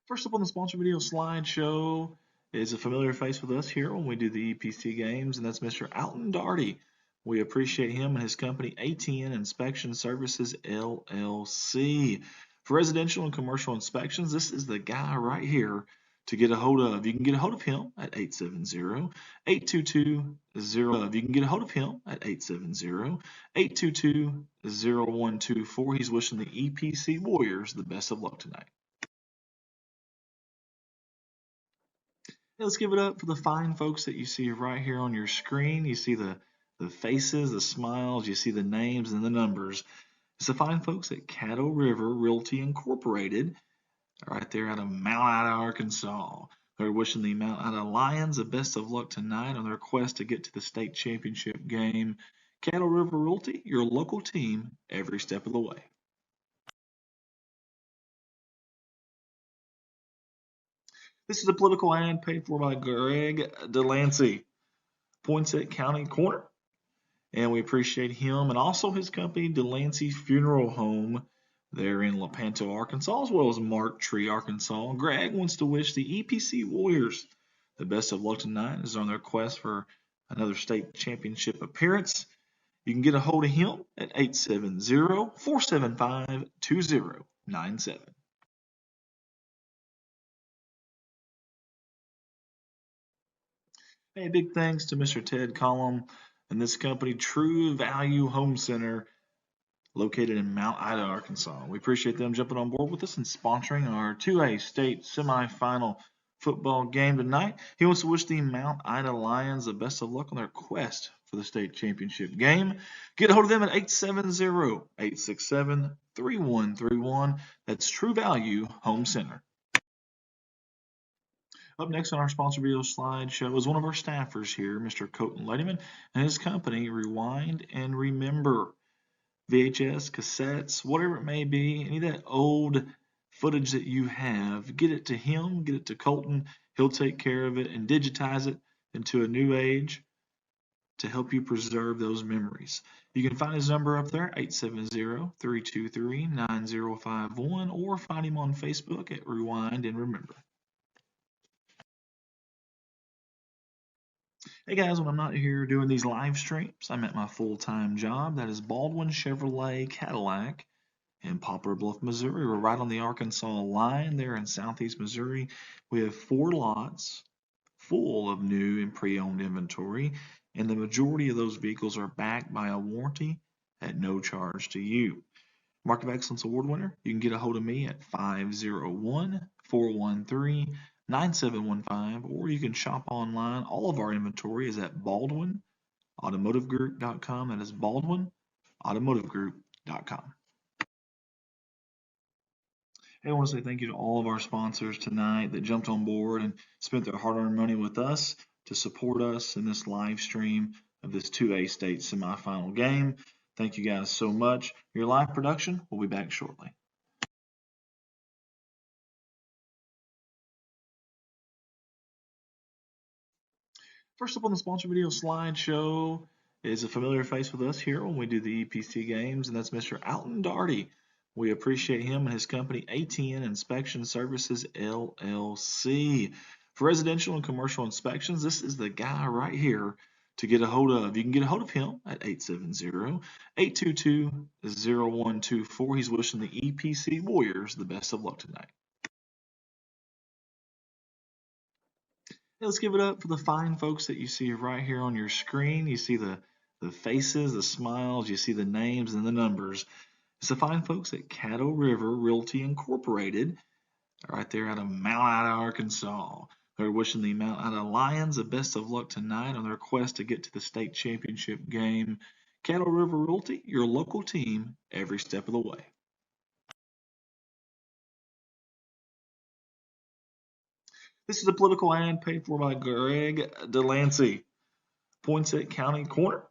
First up on the sponsor video slideshow is a familiar face with us here when we do the EPC games, and that's Mr. Alton Darty. We appreciate him and his company, ATN Inspection Services, LLC. For residential and commercial inspections, this is the guy right here to get a hold of. You can get a hold of him at 870-822-0124. You can get a hold of him at 870-822-0124. He's wishing the EPC Warriors the best of luck tonight. Let's give it up for the fine folks that you see right here on your screen. You see the faces, the smiles, you see the names and the numbers. It's the fine folks at Caddo River Realty Incorporated, right there out of Mount Ida, Arkansas. They're wishing the Mount Ida Lions the best of luck tonight on their quest to get to the state championship game. Caddo River Realty, your local team every step of the way. This is a political ad paid for by Greg Delancey, Poinsett County Corner. And we appreciate him and also his company, Delancey Funeral Home, there in Lepanto, Arkansas, as well as Mark Tree, Arkansas. Greg wants to wish the EPC Warriors the best of luck tonight as on their quest for another state championship appearance. You can get a hold of him at 870-475-2097. Hey, big thanks to Mr. Ted Collum and this company, True Value Home Center, located in Mount Ida, Arkansas. We appreciate them jumping on board with us and sponsoring our 2A state semifinal football game tonight. He wants to wish the Mount Ida Lions the best of luck on their quest for the state championship game. Get a hold of them at 870-867-3131. That's True Value Home Center. Up next on our sponsor video slideshow is one of our staffers here, Mr. Colton Ladyman, and his company, Rewind and Remember. VHS, cassettes, whatever it may be, any of that old footage that you have, get it to him, get it to Colton. He'll take care of it and digitize it into a new age to help you preserve those memories. You can find his number up there, 870-323-9051, or find him on Facebook at Rewind and Remember. Hey guys, when I'm not here doing these live streams, I'm at my full-time job. That is Baldwin Chevrolet Cadillac in Poplar Bluff, Missouri. We're right on the Arkansas line there in southeast Missouri. We have 4 lots full of new and pre-owned inventory, and the majority of those vehicles are backed by a warranty at no charge to you. Mark of Excellence Award winner, you can get a hold of me at 501-413-9715, or you can shop online. All of our inventory is at BaldwinAutomotiveGroup.com. That is BaldwinAutomotiveGroup.com. Hey, I want to say thank you to all of our sponsors tonight that jumped on board and spent their hard-earned money with us to support us in this live stream of this 2A state semifinal game. Thank you guys so much. Your live production will be back shortly. First up on the sponsor video slideshow is a familiar face with us here when we do the EPC games, and that's Mr. Alton Darty. We appreciate him and his company, ATN Inspection Services, LLC. For residential and commercial inspections, this is the guy right here to get a hold of. You can get a hold of him at 870-822-0124. He's wishing the EPC Warriors the best of luck tonight. Let's give it up for the fine folks that you see right here on your screen. You see the faces, the smiles, you see the names and the numbers. It's the fine folks at Caddo River Realty Incorporated, right there out of Mount Ida, Arkansas. They're wishing the Mount Ida Lions the best of luck tonight on their quest to get to the state championship game. Caddo River Realty, your local team every step of the way. This is a political ad paid for by Greg Delancey, Poinsett County Corner.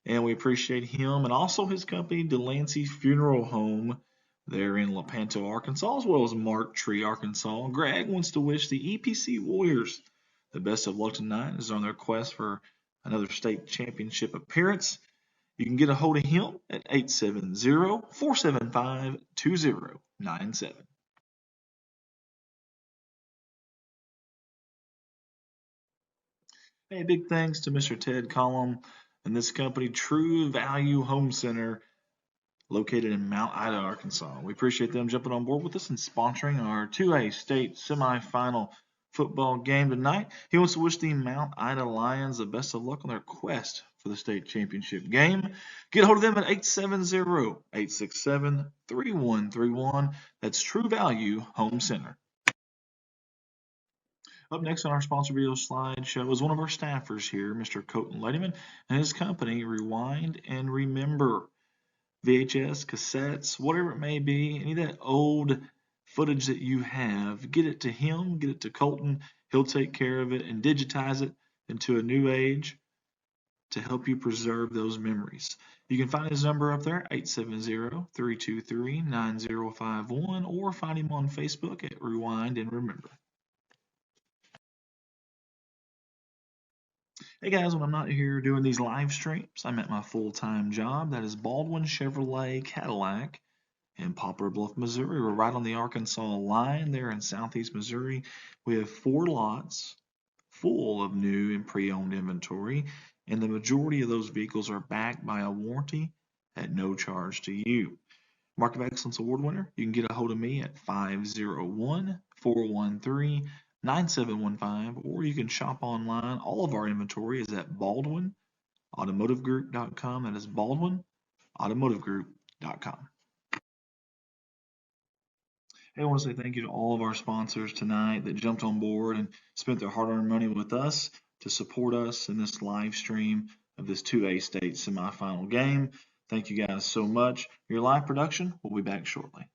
And we appreciate him and also his company, Delancey Funeral Home, there in Lepanto, Arkansas, as well as Mark Tree, Arkansas. Greg wants to wish the EPC Warriors the best of luck tonight as on their quest for another state championship appearance. You can get a hold of him at 870-475-2097. Hey, big thanks to Mr. Ted Collum and this company, True Value Home Center, located in Mount Ida, Arkansas. We appreciate them jumping on board with us and sponsoring our 2A state semifinal football game tonight. He wants to wish the Mount Ida Lions the best of luck on their quest for the state championship game. Get a hold of them at 870-867-3131. That's True Value Home Center. Up next on our sponsor video slideshow is one of our staffers here, Mr. Colton Lettyman, and his company, Rewind and Remember. VHS, cassettes, whatever it may be, any of that old footage that you have, get it to him, get it to Colton. He'll take care of it and digitize it into a new age to help you preserve those memories. You can find his number up there, 870-323-9051, or find him on Facebook at Rewind and Remember. Hey guys, when I'm not here doing these live streams, I'm at my full-time job. That is Baldwin Chevrolet Cadillac in Poplar Bluff, Missouri. We're right on the Arkansas line there in southeast Missouri. We have 4 lots full of new and pre-owned inventory, and the majority of those vehicles are backed by a warranty at no charge to you. Mark of Excellence Award winner, you can get a hold of me at 501-413-9715, or you can shop online. All of our inventory is at Baldwin AutomotiveGroup.com. That is Baldwin AutomotiveGroup.com. Hey, I want to say thank you to all of our sponsors tonight that jumped on board and spent their hard-earned money with us to support us in this live stream of this 2A state semifinal game. Thank you guys so much. Your live production will be back shortly.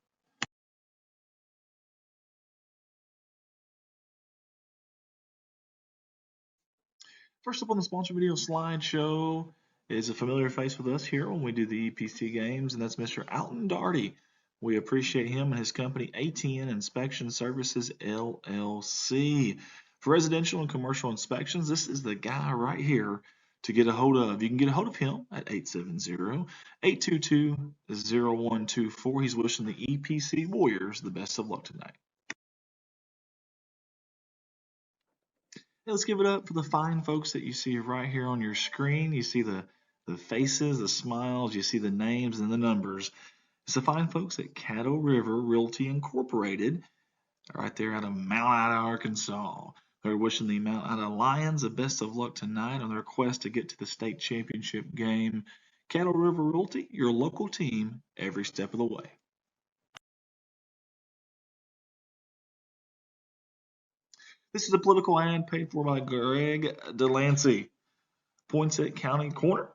First up on the sponsor video slideshow is a familiar face with us here when we do the EPC games, and that's Mr. Alton Darty. We appreciate him and his company, ATN Inspection Services, LLC. For residential and commercial inspections, this is the guy right here to get a hold of. You can get a hold of him at 870-822-0124. He's wishing the EPC Warriors the best of luck tonight. Let's give it up for the fine folks that you see right here on your screen. You see the faces, the smiles, you see the names and the numbers. It's the fine folks at Caddo River Realty Incorporated, right there out of Mount Ida, Arkansas. They're wishing the Mount Ida Lions the best of luck tonight on their quest to get to the state championship game. Caddo River Realty, your local team every step of the way. This is a political ad paid for by Greg Delancey, Poinsett County Corner.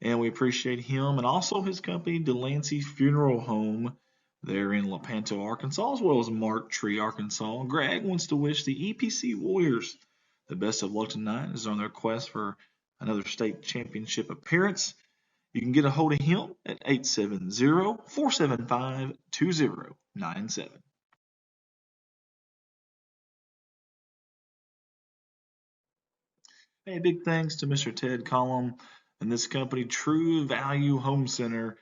And we appreciate him and also his company, Delancey Funeral Home, there in Lepanto, Arkansas, as well as Mark Tree, Arkansas. Greg wants to wish the EPC Warriors the best of luck tonight as on their quest for another state championship appearance. You can get a hold of him at 870-475-2097. Hey, big thanks to Mr. Ted Collum and this company, True Value Home Center,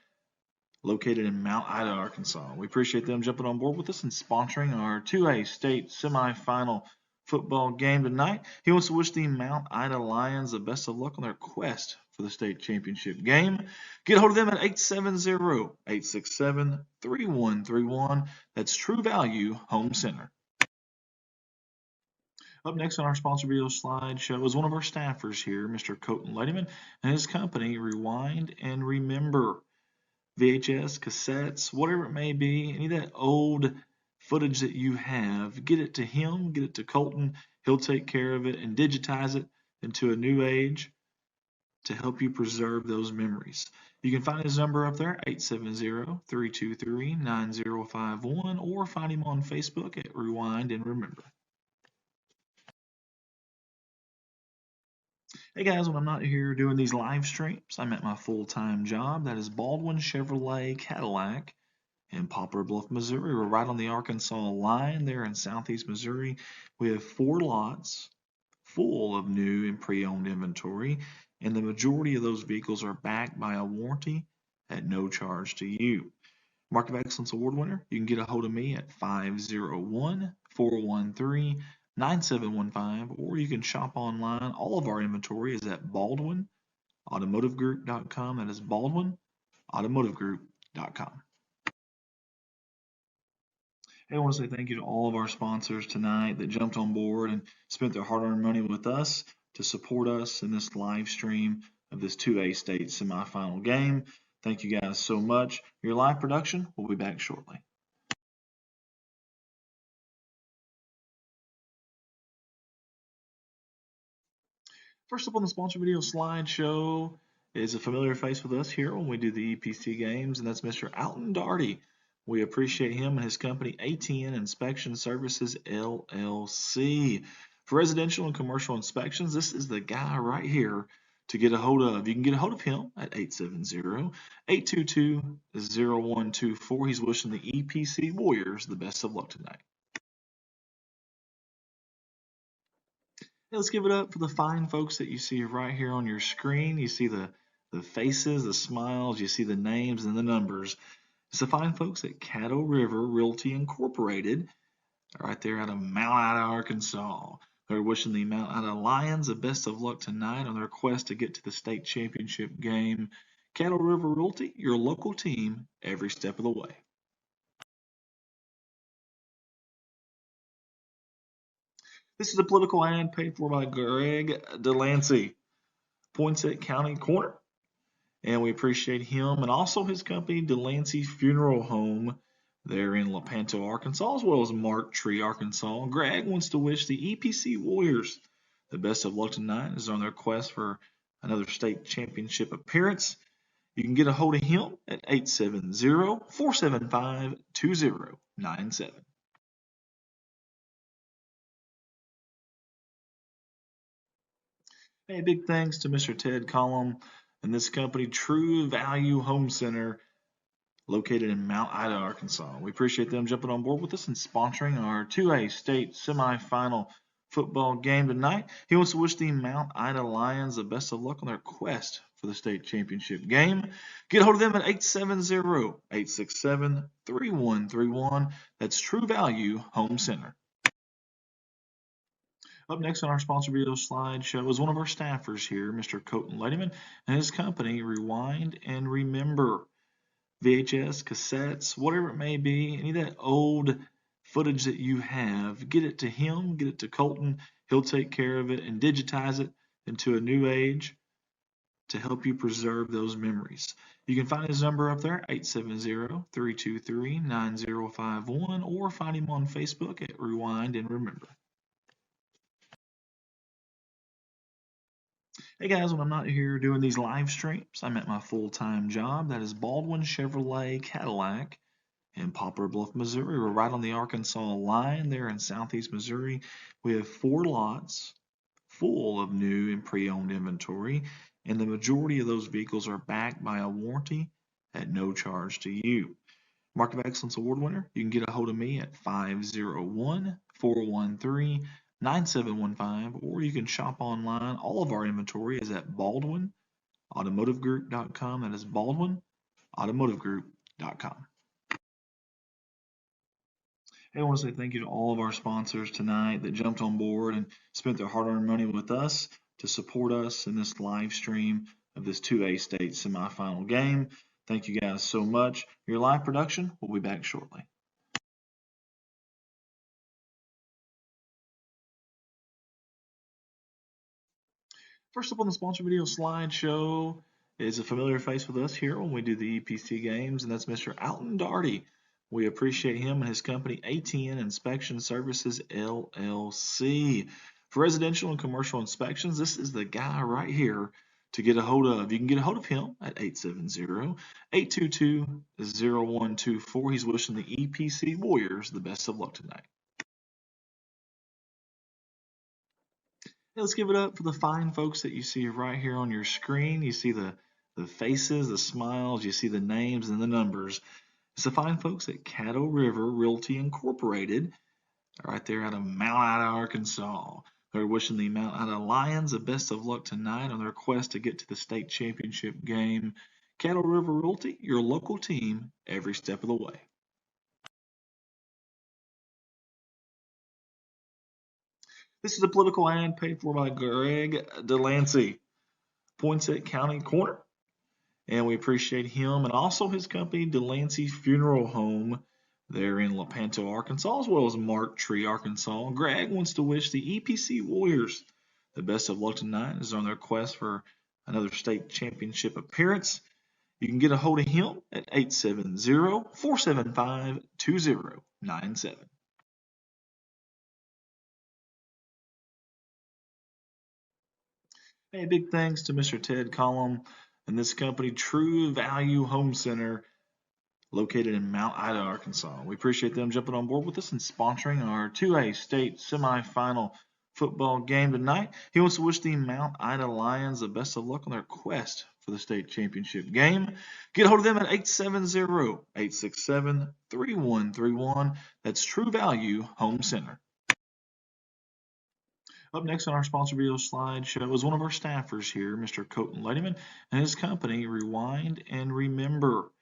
located in Mount Ida, Arkansas. We appreciate them jumping on board with us and sponsoring our 2A state semifinal football game tonight. He wants to wish the Mount Ida Lions the best of luck on their quest for the state championship game. Get a hold of them at 870-867-3131. That's True Value Home Center. Up next on our sponsor video slideshow is one of our staffers here, Mr. Colton Lettyman, and his company, Rewind and Remember. VHS, cassettes, whatever it may be, any of that old footage that you have, get it to him, get it to Colton. He'll take care of it and digitize it into a new age to help you preserve those memories. You can find his number up there, 870-323-9051, or find him on Facebook at Rewind and Remember. Hey guys, when I'm not here doing these live streams, I'm at my full-time job. That is Baldwin Chevrolet Cadillac in Poplar Bluff, Missouri. We're right on the Arkansas line there in southeast Missouri. We have 4 lots full of new and pre-owned inventory, and the majority of those vehicles are backed by a warranty at no charge to you. Mark of Excellence Award winner, you can get a hold of me at 501-413-9715, 9715, or you can shop online. All of our inventory is at Baldwin, automotivegroup.com. That is Baldwin, automotivegroup.com. Hey, I want to say thank you to all of our sponsors tonight that jumped on board and spent their hard-earned money with us to support us in this live stream of this 2A state semifinal game. Thank you guys so much. Your live production will be back shortly. First up on the sponsor video slideshow is a familiar face with us here when we do the EPC games, and that's Mr. Alton Darty. We appreciate him and his company, ATN Inspection Services, LLC. For residential and commercial inspections, this is the guy right here to get a hold of. You can get a hold of him at 870-822-0124. He's wishing the EPC Warriors the best of luck tonight. Hey, let's give it up for the fine folks that you see right here on your screen. You see the faces, the smiles, you see the names and the numbers. It's the fine folks at Caddo River Realty Incorporated, right there out of Mount Ida, Arkansas. They're wishing the Mount Ida Lions the best of luck tonight on their quest to get to the state championship game. Caddo River Realty, your local team, every step of the way. This is a political ad paid for by Greg Delancey, Poinsett County Corner. And we appreciate him and also his company, Delancey Funeral Home, there in Lepanto, Arkansas, as well as Mark Tree, Arkansas. Greg wants to wish the EPC Warriors the best of luck tonight as they're on their quest for another state championship appearance. You can get a hold of him at 870-475-2097. Hey, big thanks to Mr. Ted Collum and this company, True Value Home Center, located in Mount Ida, Arkansas. We appreciate them jumping on board with us and sponsoring our 2A state semifinal football game tonight. He wants to wish the Mount Ida Lions the best of luck on their quest for the state championship game. Get a hold of them at 870-867-3131. That's True Value Home Center. Up next on our sponsor video slideshow is one of our staffers here, Mr. Colton Lettyman, and his company, Rewind and Remember. VHS, cassettes, whatever it may be, any of that old footage that you have, get it to him, get it to Colton. He'll take care of it and digitize it into a new age to help you preserve those memories. You can find his number up there, 870-323-9051, or find him on Facebook at Rewind and Remember. Hey guys, when I'm not here doing these live streams, I'm at my full-time job. That is Baldwin Chevrolet Cadillac in Poplar Bluff, Missouri. We're right on the Arkansas line there in southeast Missouri. We have 4 lots full of new and pre-owned inventory, and the majority of those vehicles are backed by a warranty at no charge to you. Mark of Excellence Award winner, you can get a hold of me at 501-413-9715, or you can shop online. All of our inventory is at Baldwin, automotivegroup.com. That is Baldwin, automotivegroup.com. Hey, I want to say thank you to all of our sponsors tonight that jumped on board and spent their hard-earned money with us to support us in this live stream of this 2A state semifinal game. Thank you guys so much. Your live production will be back shortly. First up on the sponsor video slideshow is a familiar face with us here when we do the EPC games, and that's Mr. Alton Darty. We appreciate him and his company, ATN Inspection Services, LLC. For residential and commercial inspections, this is the guy right here to get a hold of. You can get a hold of him at 870-822-0124. He's wishing the EPC Warriors the best of luck tonight. Hey, let's give it up for the fine folks that you see right here on your screen. You see the faces, the smiles, you see the names and the numbers. It's the fine folks at Caddo River Realty Incorporated, right there out of Mount Ida, Arkansas. They're wishing the Mount Ida Lions the best of luck tonight on their quest to get to the state championship game. Caddo River Realty, your local team, every step of the way. This is a political ad paid for by Greg Delancey, Poinsett County Corner. And we appreciate him and also his company, Delancey Funeral Home, there in Lepanto, Arkansas, as well as Mark Tree, Arkansas. Greg wants to wish the EPC Warriors the best of luck tonight as on their quest for another state championship appearance. You can get a hold of him at 870-475-2097. Hey, big thanks to Mr. Ted Collum and this company, True Value Home Center, located in Mount Ida, Arkansas. We appreciate them jumping on board with us and sponsoring our 2A state semifinal football game tonight. He wants to wish the Mount Ida Lions the best of luck on their quest for the state championship game. Get a hold of them at 870-867-3131. That's True Value Home Center. Up next on our sponsor video slideshow is one of our staffers here, Mr. Colton Ladyman, and his company, Rewind and Remember.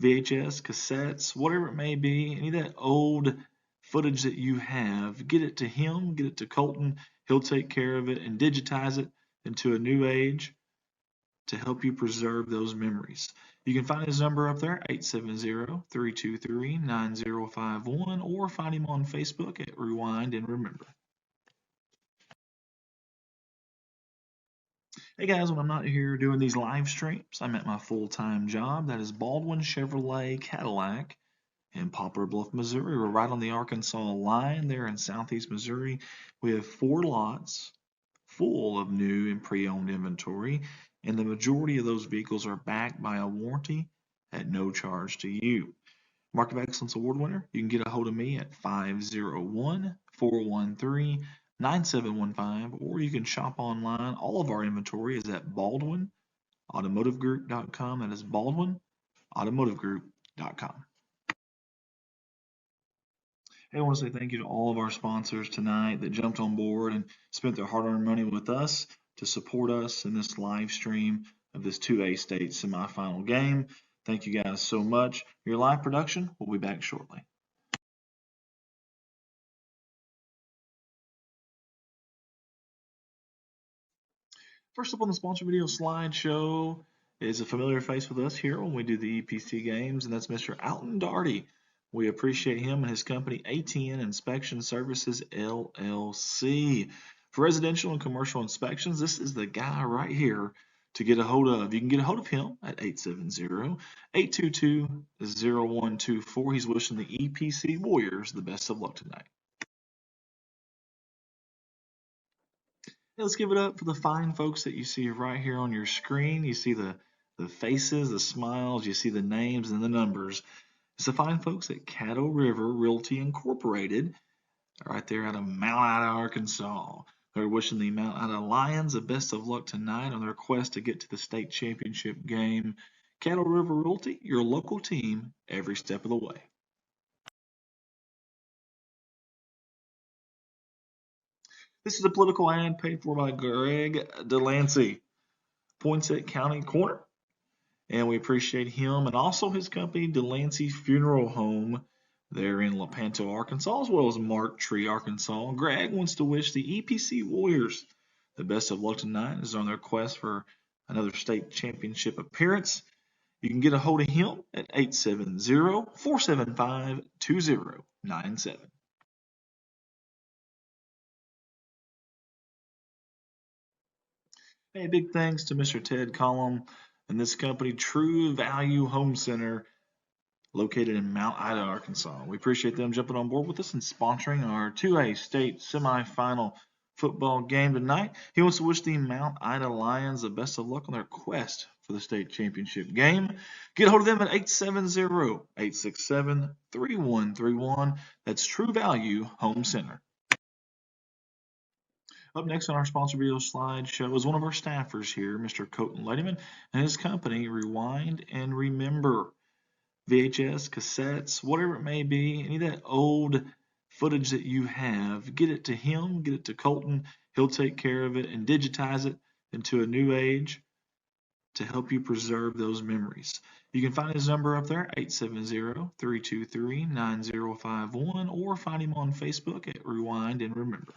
VHS, cassettes, whatever it may be, any of that old footage that you have, get it to him, get it to Colton. He'll take care of it and digitize it into a new age to help you preserve those memories. You can find his number up there, 870-323-9051, or find him on Facebook at Rewind and Remember. Hey guys, when I'm not here doing these live streams, I'm at my full-time job. That is Baldwin Chevrolet Cadillac in Poplar Bluff, Missouri. We're right on the Arkansas line there in southeast Missouri. We have 4 lots full of new and pre-owned inventory, and the majority of those vehicles are backed by a warranty at no charge to you. Mark of Excellence Award winner, you can get a hold of me at 501-413-9715, or you can shop online. All of our inventory is at BaldwinAutomotiveGroup.com. That is BaldwinAutomotiveGroup.com. Hey, I want to say thank you to all of our sponsors tonight that jumped on board and spent their hard-earned money with us to support us in this live stream of this 2A state semifinal game. Thank you guys so much. Your live production will be back shortly. First up on the sponsor video slideshow is a familiar face with us here when we do the EPC games, and that's Mr. Alton Darty. We appreciate him and his company, ATN Inspection Services, LLC. For residential and commercial inspections, this is the guy right here to get a hold of. You can get a hold of him at 870-822-0124. He's wishing the EPC Warriors the best of luck tonight. Hey, let's give it up for the fine folks that you see right here on your screen. You see the faces, the smiles, you see the names and the numbers. It's the fine folks at Caddo River Realty Incorporated, right there out of Mount Ida, Arkansas. They're wishing the Mount Ida Lions the best of luck tonight on their quest to get to the state championship game. Caddo River Realty, your local team every step of the way. This is a political ad paid for by Greg Delancey, Poinsett County Corner. And we appreciate him and also his company, Delancey Funeral Home, there in Lepanto, Arkansas, as well as Mark Tree, Arkansas. Greg wants to wish the EPC Warriors the best of luck tonight as on their quest for another state championship appearance. You can get a hold of him at 870-475-2097. Hey, big thanks to Mr. Ted Collum and this company, True Value Home Center, located in Mount Ida, Arkansas. We appreciate them jumping on board with us and sponsoring our 2A state semifinal football game tonight. He wants to wish the Mount Ida Lions the best of luck on their quest for the state championship game. Get a hold of them at 870-867-3131. That's True Value Home Center. Up next on our sponsor video slideshow is one of our staffers here, Mr. Colton Ladyman, and his company, Rewind and Remember. VHS, cassettes, whatever it may be, any of that old footage that you have, get it to him, get it to Colton. He'll take care of it and digitize it into a new age to help you preserve those memories. You can find his number up there, 870-323-9051, or find him on Facebook at Rewind and Remember.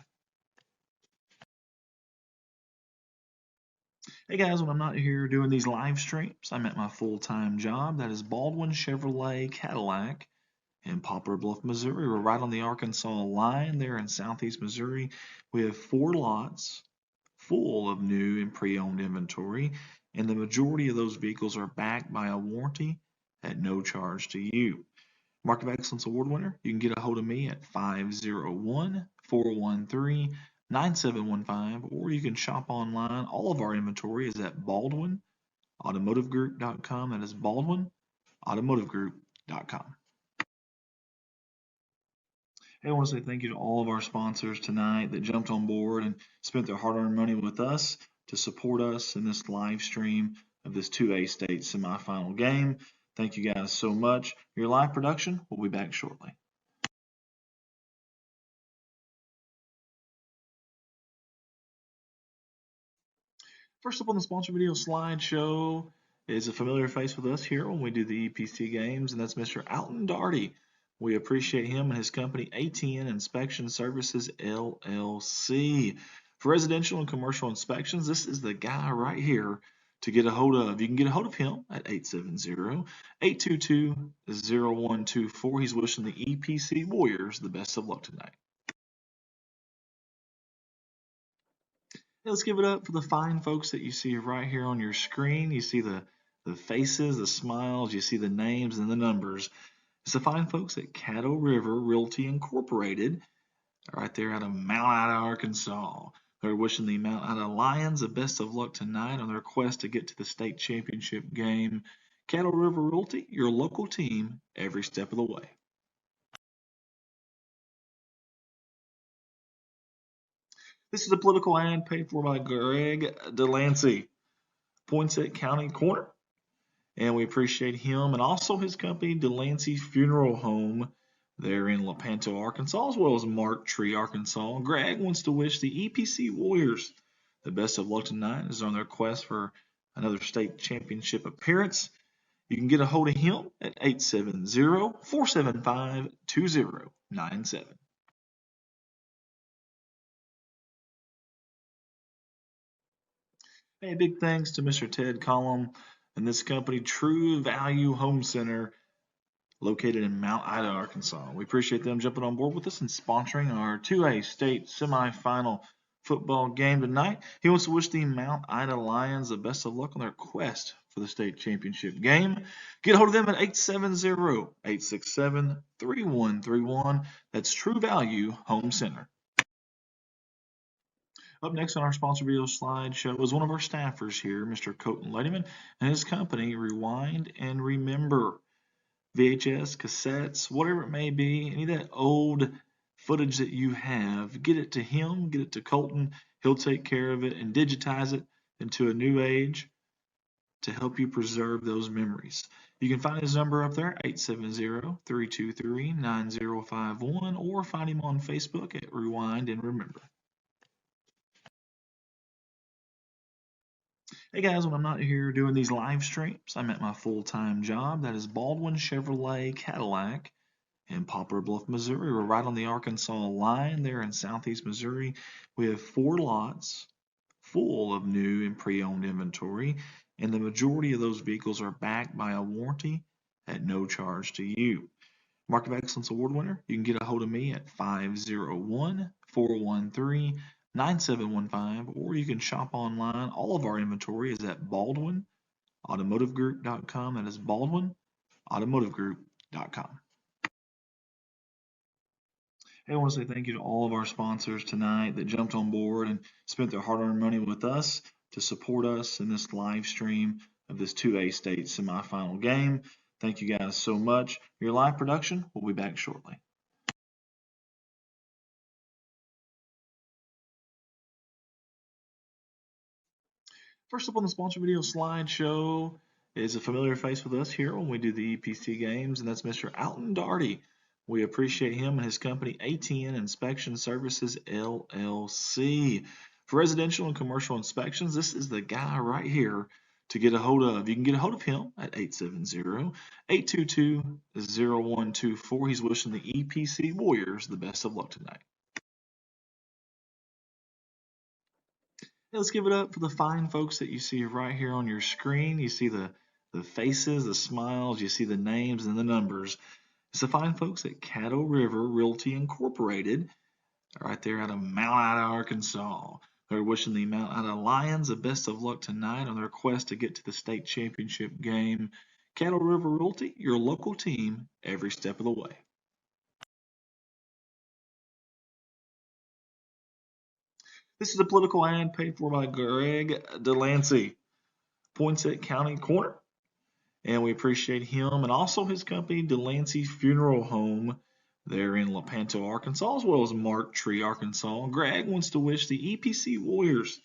Hey guys, when I'm not here doing these live streams, I'm at my full-time job. That is Baldwin Chevrolet Cadillac in Poplar Bluff, Missouri. We're right on the Arkansas line there in southeast Missouri. We have 4 lots full of new and pre-owned inventory, and the majority of those vehicles are backed by a warranty at no charge to you. Mark of Excellence Award winner, you can get a hold of me at 501-413-9715, or you can shop online. All of our inventory is at Baldwin automotivegroup.com. That is Baldwin automotivegroup.com. Hey, I want to say thank you to all of our sponsors tonight that jumped on board and spent their hard-earned money with us to support us in this live stream of this 2A state semifinal game. Thank you guys so much. Your live production will be back shortly. First up on the sponsor video slideshow is a familiar face with us here when we do the EPC games, and that's Mr. Alton Darty. We appreciate him and his company, ATN Inspection Services, LLC. For residential and commercial inspections, this is the guy right here to get a hold of. You can get a hold of him at 870-822-0124. He's wishing the EPC Warriors the best of luck tonight. Let's give it up for the fine folks that you see right here on your screen. You see the faces, the smiles, you see the names and the numbers. It's the fine folks at Caddo River Realty Incorporated, right there out of Mount Ida, Arkansas. They're wishing the Mount Ida Lions the best of luck tonight on their quest to get to the state championship game. Caddo River Realty, your local team every step of the way. This is a political ad paid for by Greg Delancey, Poinsett County Corner. And we appreciate him and also his company, Delancey Funeral Home, there in Lepanto, Arkansas, as well as Mark Tree, Arkansas. Greg wants to wish the EPC Warriors the best of luck tonight as on their quest for another state championship appearance. You can get a hold of him at 870-475-2097. Hey, big thanks to Mr. Ted Collum and this company, True Value Home Center, located in Mount Ida, Arkansas. We appreciate them jumping on board with us and sponsoring our 2A state semifinal football game tonight. He wants to wish the Mount Ida Lions the best of luck on their quest for the state championship game. Get a hold of them at 870-867-3131. That's True Value Home Center. Up next on our sponsor video slideshow is one of our staffers here, Mr. Colton Ladyman, and his company, Rewind and Remember. VHS, cassettes, whatever it may be, any of that old footage that you have, get it to him, get it to Colton. He'll take care of it and digitize it into a new age to help you preserve those memories. You can find his number up there, 870-323-9051, or find him on Facebook at Rewind and Remember. Hey guys, when I'm not here doing these live streams, I'm at my full-time job. That is Baldwin Chevrolet Cadillac in Poplar Bluff, Missouri. We're right on the Arkansas line there in southeast Missouri. We have 4 lots full of new and pre-owned inventory, and the majority of those vehicles are backed by a warranty at no charge to you. Mark of Excellence Award winner, you can get a hold of me at 501-413-9715, or you can shop online. All of our inventory is at Baldwin automotivegroup.com. That is Baldwin automotivegroup.com. Hey, I want to say thank you to all of our sponsors tonight that jumped on board and spent their hard-earned money with us to support us in this live stream of this 2A state semifinal game. Thank you guys so much. Your live production will be back shortly. First up on the sponsor video slideshow is a familiar face with us here when we do the EPC games, and that's Mr. Alton Darty. We appreciate him and his company, ATN Inspection Services, LLC. For residential and commercial inspections, this is the guy right here to get a hold of. You can get a hold of him at 870-822-0124. He's wishing the EPC Warriors the best of luck tonight. Let's give it up for the fine folks that you see right here on your screen. You see the faces, the smiles, you see the names and the numbers. It's the fine folks at Caddo River Realty Incorporated, right there out of Mount Ida, Arkansas. They're wishing the Mount Ida Lions the best of luck tonight on their quest to get to the state championship game. Caddo River Realty, your local team, every step of the way. This is a political ad paid for by Greg Delancey, Poinsett County Corner. And we appreciate him and also his company, Delancey Funeral Home. They're in Lepanto, Arkansas, as well as Mark Tree, Arkansas. Greg wants to wish the EPC Warriors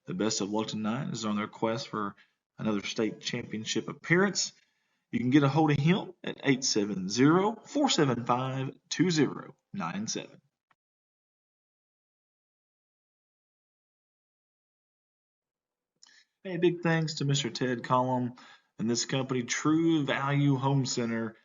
the best of luck tonight as on their quest for another state championship appearance. You can get a hold of him at 870-475-2097. Hey, big thanks to Mr. Ted Collum and this company, True Value Home Center,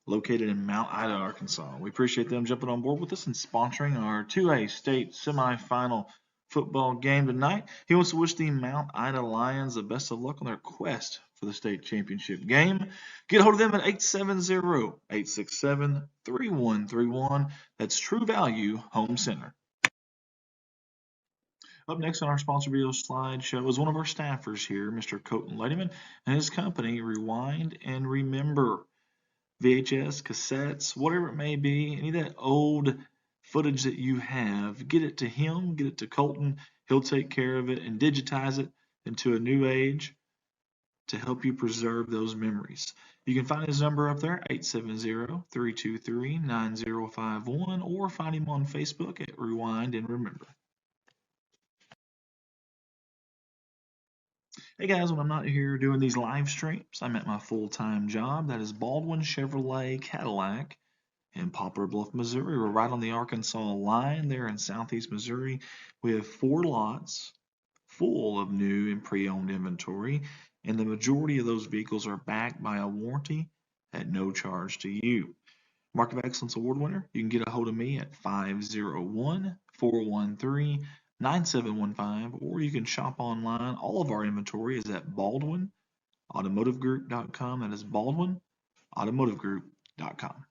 located in Mount Ida, Arkansas. We appreciate them jumping on board with us and sponsoring our 2A state semifinal football game tonight. He wants to wish the Mount Ida Lions the best of luck on their quest for the state championship game. Get a hold of them at 870-867-3131. That's True Value Home Center. Up next on our sponsor video slideshow is one of our staffers here, Mr. Colton Lettyman, and his company, Rewind and Remember. VHS, cassettes, whatever it may be, any of that old footage that you have, get it to him, get it to Colton. He'll take care of it and digitize it into a new age to help you preserve those memories. You can find his number up there, 870-323-9051, or find him on Facebook at Rewind and Remember. Hey guys, when I'm not here doing these live streams, I'm at my full-time job. That is Baldwin Chevrolet Cadillac in Poplar Bluff, Missouri. We're right on the Arkansas line there in southeast Missouri. We have 4 lots full of new and pre-owned inventory, and the majority of those vehicles are backed by a warranty at no charge to you. Mark of Excellence Award winner, you can get a hold of me at 501-413-9715, or you can shop online. All of our inventory is at BaldwinAutomotiveGroup.com. That is BaldwinAutomotiveGroup.com.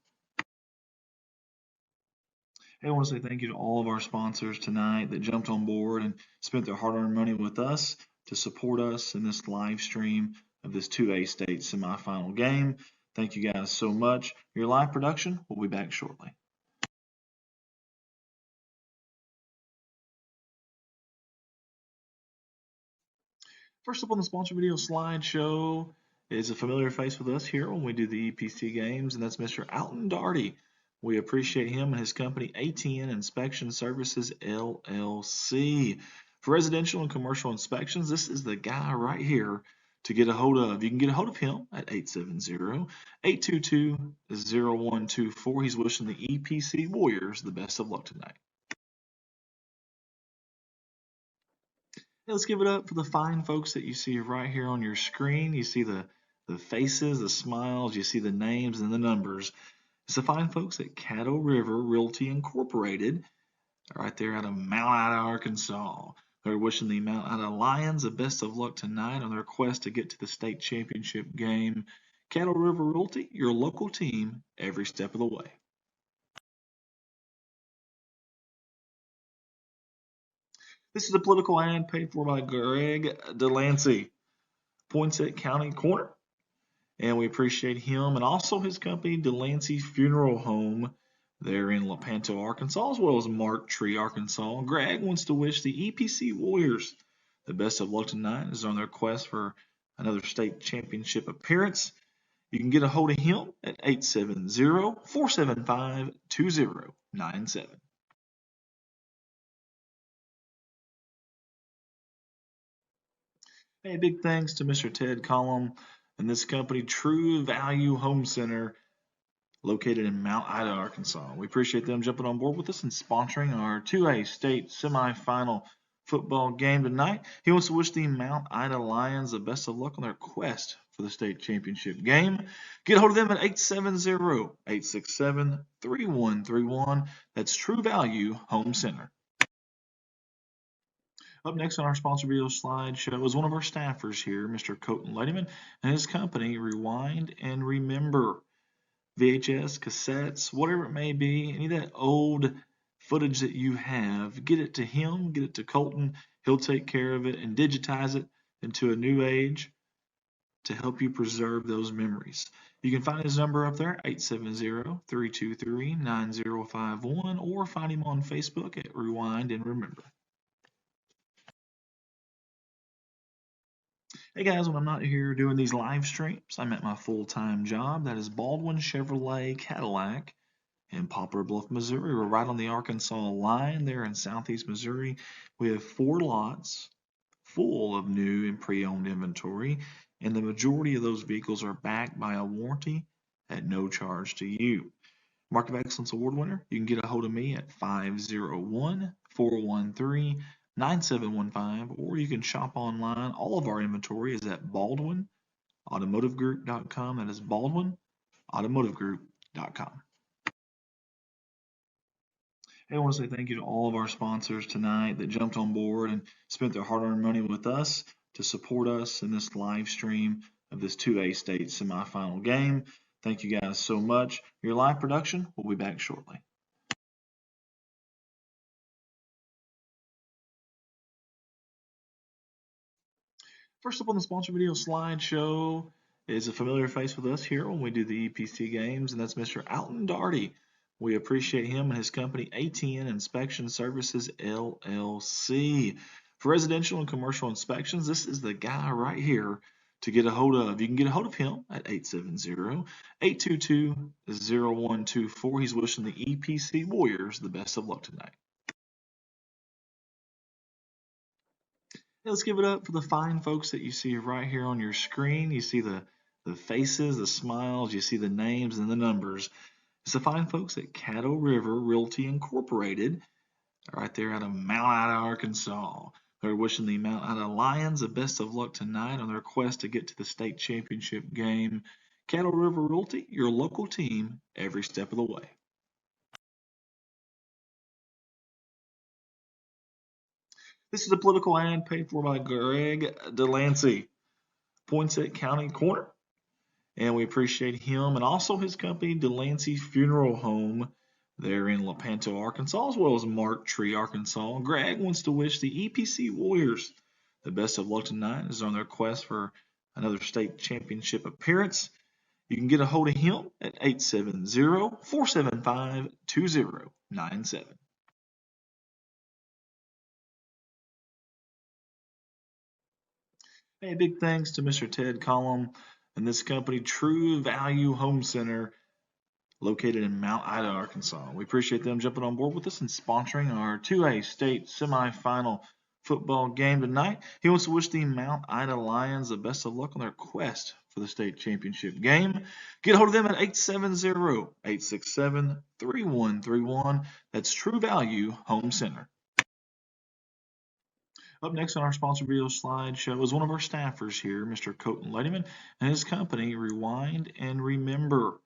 Hey, I want to say thank you to all of our sponsors tonight that jumped on board and spent their hard-earned money with us to support us in this live stream of this 2A state semifinal game. Thank you guys so much. Your live production will be back shortly. First up on the sponsor video slideshow is a familiar face with us here when we do the EPC games, and that's Mr. Alton Darty. We appreciate him and his company, ATN Inspection Services, LLC. For residential and commercial inspections, this is the guy right here to get a hold of. You can get a hold of him at 870-822-0124. He's wishing the EPC Warriors the best of luck tonight. Hey, let's give it up for the fine folks that you see right here on your screen. You see the faces, the smiles, you see the names and the numbers. It's the fine folks at Caddo River Realty Incorporated, right there out of Mount Ida, Arkansas. They're wishing the Mount Ida Lions the best of luck tonight on their quest to get to the state championship game. Caddo River Realty, your local team, every step of the way. This is a political ad paid for by Greg Delancey, Poinsett County Corner. And we appreciate him and also his company, Delancey Funeral Home. They're in Lepanto, Arkansas, as well as Mark Tree, Arkansas. Greg wants to wish the EPC Warriors the best of luck tonight as on their quest for another state championship appearance. You can get a hold of him at 870-475-2097. Hey, big thanks to Mr. Ted Collum and this company, True Value Home Center, located in Mount Ida, Arkansas. We appreciate them jumping on board with us and sponsoring our 2A state semifinal football game tonight. He wants to wish the Mount Ida Lions the best of luck on their quest for the state championship game. Get a hold of them at 870-867-3131. That's True Value Home Center. Up next on our sponsor video slideshow is one of our staffers here, Mr. Colton Lettyman, and his company, Rewind and Remember. VHS, cassettes, whatever it may be, any of that old footage that you have, get it to him, get it to Colton. He'll take care of it and digitize it into a new age to help you preserve those memories. You can find his number up there, 870-323-9051, or find him on Facebook at Rewind and Remember. Hey guys, when I'm not here doing these live streams, I'm at my full-time job. That is Baldwin Chevrolet Cadillac in Poplar Bluff, Missouri. We're right on the Arkansas line there in southeast Missouri. We have 4 lots full of new and pre-owned inventory, and the majority of those vehicles are backed by a warranty at no charge to you. Mark of Excellence Award winner, you can get a hold of me at 501-413-9715, or you can shop online. All of our inventory is at Baldwin AutomotiveGroup.com. That is Baldwin AutomotiveGroup.com. Hey, I want to say thank you to all of our sponsors tonight that jumped on board and spent their hard-earned money with us to support us in this live stream of this 2A state semifinal game. Thank you guys so much. Your live production will be back shortly. First up on the sponsor video slideshow is a familiar face with us here when we do the EPC games, and that's Mr. Alton Darty. We appreciate him and his company, ATN Inspection Services, LLC. For residential and commercial inspections, this is the guy right here to get a hold of. You can get a hold of him at 870-822-0124. He's wishing the EPC Warriors the best of luck tonight. Let's give it up for the fine folks that you see right here on your screen. You see the faces, the smiles, you see the names and the numbers. It's the fine folks at Caddo River Realty Incorporated, right there out of Mount Ida, Arkansas. They're wishing the Mount Ida Lions the best of luck tonight on their quest to get to the state championship game. Caddo River Realty, your local team every step of the way. This is a political ad paid for by Greg Delancey, Poinsett County Corner. And we appreciate him and also his company, Delancey Funeral Home, there in Lepanto, Arkansas, as well as Mark Tree, Arkansas. Greg wants to wish the EPC Warriors the best of luck tonight as they're on their quest for another state championship appearance. You can get a hold of him at 870-475-2097. Hey, big thanks to Mr. Ted Collum and this company, True Value Home Center, located in Mount Ida, Arkansas. We appreciate them jumping on board with us and sponsoring our 2A state semifinal football game tonight. He wants to wish the Mount Ida Lions the best of luck on their quest for the state championship game. Get a hold of them at 870-867-3131. That's True Value Home Center. Up next on our sponsor video slideshow is one of our staffers here, Mr. Colton Lettyman, and his company, Rewind and Remember.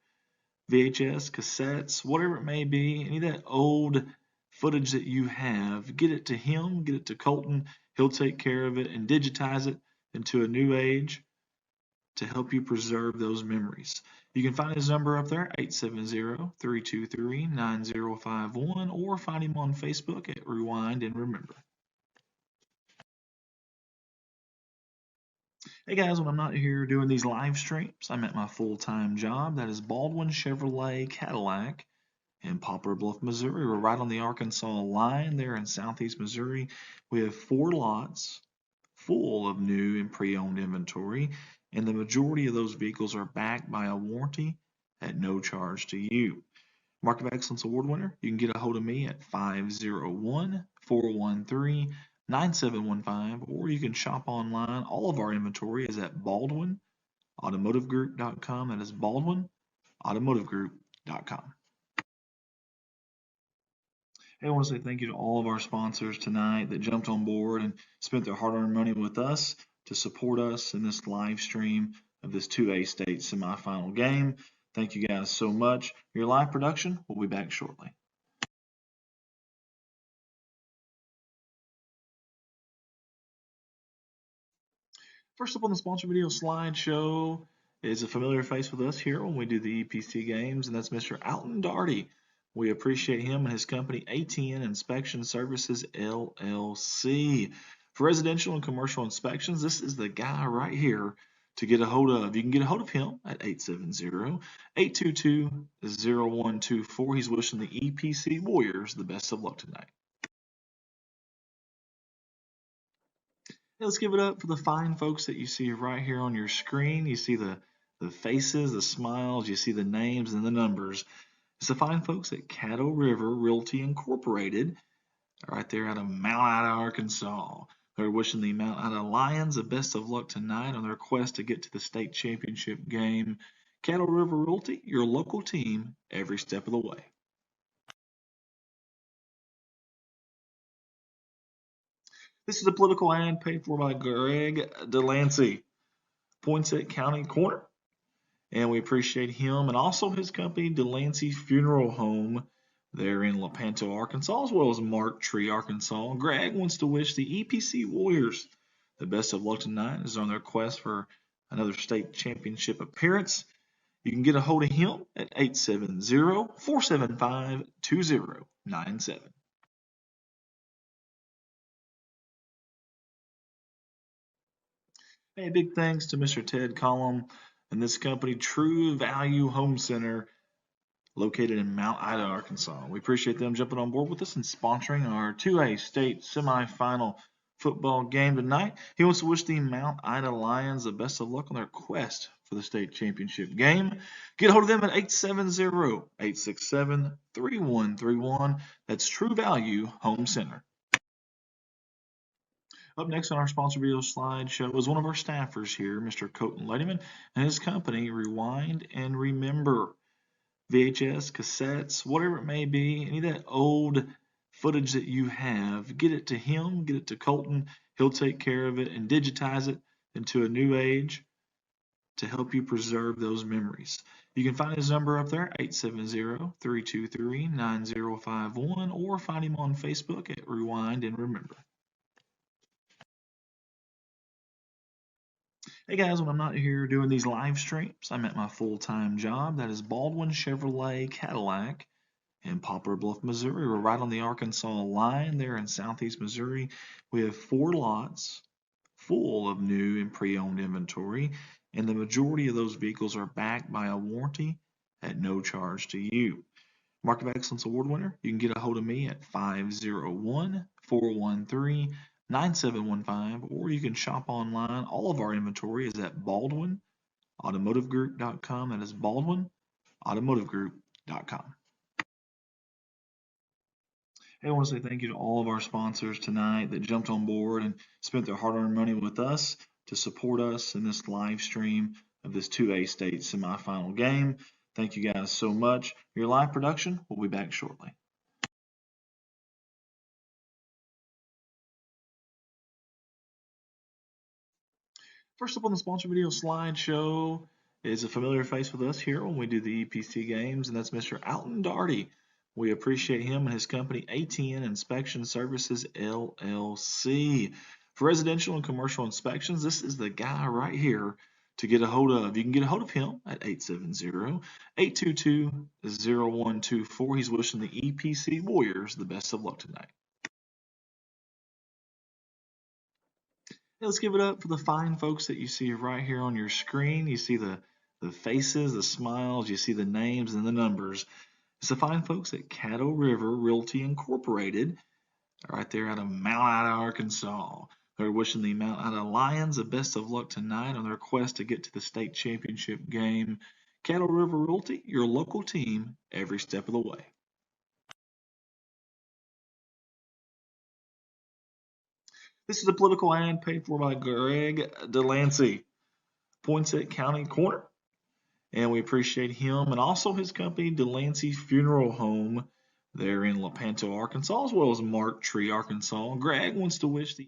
VHS, cassettes, whatever it may be, any of that old footage that you have, get it to him, get it to Colton. He'll take care of it and digitize it into a new age to help you preserve those memories. You can find his number up there, 870-323-9051, or find him on Facebook at Rewind and Remember. Hey guys, when I'm not here doing these live streams, I'm at my full-time job. That is Baldwin Chevrolet Cadillac in Poplar Bluff, Missouri. We're right on the Arkansas line there in southeast Missouri. We have 4 lots full of new and pre-owned inventory, and the majority of those vehicles are backed by a warranty at no charge to you. Mark of Excellence Award winner, you can get a hold of me at 501-413-9715, or you can shop online. All of our inventory is at Baldwin AutomotiveGroup.com. That is Baldwin AutomotiveGroup.com. Hey, I want to say thank you to all of our sponsors tonight that jumped on board and spent their hard-earned money with us to support us in this live stream of this 2A state semifinal game. Thank you guys so much. Your live production will be back shortly. First up on the sponsor video slideshow is a familiar face with us here when we do the EPC games, and that's Mr. Alton Darty. We appreciate him and his company, ATN Inspection Services, LLC. For residential and commercial inspections, this is the guy right here to get a hold of. You can get a hold of him at 870-822-0124. He's wishing the EPC Warriors the best of luck tonight. Hey, let's give it up for the fine folks that you see right here on your screen. You see the faces, the smiles, you see the names and the numbers. It's the fine folks at Caddo River Realty Incorporated, right there out of Mount Ida, Arkansas. They're wishing the Mount Ida Lions the best of luck tonight on their quest to get to the state championship game. Caddo River Realty, your local team, every step of the way. This is a political ad paid for by Greg Delancey, Poinsett County Corner. And we appreciate him and also his company, Delancey Funeral Home, there in Lepanto, Arkansas, as well as Mark Tree, Arkansas. Greg wants to wish the EPC Warriors the best of luck tonight as they're on their quest for another state championship appearance. You can get a hold of him at 870-475-2097. Hey, big thanks to Mr. Ted Collum and this company, True Value Home Center, located in Mount Ida, Arkansas. We appreciate them jumping on board with us and sponsoring our 2A state semifinal football game tonight. He wants to wish the Mount Ida Lions the best of luck on their quest for the state championship game. Get a hold of them at 870-867-3131. That's True Value Home Center. Up next on our sponsor video slideshow is one of our staffers here, Mr. Colton Lettyman, and his company, Rewind and Remember. VHS, cassettes, whatever it may be, any of that old footage that you have, get it to him, get it to Colton. He'll take care of it and digitize it into a new age to help you preserve those memories. You can find his number up there, 870-323-9051, or find him on Facebook at Rewind and Remember. Hey guys, when I'm not here doing these live streams, I'm at my full-time job. That is Baldwin Chevrolet Cadillac in Poplar Bluff, Missouri. We're right on the Arkansas line there in southeast Missouri. We have 4 lots full of new and pre-owned inventory, and the majority of those vehicles are backed by a warranty at no charge to you. Mark of Excellence Award winner, you can get a hold of me at 501-413-9715, or you can shop online. All of our inventory is at baldwinautomotivegroup.com. That is baldwinautomotivegroup.com. Hey, I want to say thank you to all of our sponsors tonight that jumped on board and spent their hard-earned money with us to support us in this live stream of this 2A state semifinal game. Thank you guys so much. Your live production will be back shortly. First up on the sponsor video slideshow is a familiar face with us here when we do the EPC games, and that's Mr. Alton Darty. We appreciate him and his company, ATN Inspection Services, LLC. For residential and commercial inspections, this is the guy right here to get a hold of. You can get a hold of him at 870-822-0124. He's wishing the EPC Warriors the best of luck tonight. Hey, let's give it up for the fine folks that you see right here on your screen. You see the faces, the smiles, you see the names and the numbers. It's the fine folks at Caddo River Realty Incorporated, right there out of Mount Ida, Arkansas. They're wishing the Mount Ida Lions the best of luck tonight on their quest to get to the state championship game. Caddo River Realty, your local team, every step of the way. This is a political ad paid for by Greg Delancey, Poinsett County Corner. And we appreciate him and also his company, Delancey Funeral Home, there in Lepanto, Arkansas, as well as Mark Tree, Arkansas. Greg wants to wish the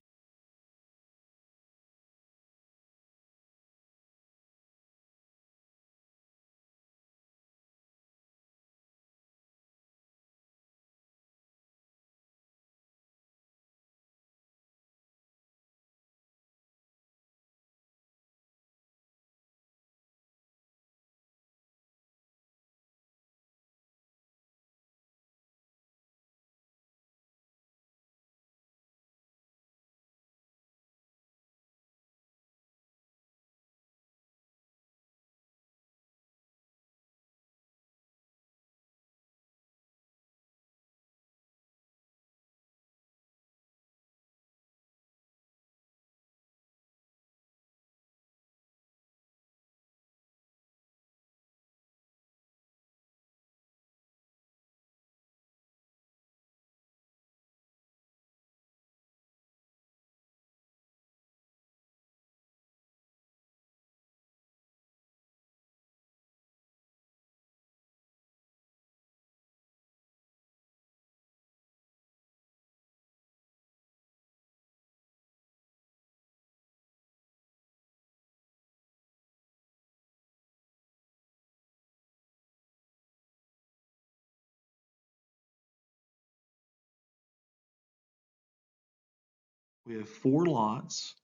We have 4 lots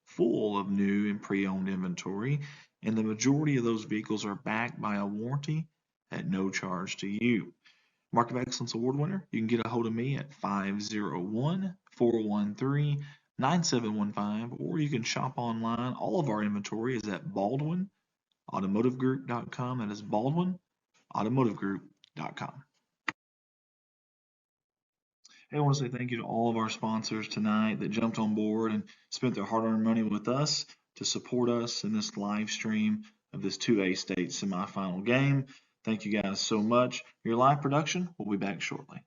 full of new and pre-owned inventory, and the majority of those vehicles are backed by a warranty at no charge to you. Mark of Excellence Award winner, you can get a hold of me at 501-413-9715, or you can shop online. All of our inventory is at Baldwin automotivegroup.com. That is Baldwin automotivegroup.com. Hey, I want to say thank you to all of our sponsors tonight that jumped on board and spent their hard-earned money with us to support us in this live stream of this 2A state semifinal game. Thank you guys so much. Your live production will be back shortly.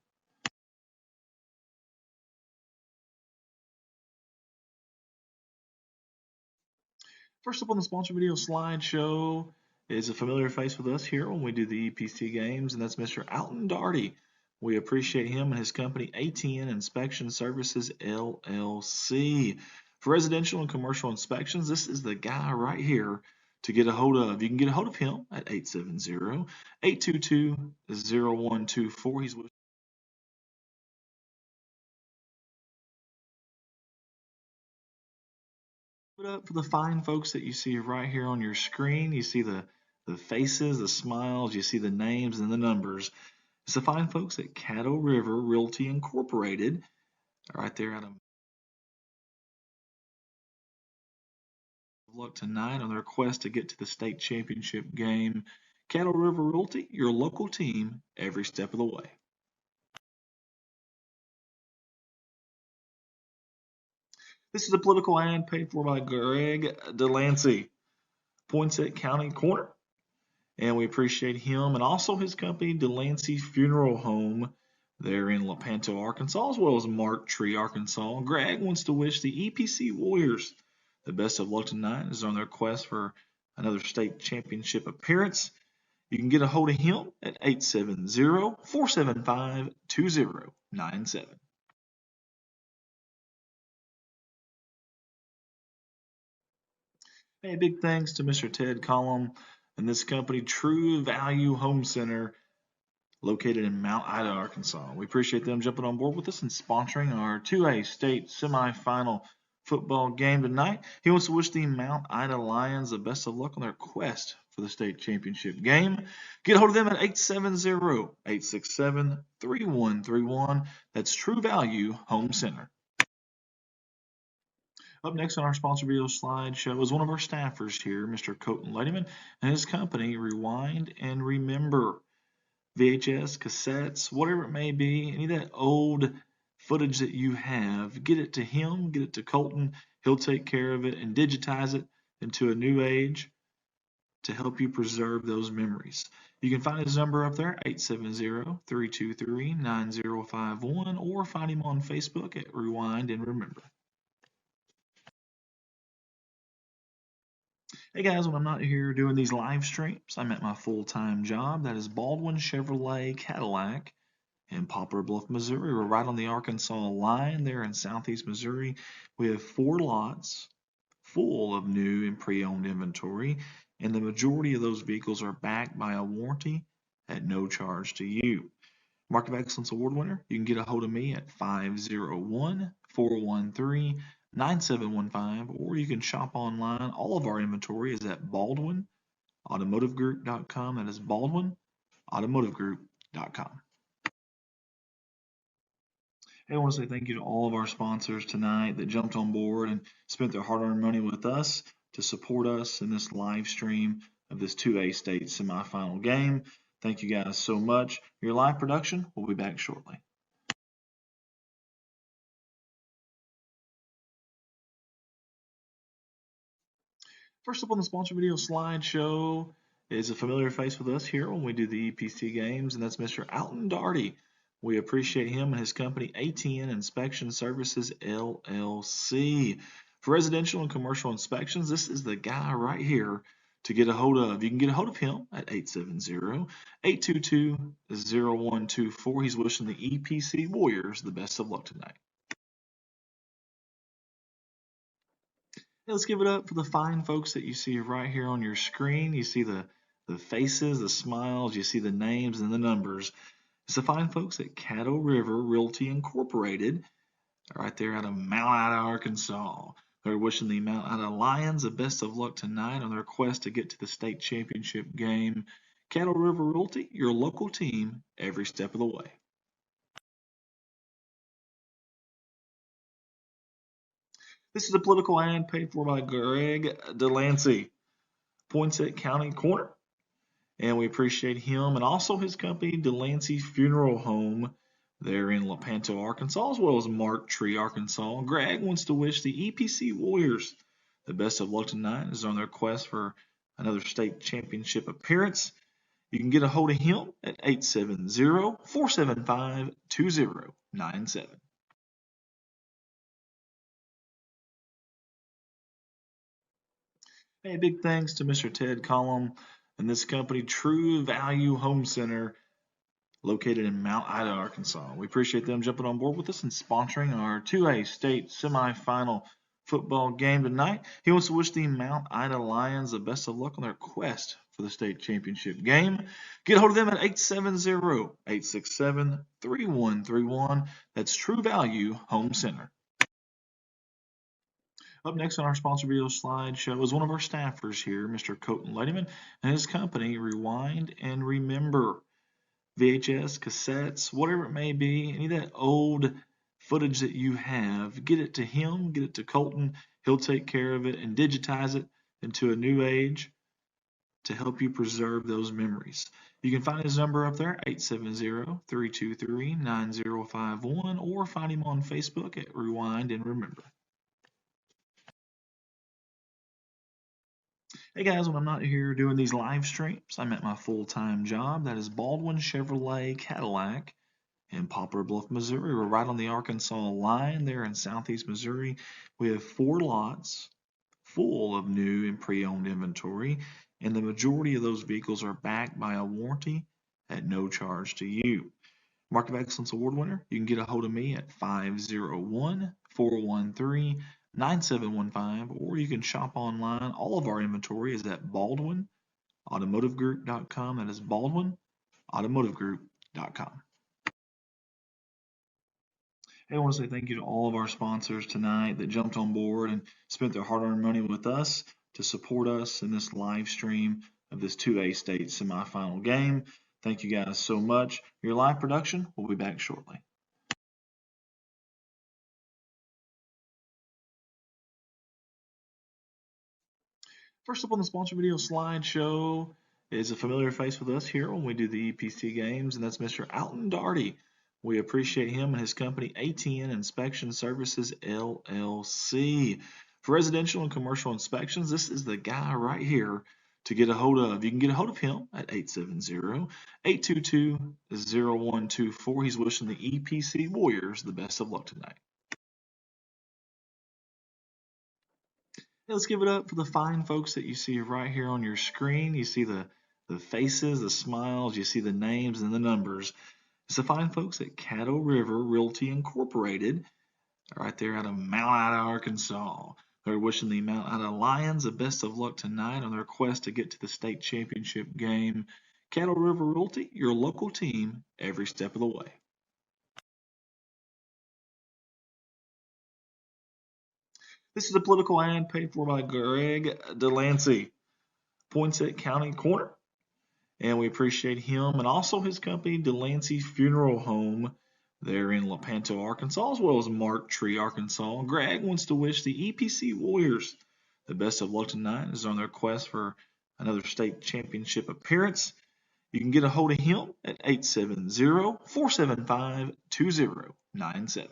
First up on the sponsor video slideshow is a familiar face with us here when we do the EPC games, and that's Mr. Alton Darty. We appreciate him and his company, ATN Inspection Services, LLC. For residential and commercial inspections, this is the guy right here to get a hold of. You can get a hold of him at 870-822-0124. He's with up for the fine folks that you see right here on your screen. You see the faces, the smiles, you see the names and the numbers. It's the fine folks at Caddo River Realty Incorporated, right there out of luck tonight on their quest to get to the state championship game. Caddo River Realty, your local team every step of the way. This is a political ad paid for by Greg Delancey, Poinsett County Corner. And we appreciate him and also his company, Delancey Funeral Home, there in Lepanto, Arkansas, as well as Mark Tree, Arkansas. Greg wants to wish the EPC Warriors the best of luck tonight as on their quest for another state championship appearance. You can get a hold of him at 870-475-2097. Hey, big thanks to Mr. Ted Collum and this company, True Value Home Center, located in Mount Ida, Arkansas. We appreciate them jumping on board with us and sponsoring our 2A state semifinal football game tonight. He wants to wish the Mount Ida Lions the best of luck on their quest for the state championship game. Get a hold of them at 870-867-3131. That's True Value Home Center. Up next on our sponsor video slideshow is one of our staffers here, Mr. Colton Ladyman, and his company, Rewind and Remember. VHS, cassettes, whatever it may be, any of that old footage that you have, get it to him, get it to Colton. He'll take care of it and digitize it into a new age to help you preserve those memories. You can find his number up there, 870-323-9051, or find him on Facebook at Rewind and Remember. Hey guys, when I'm not here doing these live streams, I'm at my full-time job. That is Baldwin Chevrolet Cadillac in Poplar Bluff, Missouri. We're right on the Arkansas line there in southeast Missouri. We have 4 lots full of new and pre-owned inventory, and the majority of those vehicles are backed by a warranty at no charge to you. Mark of Excellence Award winner, you can get a hold of me at 501-413-9715, or you can shop online. All of our inventory is at Baldwin automotivegroup.com. That is Baldwin automotivegroup.com. Hey, I want to say thank you to all of our sponsors tonight that jumped on board and spent their hard-earned money with us to support us in this live stream of this 2A state semifinal game. Thank you guys so much. Your live production will be back shortly. First up on the sponsor video slideshow is a familiar face with us here when we do the EPC games, and that's Mr. Alton Darty. We appreciate him and his company, ATN Inspection Services, LLC. For residential and commercial inspections, this is the guy right here to get a hold of. You can get a hold of him at 870-822-0124. He's wishing the EPC Warriors the best of luck tonight. Let's give it up for the fine folks that you see right here on your screen. You see the faces, the smiles, you see the names and the numbers. It's the fine folks at Caddo River Realty Incorporated, right there out of Mount Ida, Arkansas. They're wishing the Mount Ida Lions the best of luck tonight on their quest to get to the state championship game. Caddo River Realty, your local team, every step of the way. This is a political ad paid for by Greg Delancey, Poinsett County Corner. And we appreciate him and also his company, Delancey Funeral Home. They're in Lepanto, Arkansas, as well as Mark Tree, Arkansas. Greg wants to wish the EPC Warriors the best of luck tonight as on their quest for another state championship appearance. You can get a hold of him at 870-475-2097. Hey, big thanks to Mr. Ted Collum and this company, True Value Home Center, located in Mount Ida, Arkansas. We appreciate them jumping on board with us and sponsoring our 2A state semifinal football game tonight. He wants to wish the Mount Ida Lions the best of luck on their quest for the state championship game. Get a hold of them at 870-867-3131. That's True Value Home Center. Up next on our sponsor video slideshow is one of our staffers here, Mr. Colton Ladyman, and his company, Rewind and Remember. VHS, cassettes, whatever it may be, any of that old footage that you have, get it to him, get it to Colton. He'll take care of it and digitize it into a new age to help you preserve those memories. You can find his number up there, 870-323-9051, or find him on Facebook at Rewind and Remember. Hey guys, when I'm not here doing these live streams, I'm at my full-time job. That is Baldwin Chevrolet Cadillac in Poplar Bluff, Missouri. We're right on the Arkansas line there in southeast Missouri. We have 4 lots full of new and pre-owned inventory, and the majority of those vehicles are backed by a warranty at no charge to you. Mark of Excellence Award winner, you can get a hold of me at 501-413-9715, or you can shop online. All of our inventory is at BaldwinAutomotiveGroup.com. That is BaldwinAutomotiveGroup.com. Hey, I want to say thank you to all of our sponsors tonight that jumped on board and spent their hard-earned money with us to support us in this live stream of this 2A state semifinal game. Thank you guys so much. Your live production will be back shortly. First up on the sponsor video slideshow is a familiar face with us here when we do the EPC games, and that's Mr. Alton Darty. We appreciate him and his company, ATN Inspection Services, LLC. For residential and commercial inspections, this is the guy right here to get a hold of. You can get a hold of him at 870-822-0124. He's wishing the EPC Warriors the best of luck tonight. Let's give it up for the fine folks that you see right here on your screen. You see the faces, the smiles, you see the names and the numbers. It's the fine folks at Caddo River Realty Incorporated, right there out of Mount Ida, Arkansas. They're wishing the Mount Ida Lions the best of luck tonight on their quest to get to the state championship game. Caddo River Realty, your local team, every step of the way. This is a political ad paid for by Greg Delancey, Poinsett County Corner. And we appreciate him and also his company, Delancey Funeral Home. They're in Lepanto, Arkansas, as well as Mark Tree, Arkansas. Greg wants to wish the EPC Warriors the best of luck tonight as on their quest for another state championship appearance. You can get a hold of him at 870-475-2097.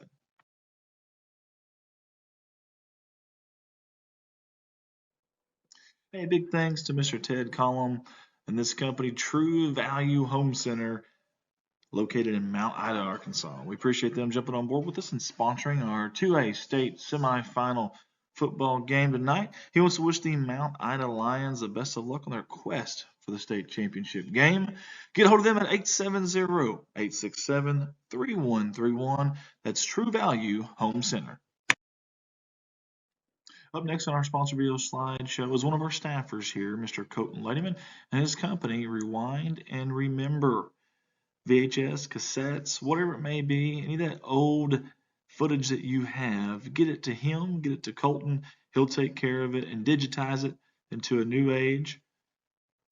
Hey, big thanks to Mr. Ted Collum and this company, True Value Home Center, located in Mount Ida, Arkansas. We appreciate them jumping on board with us and sponsoring our 2A state semifinal football game tonight. He wants to wish the Mount Ida Lions the best of luck on their quest for the state championship game. Get a hold of them at 870-867-3131. That's True Value Home Center. Up next on our sponsor video slideshow is one of our staffers here, Mr. Colton Ladyman, and his company, Rewind and Remember. VHS, cassettes, whatever it may be, any of that old footage that you have, get it to him, get it to Colton. He'll take care of it and digitize it into a new age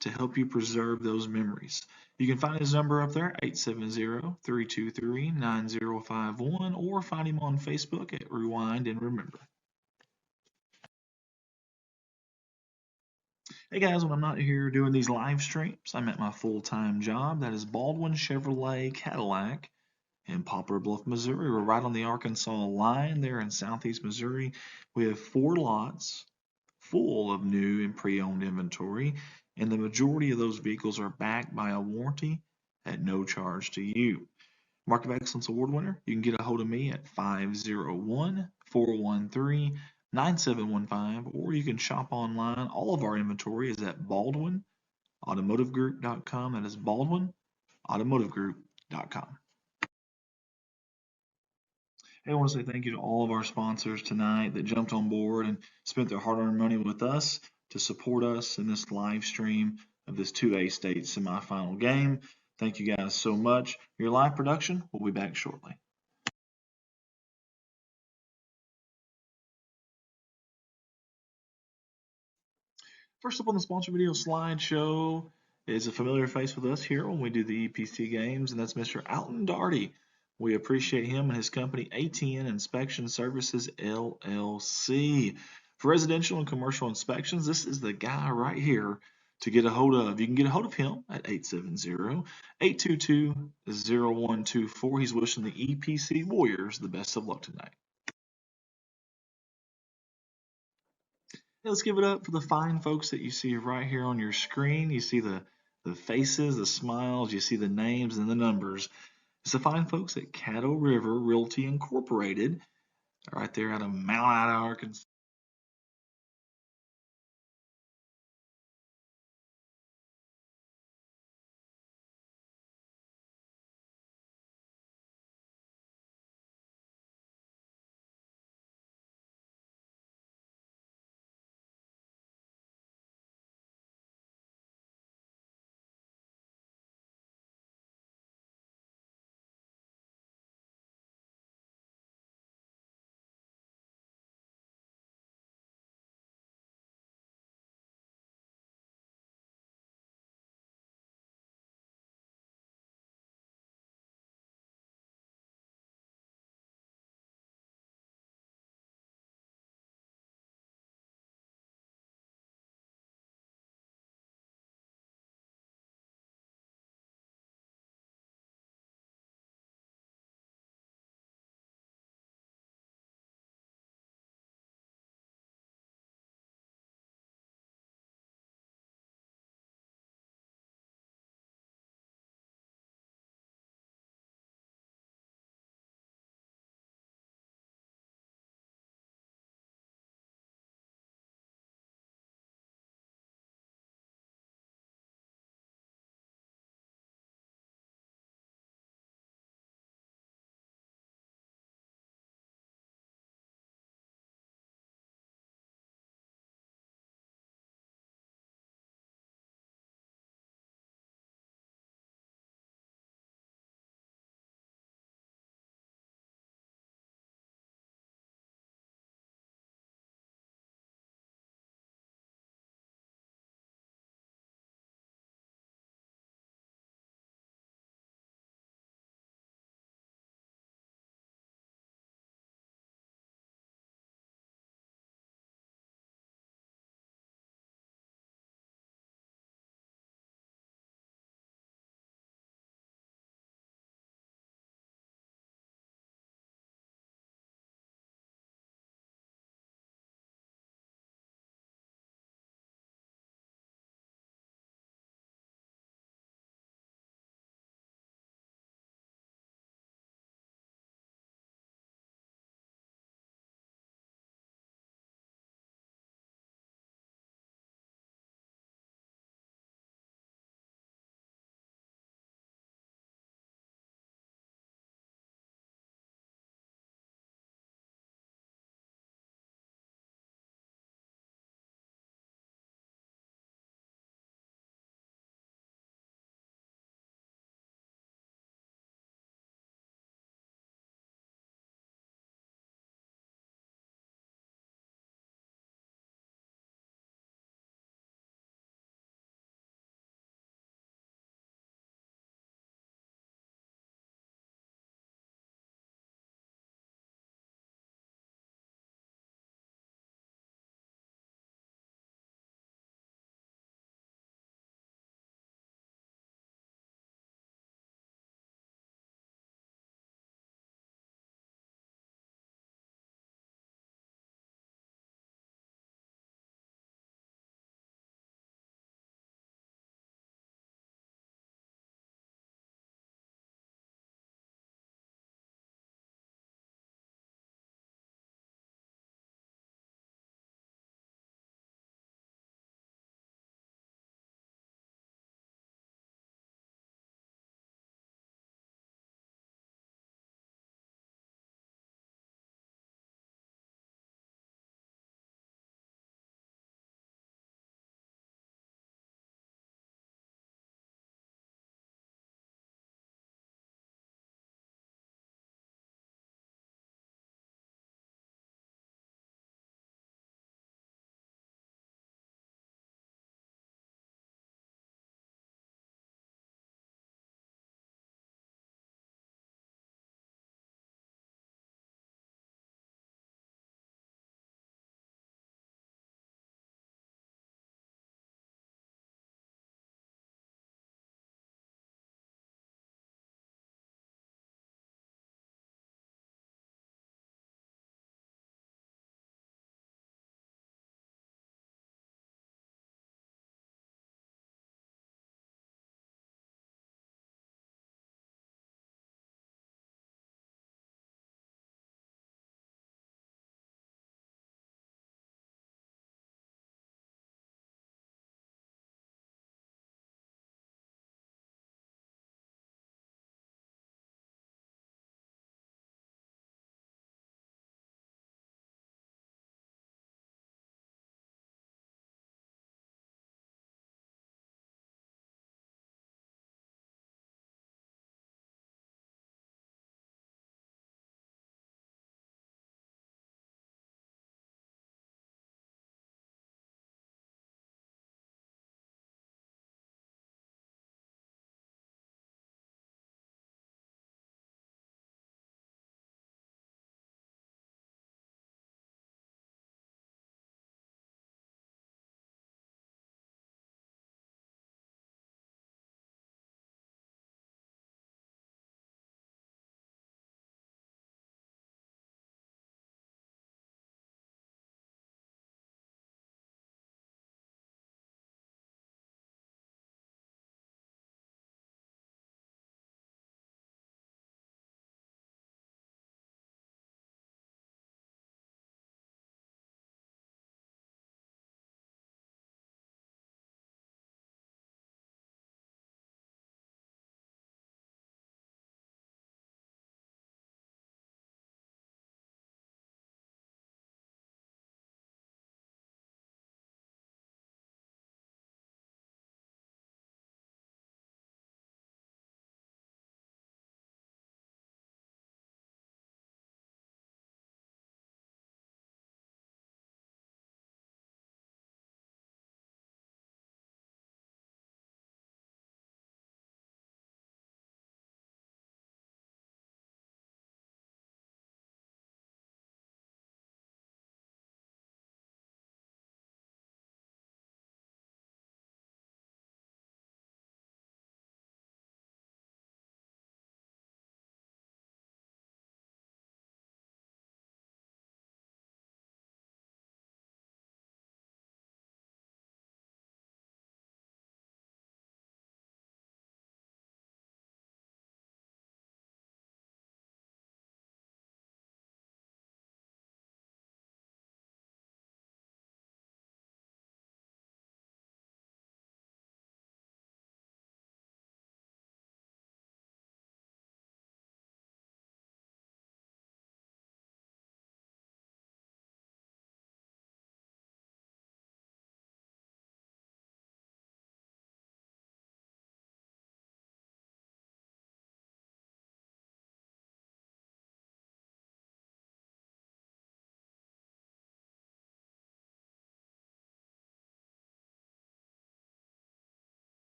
to help you preserve those memories. You can find his number up there, 870-323-9051, or find him on Facebook at Rewind and Remember. Hey guys, when I'm not here doing these live streams, I'm at my full-time job. That is Baldwin Chevrolet Cadillac in Poplar Bluff, Missouri. We're right on the Arkansas line there in southeast Missouri. We have 4 lots full of new and pre-owned inventory, and the majority of those vehicles are backed by a warranty at no charge to you. Mark of Excellence Award winner, you can get a hold of me at 501-413-9715, or you can shop online. All of our inventory is at BaldwinAutomotiveGroup.com. That is BaldwinAutomotiveGroup.com. Hey, I want to say thank you to all of our sponsors tonight that jumped on board and spent their hard-earned money with us to support us in this live stream of this 2A state semifinal game. Thank you guys so much. Your live production will be back shortly. First up on the sponsor video slideshow is a familiar face with us here when we do the EPC games, and that's Mr. Alton Darty. We appreciate him and his company, ATN Inspection Services, LLC. For residential and commercial inspections, this is the guy right here to get a hold of. You can get a hold of him at 870-822-0124. He's wishing the EPC Warriors the best of luck tonight. Hey, let's give it up for the fine folks that you see right here on your screen. You see the faces, the smiles, you see the names and the numbers. It's the fine folks at Caddo River Realty Incorporated, right there out of Mount Ida, Arkansas.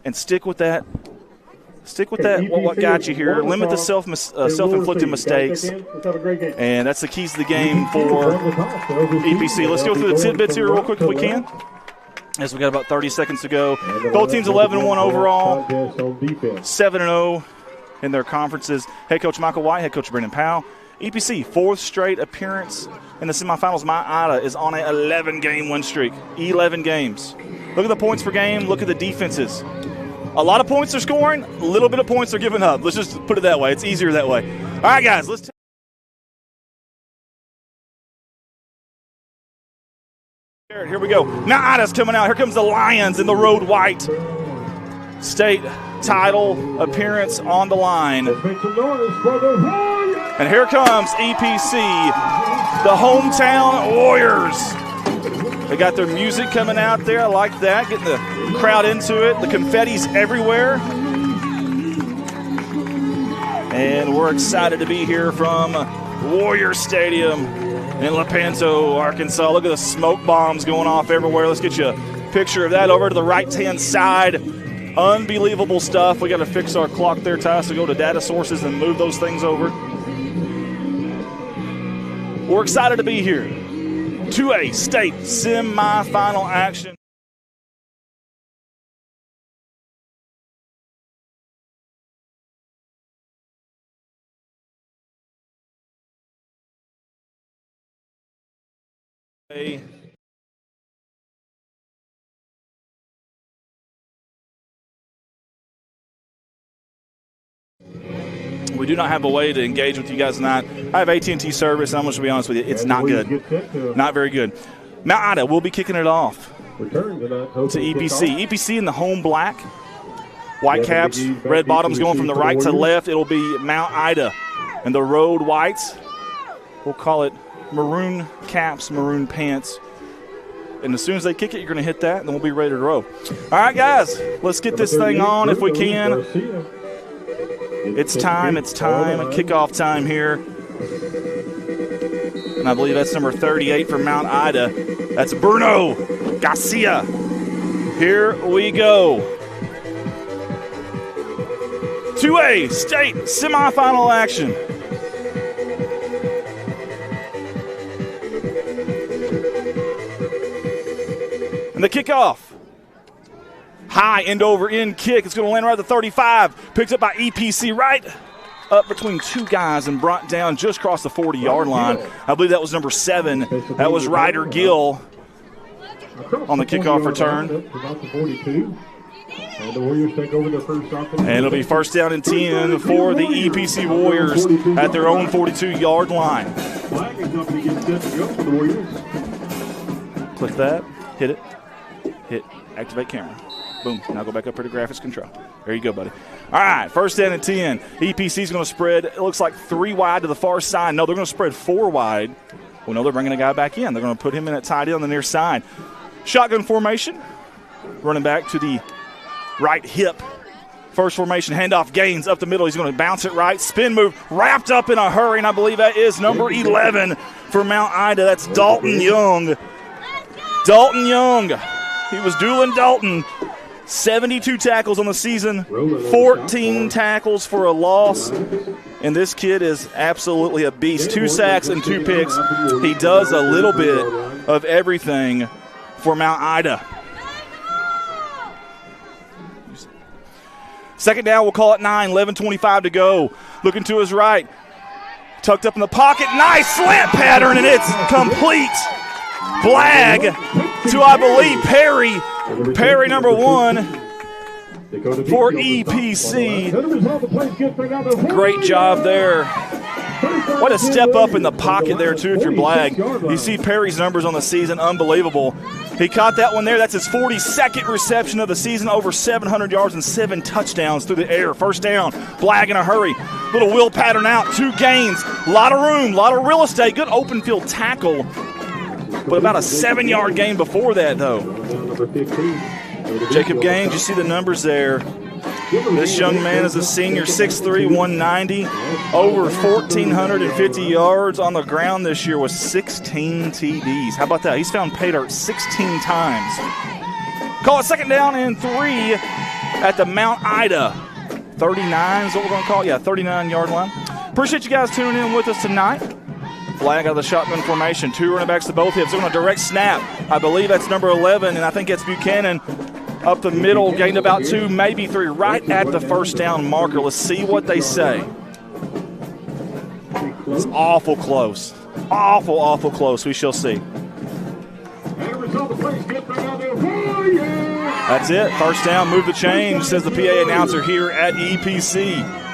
and stick with that. Stick with that, what got you here. Limit the self-inflicted mistakes. And that's the keys to the game for EPC. Let's go through the tidbits here real quick if we can, as we got about 30 seconds to go. Both teams 11-1 overall, 7-0 in their conferences. Head coach Michael White, head coach Brendan Powell. EPC, 4th straight appearance in the semifinals. Mount Ida is on an 11-game win streak. 11 games. Look at the points per game. Look at the defenses. A lot of points they're scoring, a little bit of points they're giving up. Let's just put it that way. It's easier that way. All right, guys, let's here we go. Mount Ida's coming out. Here comes the Lions in the road white. State title appearance on the line. And here comes EPC, the hometown Warriors. They got their music coming out there. I like that. Getting the crowd into it. The confetti's everywhere. And we're excited to be here from Warrior Stadium in Lepanto, Arkansas. Look at the smoke bombs going off everywhere. Let's get you a picture of that over to the right-hand side. Unbelievable stuff. We got to fix our clock there, Ty, so go to data sources and move those things over. We're excited to be here. 2A state semifinal action. We do not have a way to engage with you guys tonight. I have AT&T service, and I'm going to be honest with you, it's not good. Not very good. Mount Ida will be kicking it off to EPC. EPC in the home black. White caps, red bottoms going from the right to left. It'll be Mount Ida. And the road whites, we'll call it maroon caps, maroon pants. And as soon as they kick it, you're going to hit that, and then we'll be ready to roll. All right, guys, let's get this thing on if we can. It's time. Kickoff time here. And I believe that's number 38 for Mount Ida. That's Bruno Garcia. Here we go. 2A state semifinal action. And the kickoff. High end over end kick. It's going to land right at the 35. Picked up by EPC right up between two guys and brought down just across the 40-yard line. I believe that was number 7. That was Ryder Gill on the kickoff return. And it'll be first down and 10 for the EPC Warriors at their own 42-yard line. Click that. Hit it. Hit activate camera. Boom. Now go back up here to graphics control. There you go, buddy. All right, first down and 10. EPC's going to spread, it looks like 3 wide to the far side. No, they're going to spread 4 wide. Well, no, they're bringing a guy back in. They're going to put him in at tight end on the near side. Shotgun formation. Running back to the right hip. First formation, handoff, Gaines up the middle. He's going to bounce it right. Spin move, wrapped up in a hurry, and I believe that is number 11 for Mount Ida. That's Dalton Young. Dalton Young. He was dueling Dalton. 72 tackles on the season, 14 tackles for a loss, and this kid is absolutely a beast. 2 sacks and 2 picks. He does a little bit of everything for Mount Ida. Second down, we'll call it 9, 11:25 to go. Looking to his right, tucked up in the pocket, nice slant pattern, and it's complete. Flag to, I believe, Perry. Perry, number 1 for EPC. Great job there. What a step up in the pocket there, too, if you're Blag. You see Perry's numbers on the season, unbelievable. He caught that one there. That's his 42nd reception of the season, over 700 yards and 7 touchdowns through the air. First down, Blag in a hurry. Little wheel pattern out, 2 gains. A lot of room, a lot of real estate. Good open field tackle. But about a 7-yard gain before that, though. Jacob Gaines, you see the numbers there. This young man is a senior, 6'3", 190, over 1,450 yards on the ground this year with 16 TDs. How about that? He's found pay dirt 16 times. Call it second down and 3 at the Mount Ida 39 is what we're going to call it. Yeah, 39-yard line. Appreciate you guys tuning in with us tonight. Flag out of the shotgun formation. 2 running backs to both hips. They're on a direct snap. I believe that's number 11, and I think it's Buchanan up the middle, gained about 2, maybe 3, right at the first down marker. Let's see what they say. It's awful close. Awful, awful close. We shall see. That's it. First down, move the chain, says the PA announcer here at EPC.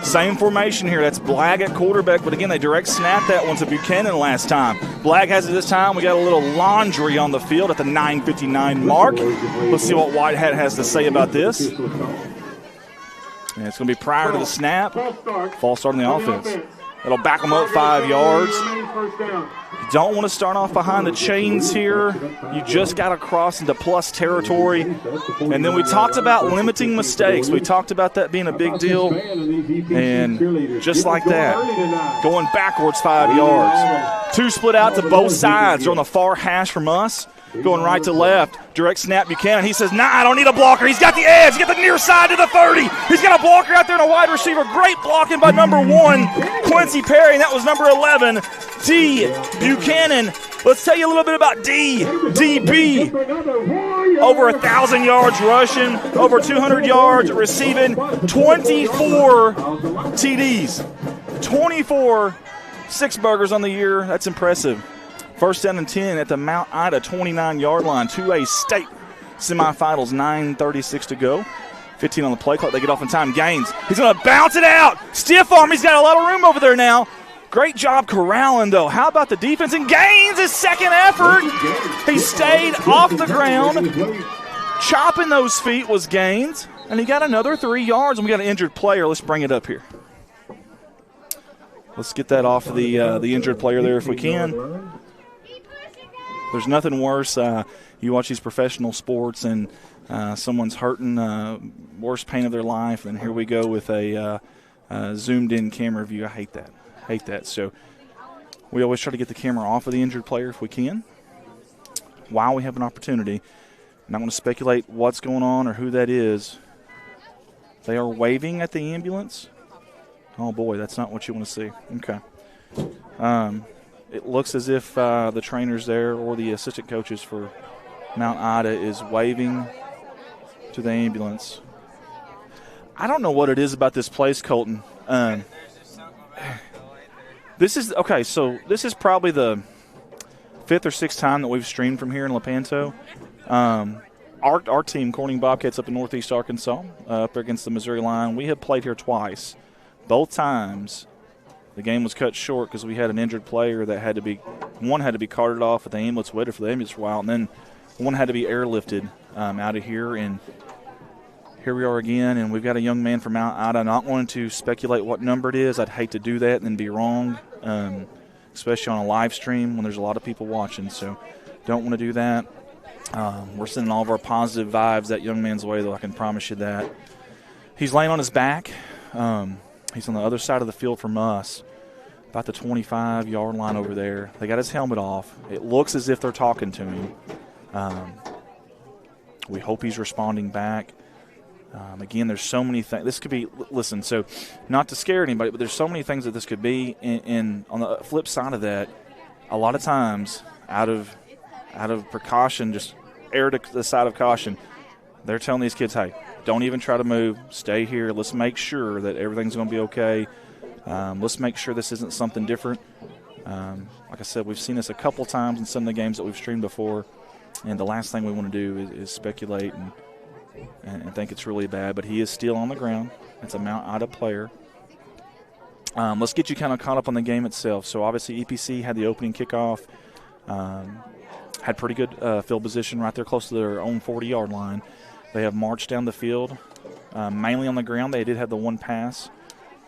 Same formation here. That's Blagg at quarterback, but again, they direct snapped that one to Buchanan last time. Blagg has it this time. We got a little laundry on the field at the 9:59 mark. Let's see what Whitehead has to say about this. And it's going to be prior to the snap. False start on the offense. It'll back them up 5 yards. You don't want to start off behind the chains here. You just got to cross into plus territory. And then we talked about limiting mistakes. We talked about that being a big deal. And just like that, going backwards 5 yards. 2 split out to both sides. They're on the far hash from us. Going right to left. Direct snap Buchanan. He says, nah, I don't need a blocker. He's got the edge. He's got the near side to the 30. He's got a blocker out there and a wide receiver. Great blocking by number 1, Quincy Perry. And that was number 11, D. Buchanan. Let's tell you a little bit about D. DB. Over 1,000 yards rushing. Over 200 yards receiving. 24 TDs. 24 six-burgers on the year. That's impressive. First down and 10 at the Mount Ida 29-yard line. 2A state semifinals, 9:36 to go. 15 on the play clock. They get off in time. Gaines. He's going to bounce it out. Stiff arm. He's got a lot of room over there now. Great job corralling, though. How about the defense? And Gaines, his second effort. He stayed off the ground. Chopping those feet was Gaines. And he got another 3 yards. And we got an injured player. Let's bring it up here. Let's get that off of the injured player there if we can. There's nothing worse. You watch these professional sports and someone's hurting, worst pain of their life, and here we go with a zoomed-in camera view. I hate that. Hate that. So we always try to get the camera off of the injured player if we can while we have an opportunity. I'm not going to speculate what's going on or who that is. They are waving at the ambulance. Oh, boy, that's not what you want to see. Okay. It looks as if the trainers there or the assistant coaches for Mount Ida is waving to the ambulance. I don't know what it is about this place, Colton. This is probably the 5th or 6th time that we've streamed from here in Lepanto. Our team, Corning Bobcats, up in Northeast Arkansas, up against the Missouri line. We have played here twice. Both times the game was cut short because we had an injured player that had to be carted off with the ambulance, waited for the ambulance for a while, and then one had to be airlifted out of here. And here we are again, and we've got a young man from Mount Ida. I'm not going to speculate what number it is. I'd hate to do that and then be wrong, especially on a live stream when there's a lot of people watching. So don't want to do that. We're sending all of our positive vibes that young man's way, though, I can promise you that. He's laying on his back. He's on the other side of the field from us, about the 25-yard line over there. They got his helmet off. It looks as if they're talking to him. We hope he's responding back. Again, there's so many things. This could be – listen, so not to scare anybody, but there's so many things that this could be. And on the flip side of that, a lot of times out of precaution, just err to the side of caution, they're telling these kids, hey, don't even try to move. Stay here. Let's make sure that everything's going to be okay. Let's make sure this isn't something different. Like I said, we've seen this a couple times in some of the games that we've streamed before, and the last thing we want to do is speculate and think it's really bad. But he is still on the ground. It's a Mount Ida player. Let's get you kind of caught up on the game itself. So, obviously, EPC had the opening kickoff. Had pretty good field position right there close to their own 40-yard line. They have marched down the field, mainly on the ground. They did have the one pass.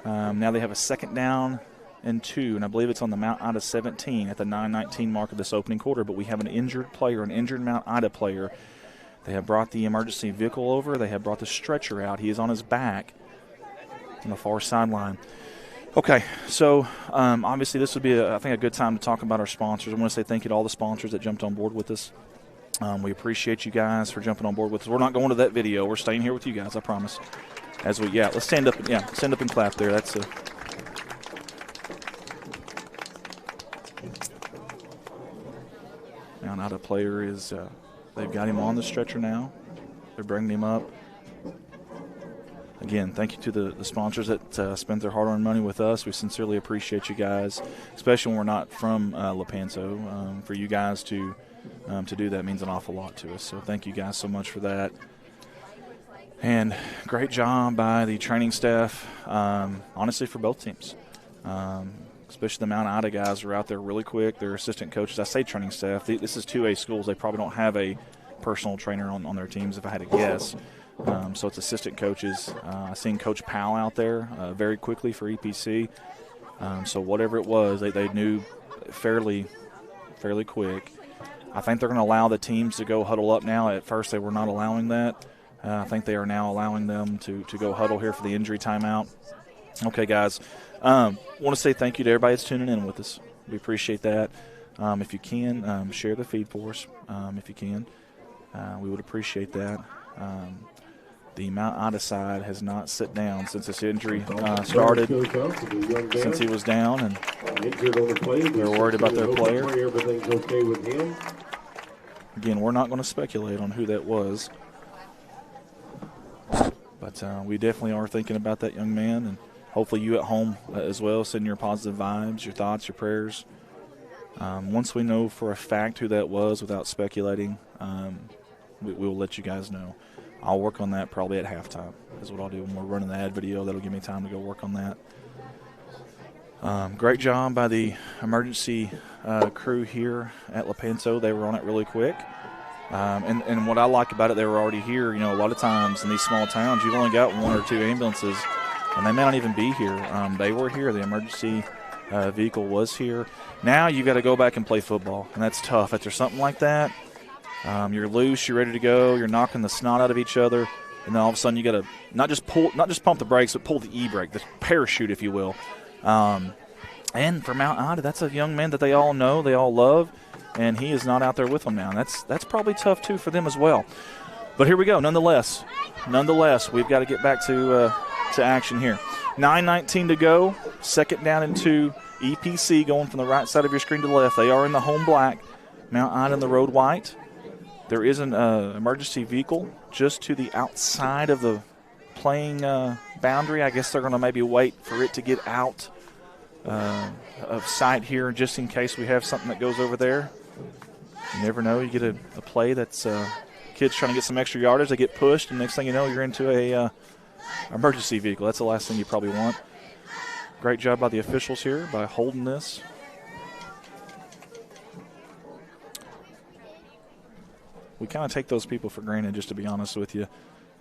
Now they have a 2nd down and 2, and I believe it's on the Mount Ida 17 at the 9:19 mark of this opening quarter. But we have an injured player, an injured Mount Ida player. They have brought the emergency vehicle over. They have brought the stretcher out. He is on his back on the far sideline. Okay, so obviously this would be, I think, a good time to talk about our sponsors. I want to say thank you to all the sponsors that jumped on board with us We appreciate you guys for jumping on board with us. We're not going to that video. We're staying here with you guys, I promise. Let's stand up. Yeah, stand up and clap there. That's a. Mount Ida player is. They've got him on the stretcher now. They're bringing him up. Again, thank you to the sponsors that spent their hard-earned money with us. We sincerely appreciate you guys, especially when we're not from Lepanto. For you guys to do that means an awful lot to us. So thank you guys so much for that. And great job by the training staff, honestly, for both teams. Especially the Mount Ida guys are out there really quick. They're assistant coaches. I say training staff. This is 2A schools. They probably don't have a personal trainer on their teams, if I had to guess. So it's assistant coaches. I've seen Coach Powell out there very quickly for EPC. So whatever it was, they knew fairly quick. I think they're going to allow the teams to go huddle up now. At first they were not allowing that. I think they are now allowing them to go huddle here for the injury timeout. Okay, guys. Want to say thank you to everybody that's tuning in with us. We appreciate that. If you can, share the feed for us if you can. We would appreciate that. The Mount Ida side has not sit down since this injury started, since he was down, and they're worried about their player. Everything's okay with him. Again, we're not going to speculate on who that was, but we definitely are thinking about that young man, and hopefully you at home as well. Send your positive vibes, your thoughts, your prayers. Once we know for a fact who that was without speculating, we will let you guys know. I'll work on that probably at halftime is what I'll do when we're running the ad video. That'll give me time to go work on that. Great job by the emergency crew here at Lepanto. They were on it really quick. And what I like about it, they were already here. You know, a lot of times in these small towns, you've only got 1 or 2 ambulances, and they may not even be here. They were here. The emergency vehicle was here. Now you got to go back and play football, and that's tough. After something like that, you're loose, you're ready to go, you're knocking the snot out of each other, and then all of a sudden you got to not just pump the brakes, but pull the e-brake, the parachute, if you will. And for Mount Ida, that's a young man that they all know, they all love, and he is not out there with them now. And that's probably tough too for them as well. But here we go. Nonetheless, we've got to get back to action here. 9:19 to go. Second down and 2. EPC going from the right side of your screen to the left. They are in the home black. Mount Ida in the road white. There is an emergency vehicle just to the outside of the playing boundary. I guess they're going to maybe wait for it to get out of sight here just in case we have something that goes over there. You never know. You get a play that's kids trying to get some extra yardage. They get pushed, and next thing you know, you're into a emergency vehicle. That's the last thing you probably want. Great job by the officials here by holding this. We kind of take those people for granted, just to be honest with you.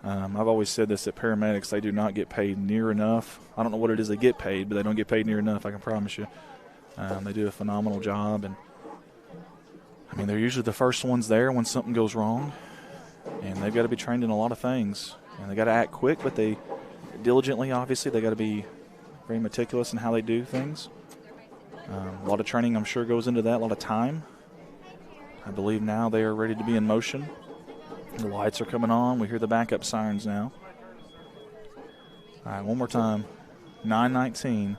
I've always said this, that paramedics, they do not get paid near enough. I don't know what it is they get paid, but they don't get paid near enough, I can promise you. They do a phenomenal job. And I mean, they're usually the first ones there when something goes wrong. And they've got to be trained in a lot of things. And they got to act quick, but they diligently, obviously. They got to be very meticulous in how they do things. A lot of training, I'm sure, goes into that, a lot of time. I believe now they are ready to be in motion. The lights are coming on. We hear the backup sirens now. All right, one more time. 9:19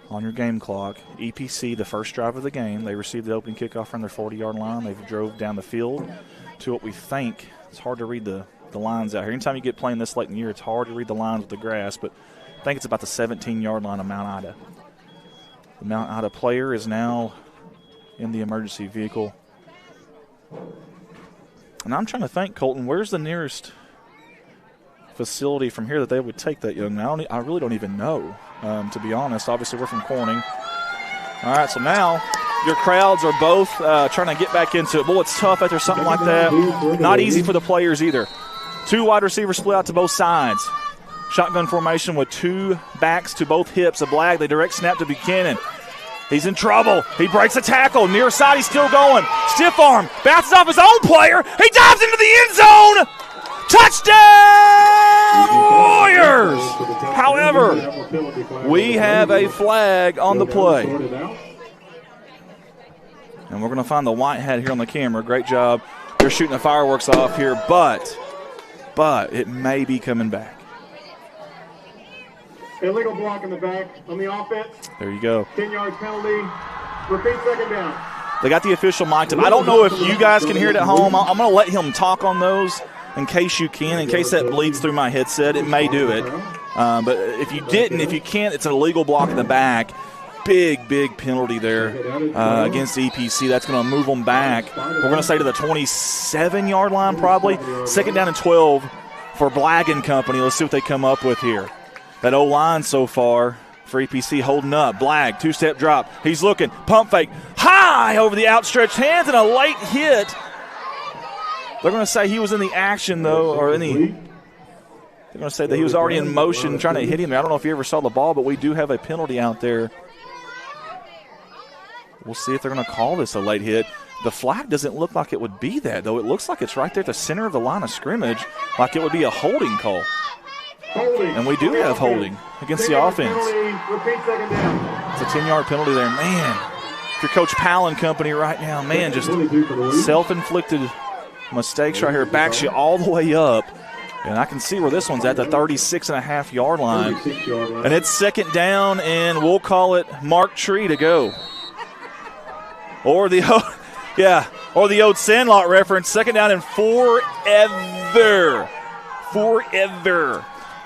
on your game clock. EPC, the first drive of the game. They received the opening kickoff from their 40-yard line. They've drove down the field to what we think. It's hard to read the lines out here. Anytime you get playing this late in the year, it's hard to read the lines with the grass, but I think it's about the 17-yard line of Mount Ida. The Mount Ida player is now in the emergency vehicle. And I'm trying to think, Colton, where's the nearest facility from here that they would take that young man? I really don't even know, to be honest. Obviously, we're from Corning. All right, so now your crowds are both trying to get back into it. Boy, it's tough after something like that. Not easy for the players either. 2 wide receivers split out to both sides. Shotgun formation with 2 backs to both hips. A Blag, they direct snap to Buchanan. He's in trouble. He breaks a tackle. Near side, he's still going. Stiff arm. Bounces off his own player. He dives into the end zone. Touchdown, Warriors! However, we have a flag on the play. And we're going to find the white hat here on the camera. Great job. They're shooting the fireworks off here, but it may be coming back. Illegal block in the back on the offense. There you go. 10-yard penalty. Repeat second down. They got the official mic'd up. I don't know if you guys can hear it at home. I'm going to let him talk on those in case you can, in case that bleeds through my headset. It may do it. But if you can't, it's an illegal block in the back. Big penalty there against EPC. That's going to move them back. We're going to say to the 27-yard line probably. Second down and 12 for Blag and company. Let's see what they come up with here. That O-line so far for EPC holding up. Blag, two-step drop. He's looking. Pump fake. High over the outstretched hands and a late hit. They're going to say he was in the action, though, or they're going to say that he was already in motion trying to hit him. I don't know if you ever saw the ball, but we do have a penalty out there. We'll see if they're going to call this a late hit. The flag doesn't look like it would be that, though. It looks like it's right there at the center of the line of scrimmage, like it would be a holding call. And we do have holding against the offense. It's a 10-yard penalty there. Man, if you're Coach Powell and company right now, man, just self-inflicted mistakes right here. It backs you all the way up. And I can see where this one's at, the 36.5-yard line. And it's second down, and we'll call it Mark Tree to go. Or the old Sandlot reference, second down and forever.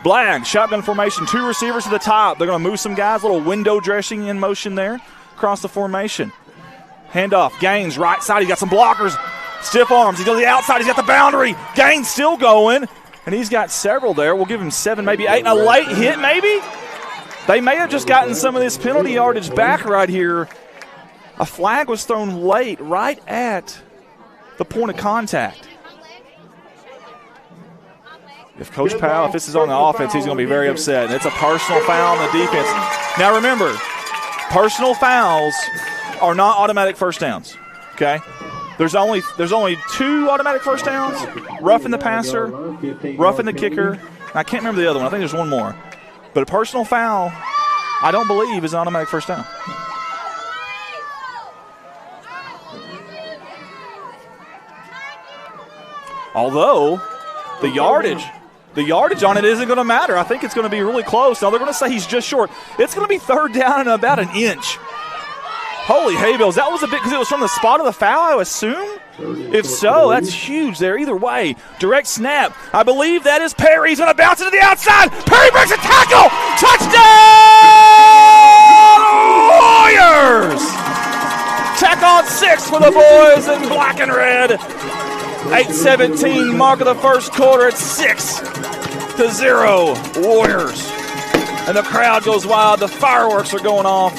Blag, shotgun formation, two receivers to the top. They're going to move some guys, little window dressing in motion there across the formation. Handoff, Gaines, right side. He's got some blockers, stiff arms. He goes to the outside. He's got the boundary. Gaines still going, and he's got several there. We'll give him 7, maybe 8, and a late hit maybe. They may have just gotten some of this penalty yardage back right here. A flag was thrown late, right at the point of contact. If Coach Powell, if this is on the offense, he's going to be very upset. And it's a personal foul on the defense. Now remember, personal fouls are not automatic first downs, okay? There's only 2 automatic first downs, roughing the passer, roughing the kicker. I can't remember the other one. I think there's one more. But a personal foul, I don't believe, is an automatic first down. Although the yardage on it isn't going to matter. I think it's going to be really close. Now they're going to say he's just short. It's going to be third down and about an inch. Holy hay bills. That was a bit because it was from the spot of the foul, I assume. If so, that's huge there. Either way, direct snap. I believe that is Perry. He's going to bounce it to the outside. Perry breaks a tackle. Touchdown! Warriors! Tack on 6 for the boys in black and red. 8:17 mark of the first quarter. It's 6-0 Warriors. And the crowd goes wild. The fireworks are going off.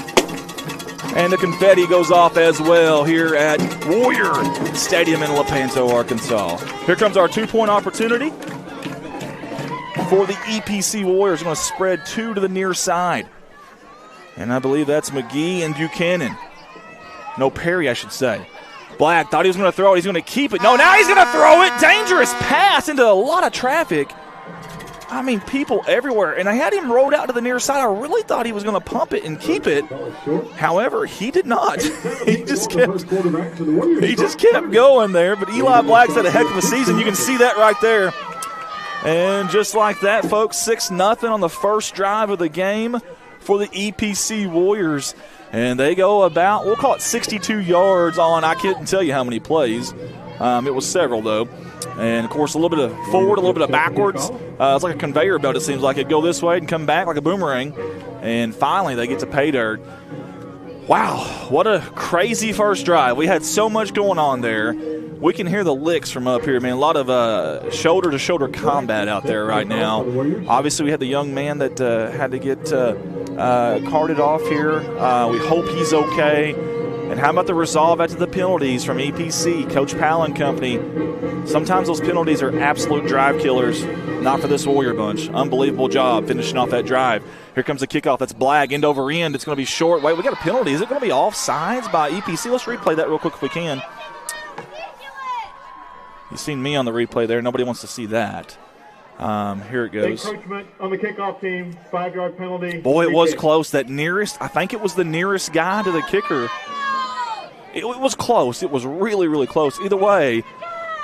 And the confetti goes off as well here at Warrior Stadium in Lepanto, Arkansas. Here comes our 2-point opportunity for the EPC Warriors. We're going to spread 2 to the near side. And I believe that's McGee and Buchanan. No, Perry, I should say. Black thought he was going to throw it. He's going to keep it. No, now he's going to throw it. Dangerous pass into a lot of traffic. I mean, people everywhere. And I had him rolled out to the near side. I really thought he was going to pump it and keep it. However, he did not. he just kept going there. But Eli Black's had a heck of a season. You can see that right there. And just like that, folks, 6-0 on the first drive of the game for the EPC Warriors. And they go about, we'll call it 62 yards on, I couldn't tell you how many plays. It was several, though. And, of course, a little bit of forward, a little bit of backwards. It's like a conveyor belt, it seems like. It'd go this way and come back like a boomerang. And finally, they get to pay dirt. Wow, what a crazy first drive. We had so much going on there. We can hear the licks from up here, man. A lot of shoulder-to-shoulder combat out there right now. Obviously, we had the young man that had to get carted off here. We hope he's okay. And how about the resolve after the penalties from EPC, Coach Powell and company? Sometimes those penalties are absolute drive killers. Not for this Warrior bunch. Unbelievable job finishing off that drive. Here comes the kickoff. That's Blag, end over end. It's going to be short. Wait, we got a penalty. Is it going to be offsides by EPC? Let's replay that real quick if we can. You've seen me on the replay there. Nobody wants to see that. Here it goes. Encroachment on the kickoff team, 5-yard penalty. Boy, it was close. That nearest, I think it was the nearest guy to the kicker. It was close. It was really, really close. Either way,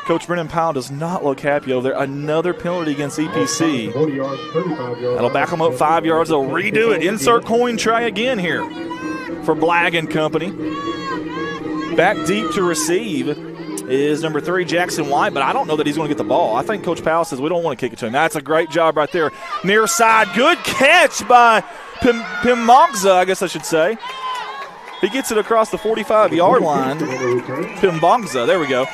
Coach Brennan Powell does not look happy over there. Another penalty against EPC. 40 yards, 35 yards. That'll back them up 5 yards. They'll redo it. Insert coin try again here for Blag and company. Back deep to receive is number 3, Jackson White, but I don't know that he's going to get the ball. I think Coach Powell says we don't want to kick it to him. That's a great job right there. Near side, good catch by Pimbongza, I guess I should say. He gets it across the 45-yard line. Pimbongza, there we go.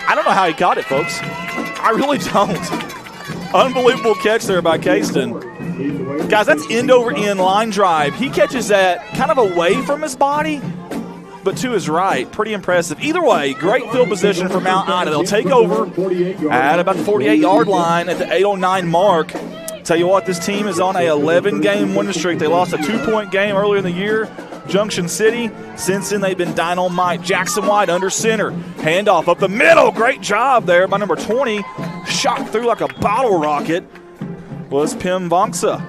I don't know how he caught it, folks. I really don't. Unbelievable catch there by Casten. Guys, that's end-over-end line drive. He catches that kind of away from his body, but to his right. Pretty impressive. Either way, great field position for Mount Ida. They'll take over at about the 48-yard line at the 8:09 mark. Tell you what, this team is on a 11-game winning streak. They lost a 2-point game earlier in the year, Junction City. Since then, they've been dynamite. Jackson White under center. Handoff up the middle. Great job there by number 20. Shot through like a bottle rocket was Pim Vongsa.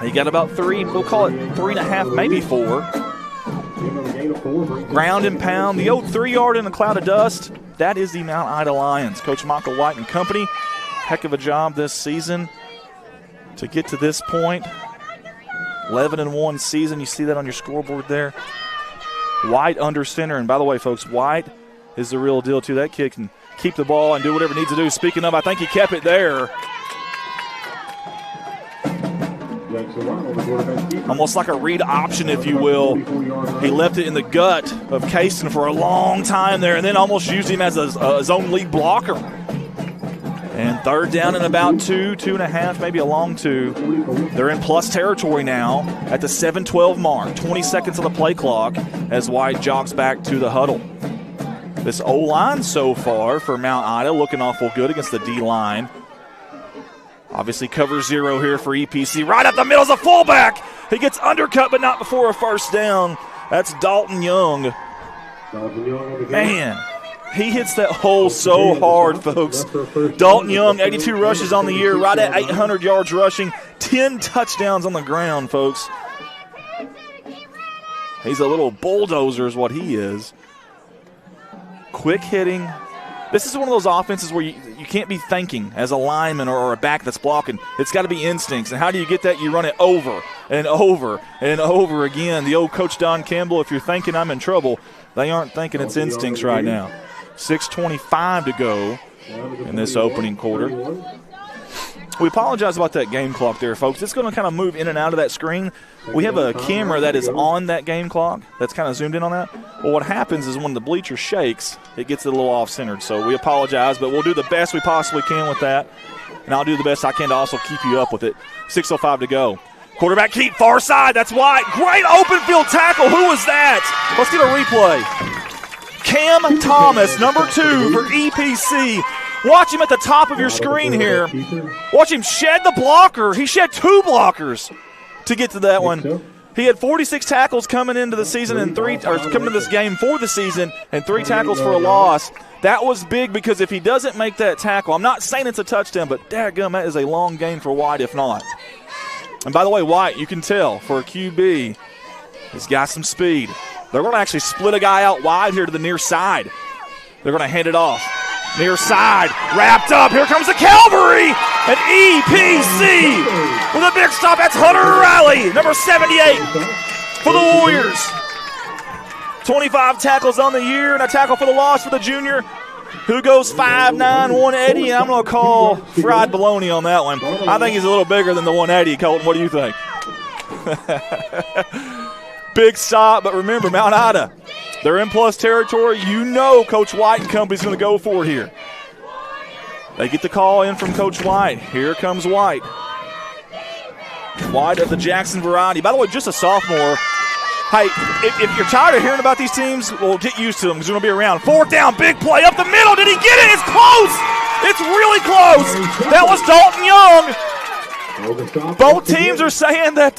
He got about 3, we'll call it 3.5, maybe 4. Ground and pound. The old 3-yard in a cloud of dust. That is the Mount Ida Lions. Coach Michael White and company. Heck of a job this season to get to this point. 11-1 season. You see that on your scoreboard there. White under center. And by the way, folks, White is the real deal, too. That kid can keep the ball and do whatever he needs to do. Speaking of, I think he kept it there. Almost like a read option, if you will. He left it in the gut of Casten for a long time there and then almost used him as his own lead blocker. And 3rd down and about 2.5, maybe a long 2. They're in plus territory now at the 7:12 mark. 20 seconds on the play clock as White jogs back to the huddle. This O-line so far for Mount Ida looking awful good against the D-line. Obviously cover 0 here for EPC. Right up the middle is a fullback. He gets undercut, but not before a first down. That's Dalton Young. Man, he hits that hole so hard, folks. Dalton Young, 82 rushes on the year, right at 800 yards rushing, 10 touchdowns on the ground, folks. He's a little bulldozer is what he is. Quick hitting. This is one of those offenses where you can't be thinking as a lineman or a back that's blocking. It's got to be instincts. And how do you get that? You run it over and over and over again. The old Coach Don Campbell, if you're thinking I'm in trouble, they aren't thinking it's instincts right now. 6:25 to go in this opening quarter. We apologize about that game clock there, folks. It's going to kind of move in and out of that screen. We have a camera that is on that game clock that's kind of zoomed in on that. Well, what happens is when the bleacher shakes, it gets it a little off-centered. So we apologize, but we'll do the best we possibly can with that. And I'll do the best I can to also keep you up with it. 6:05 to go. Quarterback keep, far side. That's White. Great open field tackle. Who was that? Let's get a replay. Cam Thomas, number 2 for EPC. Watch him at the top of your screen here. Watch him shed the blocker. He shed 2 blockers to get to that one. He had 46 tackles coming into the season and coming to this game for the season and 3 tackles for a loss. That was big because if he doesn't make that tackle, I'm not saying it's a touchdown, but dadgum, that is a long gain for White if not. And by the way, White, you can tell for a QB, he's got some speed. They're going to actually split a guy out wide here to the near side. They're going to hand it off. Near side, wrapped up. Here comes the cavalry. And EPC with a big stop. That's Hunter Riley, number 78 for the Warriors. 25 tackles on the year and a tackle for the loss for the junior, who goes 5'9", 180. And I'm going to call fried bologna on that one. I think he's a little bigger than the 180. Colton, what do you think? Big stop, but remember, Mount Ida, they're in plus territory. You know Coach White and company's going to go for it here. They get the call in from Coach White. Here comes White. White of the Jackson variety. By the way, just a sophomore. Hey, if you're tired of hearing about these teams, well, get used to them because they're going to be around. 4th down, big play up the middle. Did he get it? It's close. It's really close. That was Dalton Young. Both teams are saying that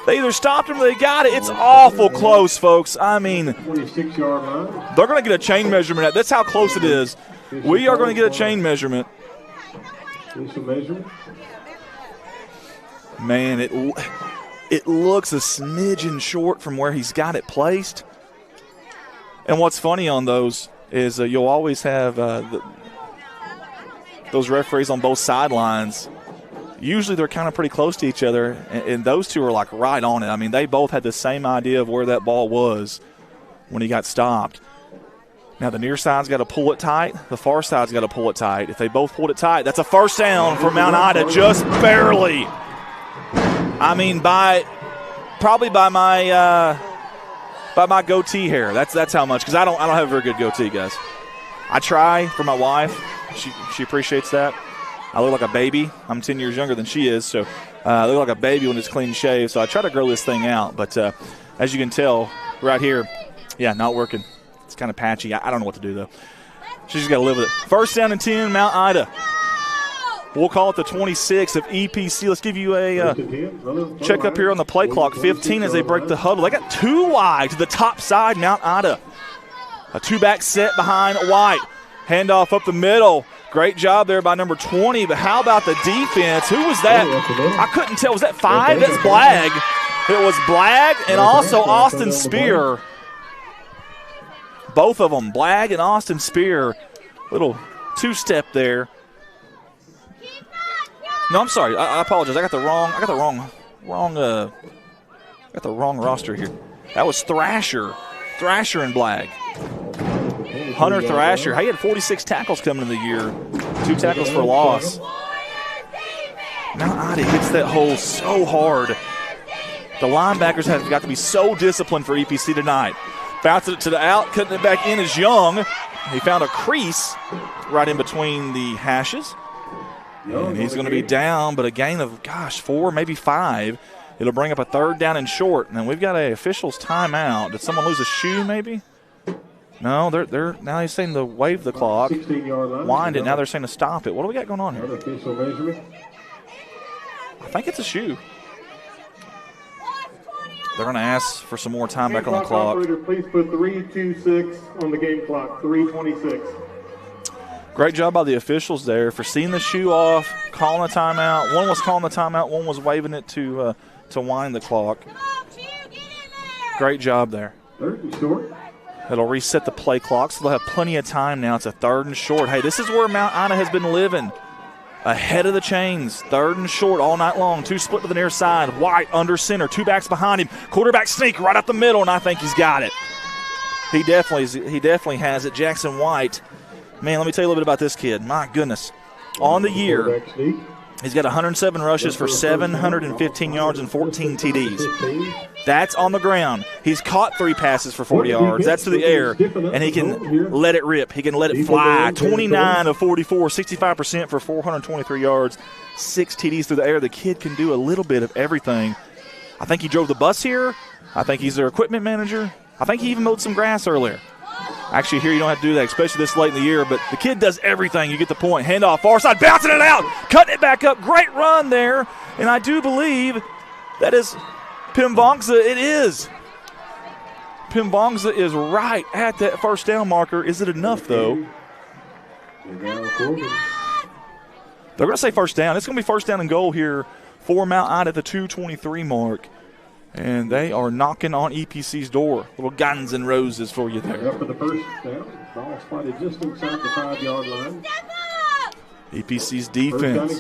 they either stopped him or they got it. It's awful close, folks. I mean, they're going to get a chain measurement. That's how close it is. We are going to get a chain measurement. Man, it looks a smidgen short from where he's got it placed. And what's funny on those is you'll always have those referees on both sidelines. Usually they're kind of pretty close to each other, and those two are like right on it. I mean, they both had the same idea of where that ball was when he got stopped. Now the near side's got to pull it tight. The far side's got to pull it tight. If they both pulled it tight, that's a first down for Mount Ida, just barely. I mean, probably by my goatee hair. That's how much, because I don't have a very good goatee, guys. I try for my wife. She appreciates that. I look like a baby. I'm 10 years younger than she is, so I look like a baby when it's clean shaved. So I try to grow this thing out, but as you can tell right here, yeah, not working. It's kind of patchy. I don't know what to do, though. She's just got to live with it. First down and 10, Mount Ida. We'll call it the 26 of EPC. Let's give you a check up here on the play clock. 15 as they break the huddle. They got two wide to the top side, Mount Ida. A two-back set behind White. Handoff up the middle. Great job there by number 20, but how about the defense? Who was that? I couldn't tell. Was that 5? That's Blagg. It was Blagg and also Austin Spear. Both of them, Blagg and Austin Spear. Little two-step there. No, I'm sorry. I apologize. I got the wrong roster here. That was Thrasher and Blagg. Hunter Thrasher. He had 46 tackles coming in the year. 2 tackles for loss. Mount Ida hits that hole so hard. The linebackers have got to be so disciplined for EPC tonight. Bounces it to the out, cutting it back in is Young. He found a crease right in between the hashes. And he's going to be down, but a gain of, 4, maybe 5. It'll bring up a third down and short. And we've got an official's timeout. Did someone lose a shoe maybe? No, they're now he's saying to wave the clock, wind it. Now they're saying to stop it. What do we got going on here? I think it's a shoe. They're going to ask for some more time back on the clock. Operator, please put 3:26 on the game clock. 3:26. Great job by the officials there for seeing the shoe off, calling a timeout. One was calling the timeout, one was waving it to wind the clock. Great job there. Third and short. It'll reset the play clock, so they'll have plenty of time now. It's a third and short. Hey, this is where Mount Ida has been living. Ahead of the chains. Third and short all night long. 2 split to the near side. White under center. 2 backs behind him. Quarterback sneak right up the middle, and I think he's got it. He definitely has it. Jackson White. Man, let me tell you a little bit about this kid. My goodness. On the year, he's got 107 rushes for 715 yards and 14 TDs. That's on the ground. He's caught 3 passes for 40 yards. That's to the air, and he can let it rip. He can let it fly. 29 of 44, 65% for 423 yards, 6 TDs through the air. The kid can do a little bit of everything. I think he drove the bus here. I think he's their equipment manager. I think he even mowed some grass earlier. Actually, here you don't have to do that, especially this late in the year, but the kid does everything. You get the point. Handoff, far side, bouncing it out, cutting it back up. Great run there, and I do believe that is Pimbongza. It is. Pimbongza is right at that first down marker. Is it enough, though? They're going to say first down. It's going to be first down and goal here for Mount Ida at the 2:23 mark. And they are knocking on EPC's door. Little Guns and Roses for you there. Up for the first down. Ball spotted just inside the 5-yard line. EPC's defense.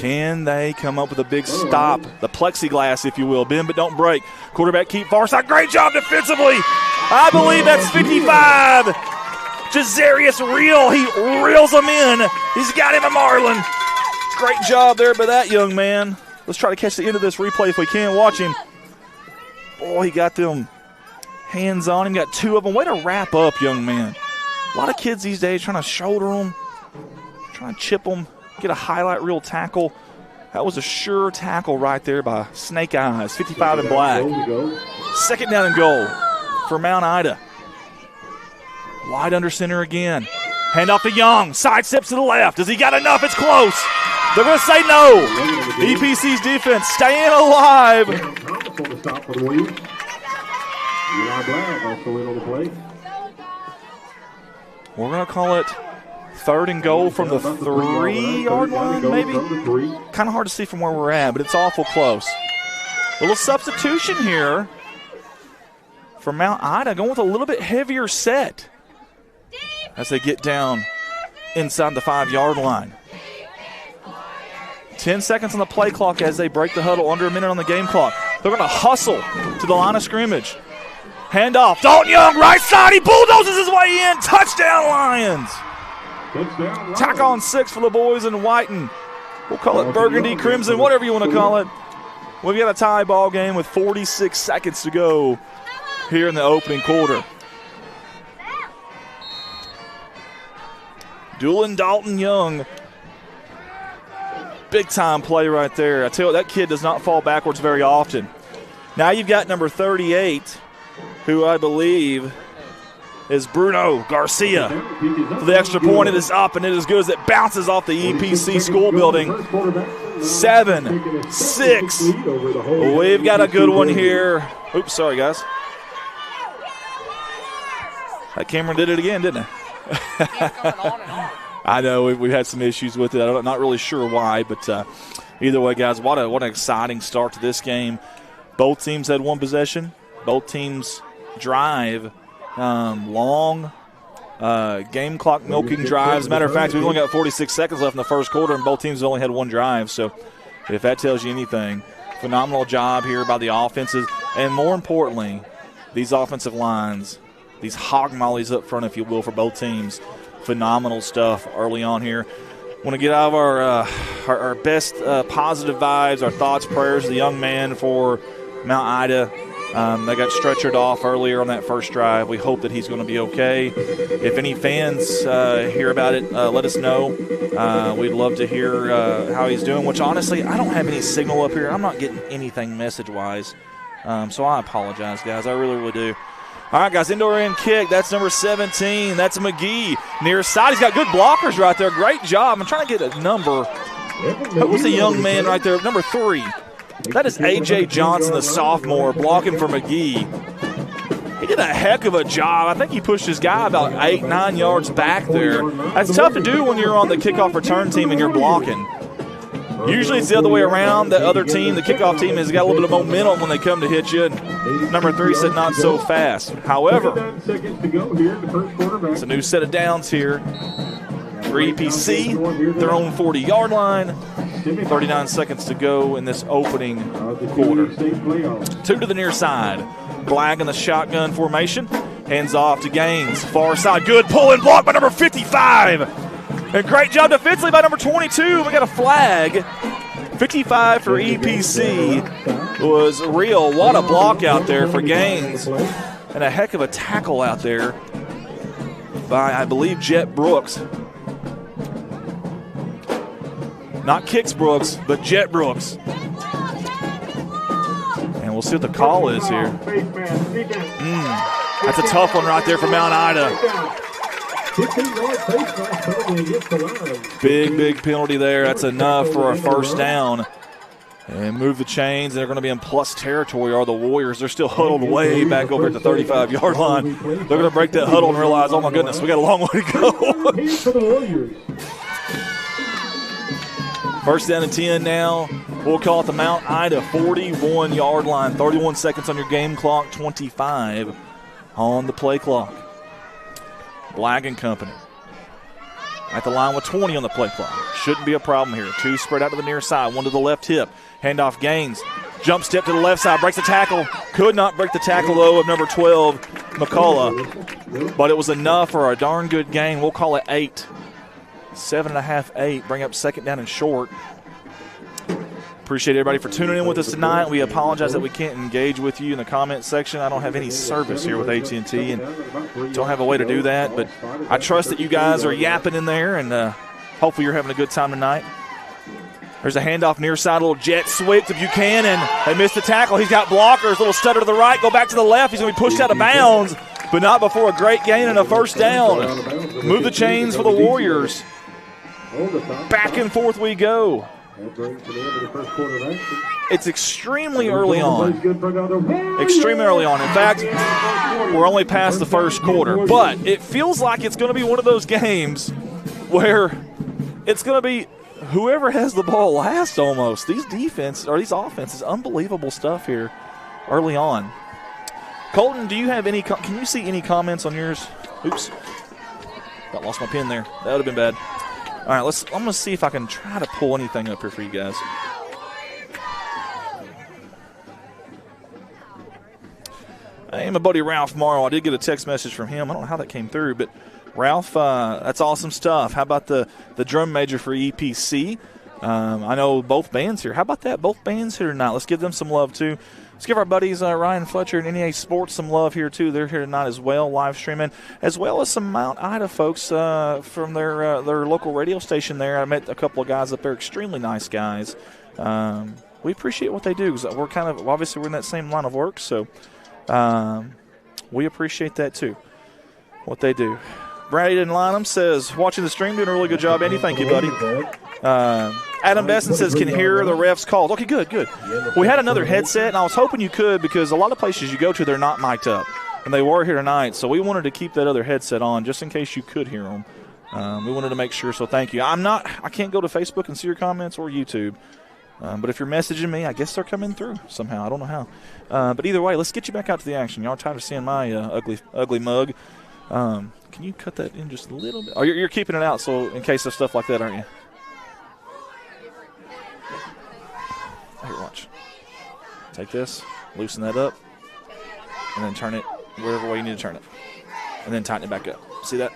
Can they come up with a big stop? The plexiglass, if you will. Bend but don't break. Quarterback keep far side. Great job defensively. I believe that's 55. Jazarius Reel. He reels him in. He's got him a Marlin. Great job there by that young man. Let's try to catch the end of this replay if we can. Watch him. Boy, he got them hands on him. Got 2 of them. Way to wrap up, young man. A lot of kids these days trying to shoulder them, trying to chip them, get a highlight reel tackle. That was a sure tackle right there by Snake Eyes, 55 in black. Second down and goal for Mount Ida. Wide under center again. Hand off to Young. Side steps to the left. Has he got enough? It's close. They're going to say no. EPC's defense staying alive. We're going to call it third and goal from the 3-yard line, maybe? Kind of hard to see from where we're at, but it's awful close. A little substitution here for Mount Ida, going with a little bit heavier set as they get down inside the 5-yard line. 10 seconds on the play clock as they break the huddle, under a minute on the game clock. They're going to hustle to the line of scrimmage. Handoff, Dalton Young, right side, he bulldozes his way in. Touchdown, Lions. Tack on 6 for the boys in white, and we'll call it burgundy, crimson, whatever you want to call it. We've got a tie ball game with 46 seconds to go here in the opening quarter. Doolin Dalton Young. Big time play right there. I tell you what, that kid does not fall backwards very often. Now you've got number 38, who I believe is Bruno Garcia. For the extra point, it is up, and it is good as it bounces off the EPC school building. 7-6. We've got a good one here. Oops, sorry, guys. That camera did it again, didn't it? I know we've had some issues with it. I'm not really sure why, but either way, guys, what an exciting start to this game. Both teams had one possession. Both teams drive long game clock milking drives. Matter of fact, we've only got 46 seconds left in the first quarter, and both teams only had one drive. So if that tells you anything, phenomenal job here by the offenses. And more importantly, these offensive lines, these hog mollies up front, if you will, for both teams. Phenomenal stuff early on here. Want to get out of our best positive vibes, our thoughts, prayers to the young man for Mount Ida. They got stretchered off earlier on that first drive. We hope that he's going to be okay. If any fans hear about it, let us know. We'd love to hear how he's doing, which honestly, I don't have any signal up here. I'm not getting anything message-wise. So I apologize, guys. I really, really do. All right, guys, indoor end kick. That's number 17. That's McGee. Near side. He's got good blockers right there. Great job. I'm trying to get a number. Who was the young man right there? Number 3. That is A.J. Johnson, the sophomore, blocking for McGee. He did a heck of a job. I think he pushed his guy about 8-9 yards back there. That's tough to do when you're on the kickoff return team and you're blocking. Usually it's the other way around. The other team, the kickoff team, has got a little bit of momentum when they come to hit you. And number 3 said not so fast. However, it's a new set of downs here for EPC. Their own 40-yard line. 39 seconds to go in this opening quarter. 2 to the near side. Blag in the shotgun formation. Hands off to Gaines. Far side. Good pull and block by number 55. And great job defensively by number 22. We got a flag. 55 for EPC was real. What a block out there for Gaines. And a heck of a tackle out there by, I believe, Jet Brooks. Not Kicks Brooks, but Jet Brooks. And we'll see what the call is here. That's a tough one right there for Mount Ida. Big penalty there. That's enough for a first down. And move the chains. They're going to be in plus territory, are the Warriors. They're still huddled way back over at the 35-yard line. They're going to break that huddle and realize, oh, my goodness, we got a long way to go. First down and 10 now. We'll call it the Mount Ida 41-yard line. 31 seconds on your game clock, 25 on the play clock. Blag and company at the line with 20 on the play clock. Shouldn't be a problem here. 2 spread out to the near side, 1 to the left hip. Handoff Gaines. Jump step to the left side, breaks the tackle. Could not break the tackle, though, of number 12, McCullough. But it was enough for a darn good gain. We'll call it 8. 7.5, 8. Bring up second down and short. Appreciate everybody for tuning in with us tonight. We apologize that we can't engage with you in the comment section. I don't have any service here with AT&T and don't have a way to do that. But I trust that you guys are yapping in there, and hopefully you're having a good time tonight. There's a handoff near side, a little jet sweep to Buchanan. They missed the tackle. He's got blockers. A little stutter to the right, go back to the left. He's going to be pushed out of bounds, but not before a great gain and a first down. Move the chains for the Warriors. Back and forth we go. It's extremely early on. Extremely early on. In fact, we're only past the first quarter. But it feels like it's going to be one of those games where it's going to be whoever has the ball last almost. These offenses, unbelievable stuff here early on. Colton, do you have any? Can you see any comments on yours? Oops, I lost my pen there. That would have been bad. All right, I'm going to see if I can try to pull anything up here for you guys. Hey, my buddy Ralph Morrow. I did get a text message from him. I don't know how that came through, but Ralph, that's awesome stuff. How about the drum major for EPC? I know both bands here. How about that? Both bands here tonight. Let's give them some love, too. Let's give our buddies Ryan Fletcher and NEA Sports some love here, too. They're here tonight as well, live streaming, as well as some Mount Ida folks from their local radio station there. I met a couple of guys up there, extremely nice guys. We appreciate what they do because we're obviously we're in that same line of work, so we appreciate that, too, what they do. Braden Lynham says, watching the stream, doing a really good job, Andy. Thank you, buddy. Adam Besson says, can hear the refs calls. Okay, good. We had another headset, and I was hoping you could because a lot of places you go to, they're not mic'd up. And they were here tonight, so we wanted to keep that other headset on just in case you could hear them. We wanted to make sure, so thank you. I can't go to Facebook and see your comments or YouTube. But if you're messaging me, I guess they're coming through somehow. I don't know how. But either way, let's get you back out to the action. Y'all are tired of seeing my ugly mug. Can you cut that in just a little bit? Oh, you're keeping it out, so in case of stuff like that, aren't you? Here, watch. Take this, loosen that up, and then turn it whatever way you need to turn it. And then tighten it back up. See that?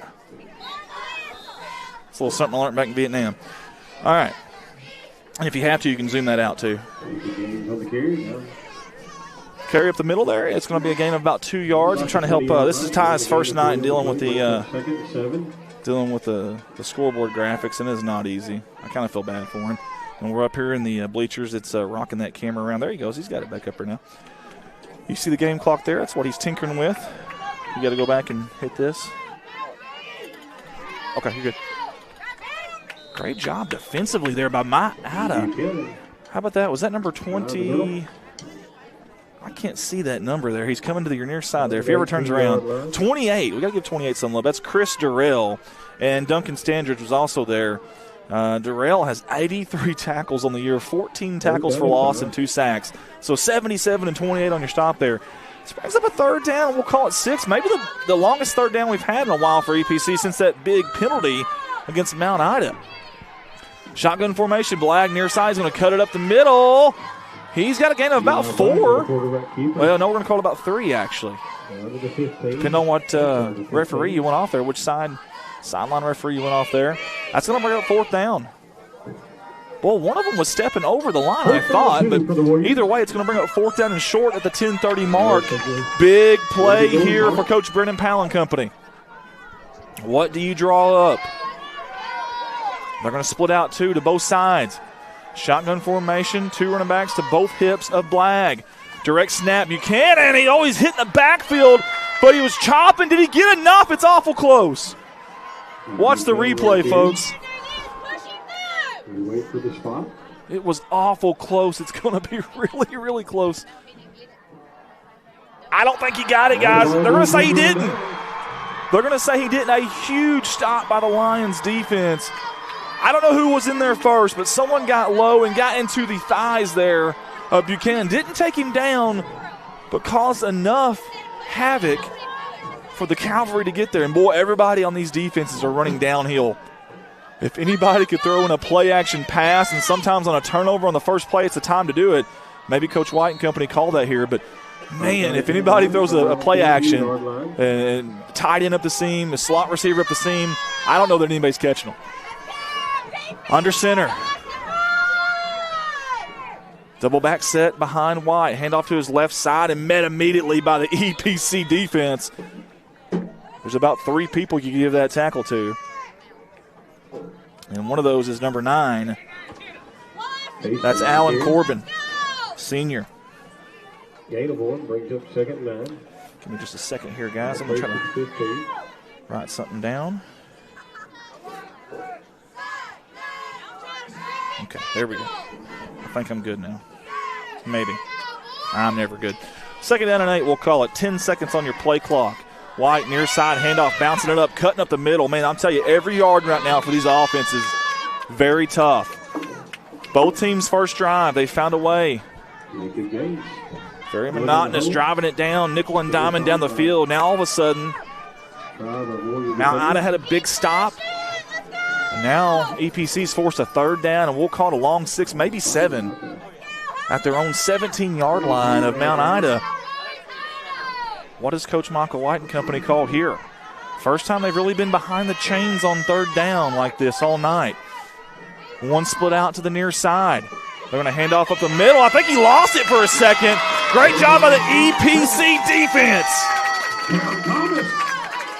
It's a little something I learned back in Vietnam. All right. And if you have to, you can zoom that out, too. Carry up the middle there. It's going to be a gain of about 2 yards. I'm trying to help. This is Ty's first night in dealing with the scoreboard graphics, and it's not easy. I kind of feel bad for him. And we're up here in the bleachers. It's rocking that camera around. There he goes. He's got it back up there now. You see the game clock there? That's what he's tinkering with. You got to go back and hit this. Okay, you're good. Great job defensively there by Mount Ida. How about that? Was that number 20? I can't see that number there. He's coming to your near side there. If he ever turns around. 28. We got to give 28 some love. That's Chris Durrell. And Duncan Standridge was also there. Durrell has 83 tackles on the year, 14 tackles for loss and 2 sacks. So 77 and 28 on your stop there. This brings up a third down. We'll call it 6. Maybe the longest third down we've had in a while for EPC since that big penalty against Mount Ida. Shotgun formation. Blag near side is going to cut it up the middle. He's got a gain of about 4. Well, no, we're going to call it about 3, actually. Depending on what referee you went off there, which sideline referee you went off there. That's going to bring up 4th down. Well, one of them was stepping over the line, I thought, but either way, it's going to bring up 4th down and short at the 10:30 mark. Big play here for Coach Brennan Powell and company. What do you draw up? They're going to split out 2 to both sides. Shotgun formation, 2 running backs to both hips of Blag. Direct snap, Buchanan. He's hitting the backfield, but he was chopping. Did he get enough? It's awful close. Watch the replay, folks. Wait for the spot. It was awful close. It's going to be really, really close. I don't think he got it, guys. They're going to say he didn't. They're going to say he didn't. A huge stop by the Lions defense. I don't know who was in there first, but someone got low and got into the thighs there of Buchanan. Didn't take him down, but caused enough havoc for the Cavalry to get there. And, boy, everybody on these defenses are running downhill. If anybody could throw in a play-action pass, and sometimes on a turnover on the first play, it's the time to do it. Maybe Coach White and company called that here, but, man, if anybody throws a play-action and tight end up the seam, a slot receiver up the seam, I don't know that anybody's catching them. Under center. Double back set behind White. Handoff to his left side and met immediately by the EPC defense. There's about 3 people you can give that tackle to. And one of those is number 9. That's Alan Corbin, senior. Gain of 1 brings up 2nd down. Give me just a second here, guys. I'm going to try to write something down. Okay, there we go. I think I'm good now. Maybe. I'm never good. 2nd down and 8, we'll call it. 10 seconds on your play clock. White near side handoff, bouncing it up, cutting up the middle. Man, I'm telling you, every yard right now for these offenses, very tough. Both teams' first drive, they found a way. Very monotonous, driving it down, nickel and diamond down the field. Now all of a sudden, Mount Ida had a big stop. And now EPC's forced a third down, and we'll call it a long 6, maybe 7, at their own 17-yard line of Mount Ida. What has Coach Michael White and company called here? First time they've really been behind the chains on third down like this all night. One split out to the near side. They're going to hand off up the middle. I think he lost it for a second. Great job by the EPC defense.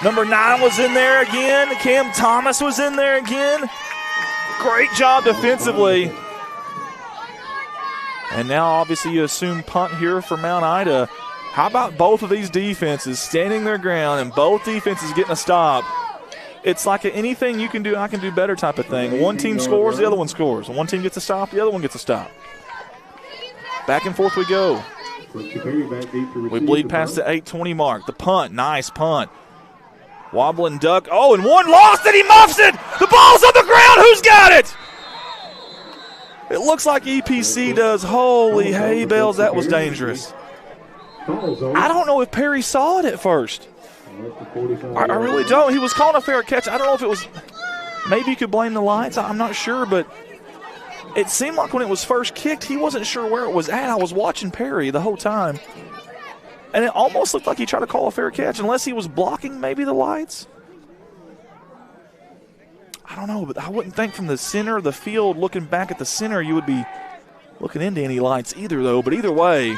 Number 9 was in there again. Cam Thomas was in there again. Great job defensively. And now obviously you assume punt here for Mount Ida. How about both of these defenses standing their ground and both defenses getting a stop? It's like anything you can do, I can do better type of thing. One team scores, the other one scores. One team gets a stop, the other one gets a stop. Back and forth we go. We bleed past the 8:20 mark. The punt, nice punt. Wobble and duck. Oh, and one lost it. He muffs it. The ball's on the ground. Who's got it? It looks like EPC does. Holy hay bells, that was dangerous. I don't know if Perry saw it at first. I really don't. He was calling a fair catch. I don't know if it was, maybe you could blame the lights. I'm not sure, but it seemed like when it was first kicked, he wasn't sure where it was at. I was watching Perry the whole time, and it almost looked like he tried to call a fair catch, unless he was blocking maybe the lights. I don't know, but I wouldn't think from the center of the field, looking back at the center, you would be looking into any lights either, though. But either way,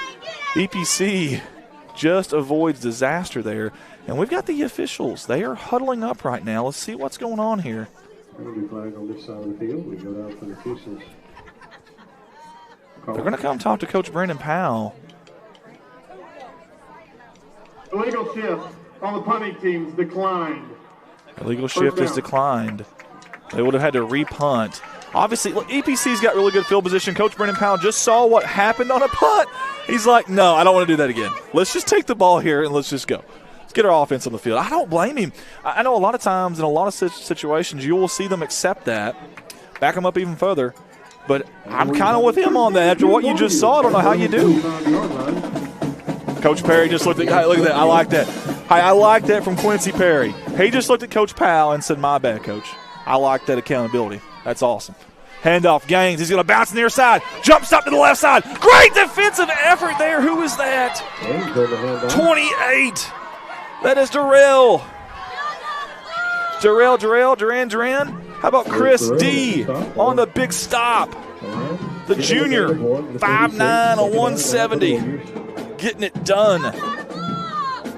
EPC just avoids disaster there. And we've got the officials. They are huddling up right now. Let's see what's going on here. Penalty flag on this side of the field. We go down for the officials. They're going to come talk to Coach Brandon Powell. Illegal shift on the punting teams declined. Illegal shift is declined. They would have had to repunt. Obviously, look, EPC's got really good field position. Coach Brandon Powell just saw what happened on a punt. He's like, no, I don't want to do that again. Let's just take the ball here and let's just go. Let's get our offense on the field. I don't blame him. I know a lot of times in a lot of situations you will see them accept that, back them up even further. But I'm kind of with him on that. After what you just saw, I don't know how you do. Coach Perry just looked at, hey, look at that. I like that. Hey, I like that from Quincy Perry. He just looked at Coach Powell and said, my bad, Coach. I like that accountability. That's awesome. Handoff, Gaines. He's going to bounce near side. Jump stop to the left side. Great defensive effort there. Who is that? 28. That is Durrell. Duran. How about Chris D on the big stop? The junior, 5'9", a 170. Getting it done.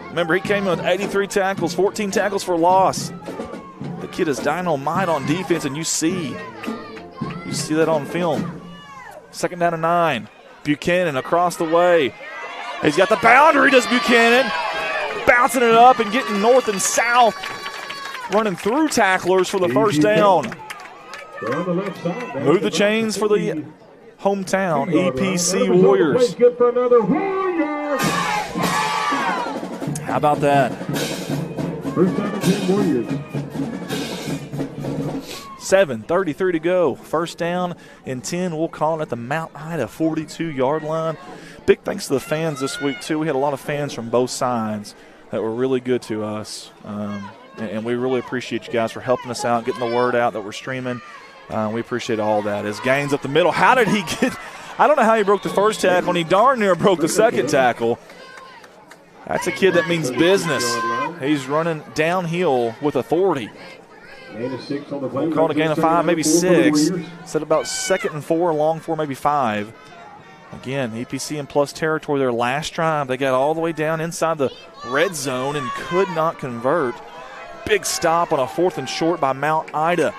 Remember, he came in with 83 tackles, 14 tackles for loss. The kid is dynamite on defense, and you see that on film. 2nd down and 9. Buchanan across the way. He's got the boundary, does Buchanan. Bouncing it up and getting north and south. Running through tacklers for the first down. Move the chains for the hometown EPC Warriors. How about that? 7:33 to go. First down and 10. We'll call it at the Mount Ida 42-yard line. Big thanks to the fans this week, too. We had a lot of fans from both sides that were really good to us. And we really appreciate you guys for helping us out, getting the word out that we're streaming. We appreciate all that. As Gaines up the middle, how did he get – I don't know how he broke the first tackle, and he darn near broke the second tackle. That's a kid that means business. He's running downhill with authority. We'll call it a gain of 5, maybe 6. Said about 2nd and 4, long 4, maybe 5. Again, EPC in plus territory their last drive. They got all the way down inside the red zone and could not convert. Big stop on a 4th and short by Mount Ida.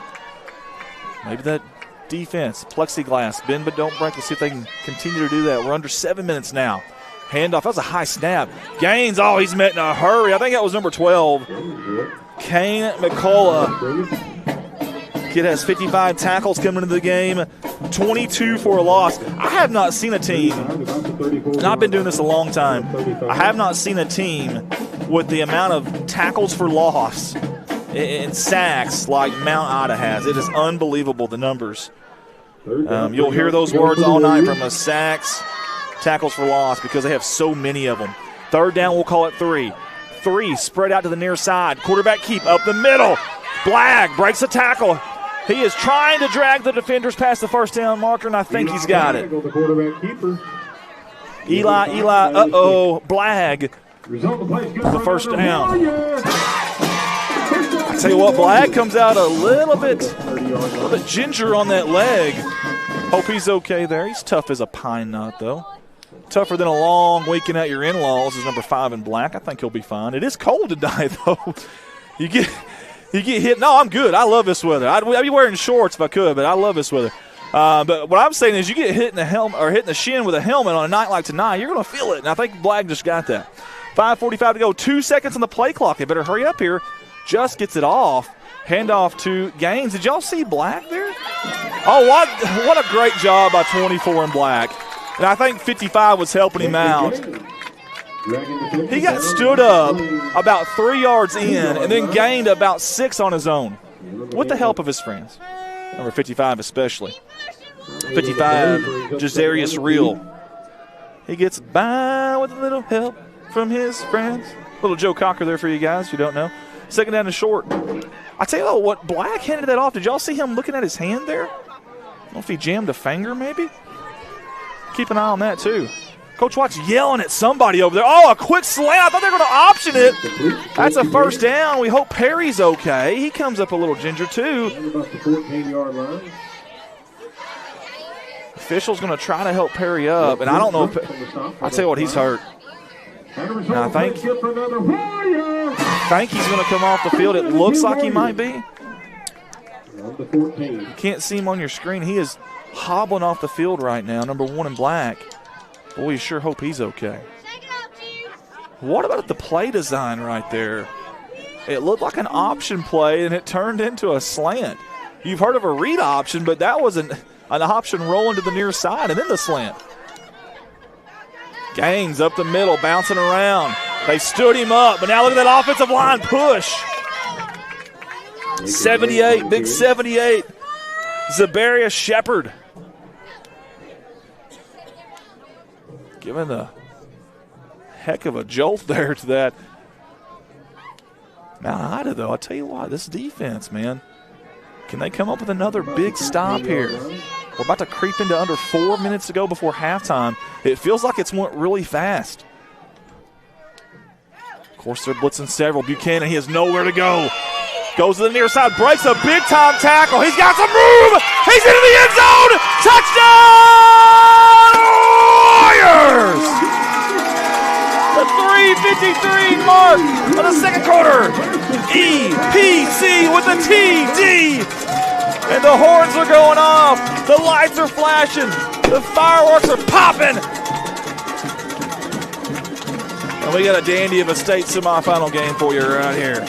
Maybe that defense, plexiglass, bend but don't break. Let's see if they can continue to do that. We're under 7 minutes now. Handoff, that was a high snap. Gaines, oh, he's met in a hurry. I think that was number 12. Kane McCullough. Kid has 55 tackles coming into the game, 22 for a loss. I have not seen a team, and I've been doing this a long time, I have not seen a team with the amount of tackles for loss and sacks like Mount Ida has. It is unbelievable, the numbers. You'll hear those words all night from us: sacks, tackles for loss because they have so many of them. Third down, we'll call it 3. 3 spread out to the near side. Quarterback keep up the middle. Blagg breaks a tackle. He is trying to drag the defenders past the first down marker, and I think he's got it. Eli, Blagg the first down. I tell you what, Blagg comes out a little bit ginger on that leg. Hope he's okay there. He's tough as a pine knot, though. Tougher than a long weekend at your in-laws is number 5 in black. I think he'll be fine. It is cold tonight, though. You get hit. No, I'm good. I love this weather. I'd be wearing shorts if I could, but I love this weather. But what I'm saying is you get hit in the helmet or hit in the shin with a helmet on a night like tonight, you're going to feel it. And I think Blagg just got that. 5:45 to go. 2 seconds on the play clock. They better hurry up here. Just gets it off. Handoff to Gaines. Did y'all see Blagg there? Oh, what a great job by 24 in black. And I think 55 was helping him out. He got stood up about 3 yards in and then gained about 6 on his own with the help of his friends. Number 55 especially. 55, Jazarius Real. He gets by with a little help from his friends. Little Joe Cocker there for you guys who don't know. Second down and short. I tell you what, Blagg handed that off. Did y'all see him looking at his hand there? I don't know if he jammed a finger maybe. Keep an eye on that too. Coach Watts yelling at somebody over there. Oh, a quick slant. I thought they were going to option it. That's a first down. We hope Perry's okay. He comes up a little ginger too. About the 14-yard line. Official's going to try to help Perry up, and I don't know if – I tell you what, he's hurt. And I think he's going to come off the field. It looks like he might be. You can't see him on your screen. He is hobbling off the field right now, number 1 in black. Boy, you sure hope he's okay. What about the play design right there? It looked like an option play, and it turned into a slant. You've heard of a read option, but that was an option rolling to the near side and then the slant. Gaines up the middle, bouncing around. They stood him up, but now look at that offensive line push. 78, big 78. Zabarius Shepard. Giving a heck of a jolt there to that. Mount Ida, though, I'll tell you what, this defense, man, can they come up with another big stop here? We're about to creep into under 4 minutes to go before halftime. It feels like it's went really fast. Of course, they're blitzing several. Buchanan, he has nowhere to go. Goes to the near side, breaks a big-time tackle. He's got some room. He's into the end zone. Touchdown, Warriors! The 3:53 mark of the second quarter. EPC with the TD. And the horns are going off. The lights are flashing. The fireworks are popping. And we got a dandy of a state semifinal game for you right here.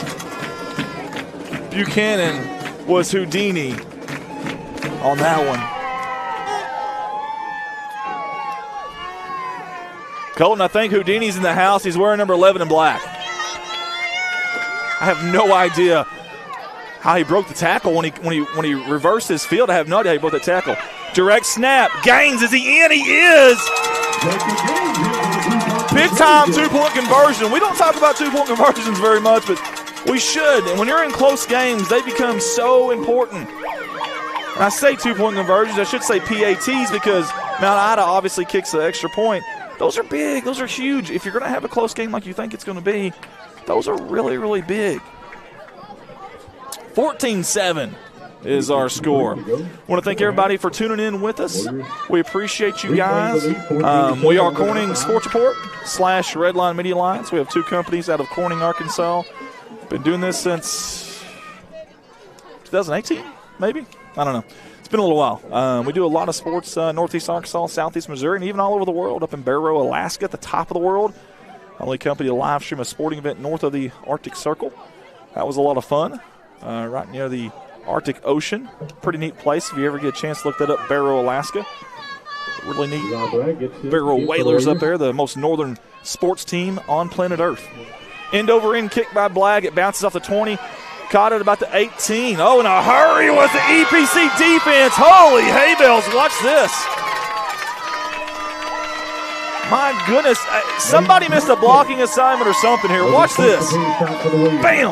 Buchanan was Houdini on that one. Colton, I think Houdini's in the house. He's wearing number 11 in black. I have no idea how he broke the tackle when he reversed his field. I have no idea how he broke the tackle. Direct snap. Gaines, is he in? He is. Big time 2-point conversion. We don't talk about 2-point conversions very much, but we should. And when you're in close games, they become so important. And I say 2-point conversions. I should say PATs because Mount Ida obviously kicks the extra point. Those are big. Those are huge. If you're going to have a close game like you think it's going to be, those are really, really big. 14-7 is our score. I want to thank everybody for tuning in with us. We appreciate you guys. We are Corning Sports Report / Redline Media Alliance. We have 2 companies out of Corning, Arkansas. Been doing this since 2018, maybe? I don't know. It's been a little while. We do a lot of sports, Northeast Arkansas, Southeast Missouri, and even all over the world, up in Barrow, Alaska, at the top of the world. Only company to live stream a sporting event north of the Arctic Circle. That was a lot of fun. Right near the Arctic Ocean. Pretty neat place if you ever get a chance to look that up, Barrow, Alaska. Really neat. Barrow Whalers up there, the most northern sports team on planet Earth. End over end kick by Blagg. It bounces off the 20. Caught it about the 18. Oh, in a hurry with the EPC defense. Holy hay bales, watch this. My goodness. Somebody missed a blocking assignment or something here. Watch this. Bam.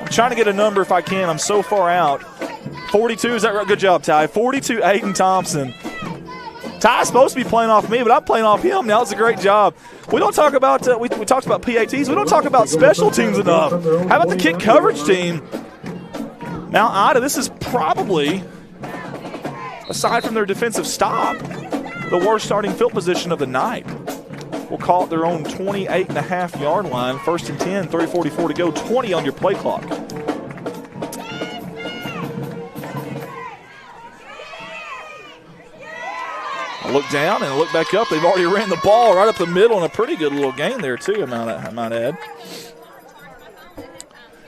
I'm trying to get a number if I can. I'm so far out. 42, is that right? Good job, Ty. 42, Aiden Thompson. Ty's supposed to be playing off me, but I'm playing off him. Now it's a great job. We don't talk about we talked about PATs. We don't talk about special teams enough. How about the kick coverage team? Mount Ida, this is probably, aside from their defensive stop, the worst starting field position of the night. We'll call it their own 28.5-yard line. 1st and 10, 3:44 to go, 20 on your play clock. I look down and look back up. They've already ran the ball right up the middle in a pretty good little game there, too, I might add.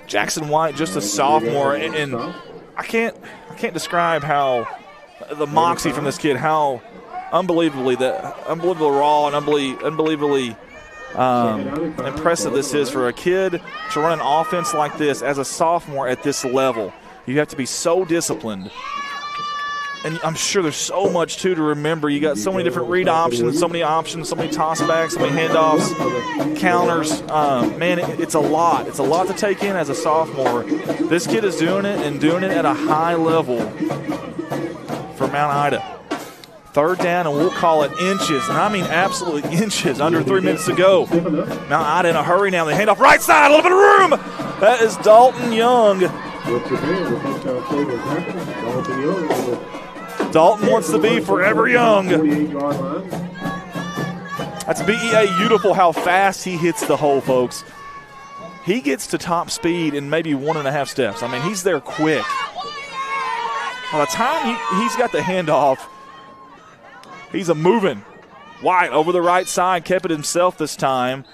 Jackson White, just a sophomore, and I can't describe how the moxie from this kid, how unbelievably raw and unbelievably impressive this is for a kid to run an offense like this as a sophomore at this level. You have to be so disciplined. And I'm sure there's so much, too, to remember. You got so many different read options, so many tossbacks, so many handoffs, counters. Man, it's a lot. It's a lot to take in as a sophomore. This kid is doing it and doing it at a high level for Mount Ida. 3rd down, and we'll call it inches. And I mean absolutely inches. Under 3 minutes to go. Mount Ida in a hurry now. They hand off right side, a little bit of room. That is Dalton Young. Dalton wants to be forever young. That's BEA beautiful how fast he hits the hole, folks. He gets to top speed in maybe 1.5 steps. I mean, he's there quick. By the time he's got the handoff, he's a moving. White over the right side, kept it himself this time.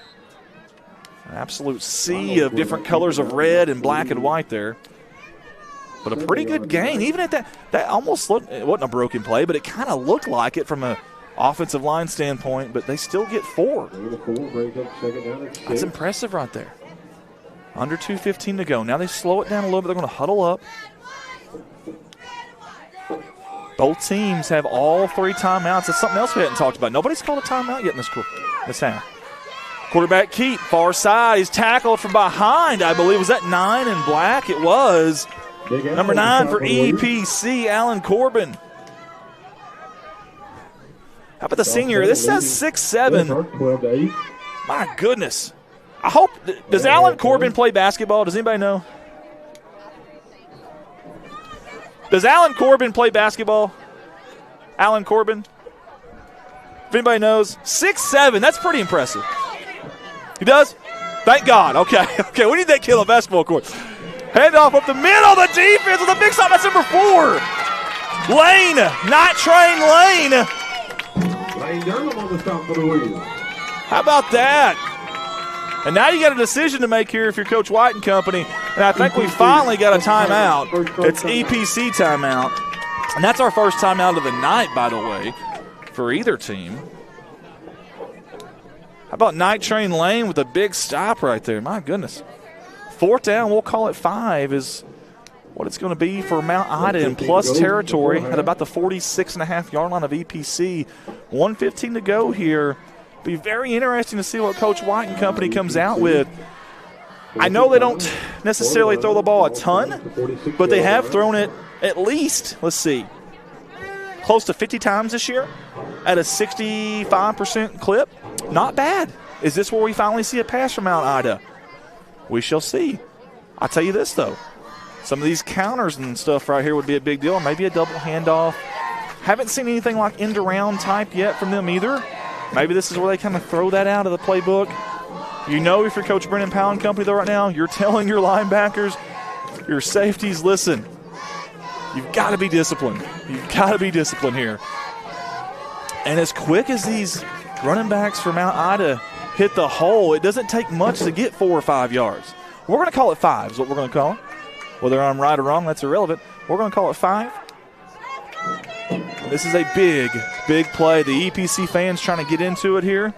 An absolute sea of different colors of red and black and white there. But a pretty good gain. Even at that almost looked, it wasn't a broken play, but it kind of looked like it from an offensive line standpoint, but they still get 4. That's impressive right there. Under 2:15 to go. Now they slow it down a little bit. They're going to huddle up. Both teams have all 3 timeouts. That's something else we hadn't talked about. Nobody's called a timeout yet in this half. Quarterback Keat, far side. He's tackled from behind, I believe. Was that 9 in black? It was. Number 9 for EPC, Alan Corbin. How about the senior? This says 6'7". My goodness. I hope. Does Alan Corbin play basketball? Does anybody know? Does Alan Corbin play basketball? Alan Corbin? If anybody knows. 6'7". That's pretty impressive. He does? Thank God. Okay. Okay. We need that kid on basketball court. Handoff up the middle. The defense with a big stop. That's number 4. Lane. Night Train Lane. How about that? And now you got a decision to make here if you're Coach White and company. And I think we finally got a timeout. It's EPC timeout. And that's our first timeout of the night, by the way, for either team. How about Night Train Lane with a big stop right there? My goodness. 4th down, we'll call it 5, is what it's going to be for Mount Ida in plus territory at about the 46.5-yard line of EPC. 1:15 to go here. Be very interesting to see what Coach White and company comes out with. I know they don't necessarily throw the ball a ton, but they have thrown it at least, let's see, close to 50 times this year at a 65% clip. Not bad. Is this where we finally see a pass from Mount Ida? We shall see. I'll tell you this, though. Some of these counters and stuff right here would be a big deal. Maybe a double handoff. Haven't seen anything like end-around type yet from them either. Maybe this is where they kind of throw that out of the playbook. You know, if you're Coach Brennan Powell and company, though, right now, you're telling your linebackers, your safeties, listen, you've got to be disciplined. You've got to be disciplined here. And as quick as these running backs for Mount Ida hit the hole, it doesn't take much to get 4 or 5 yards. We're going to call it 5 is what we're going to call it. Whether I'm right or wrong, that's irrelevant. We're going to call it 5. This is a big, big play. The EPC fans trying to get into it here.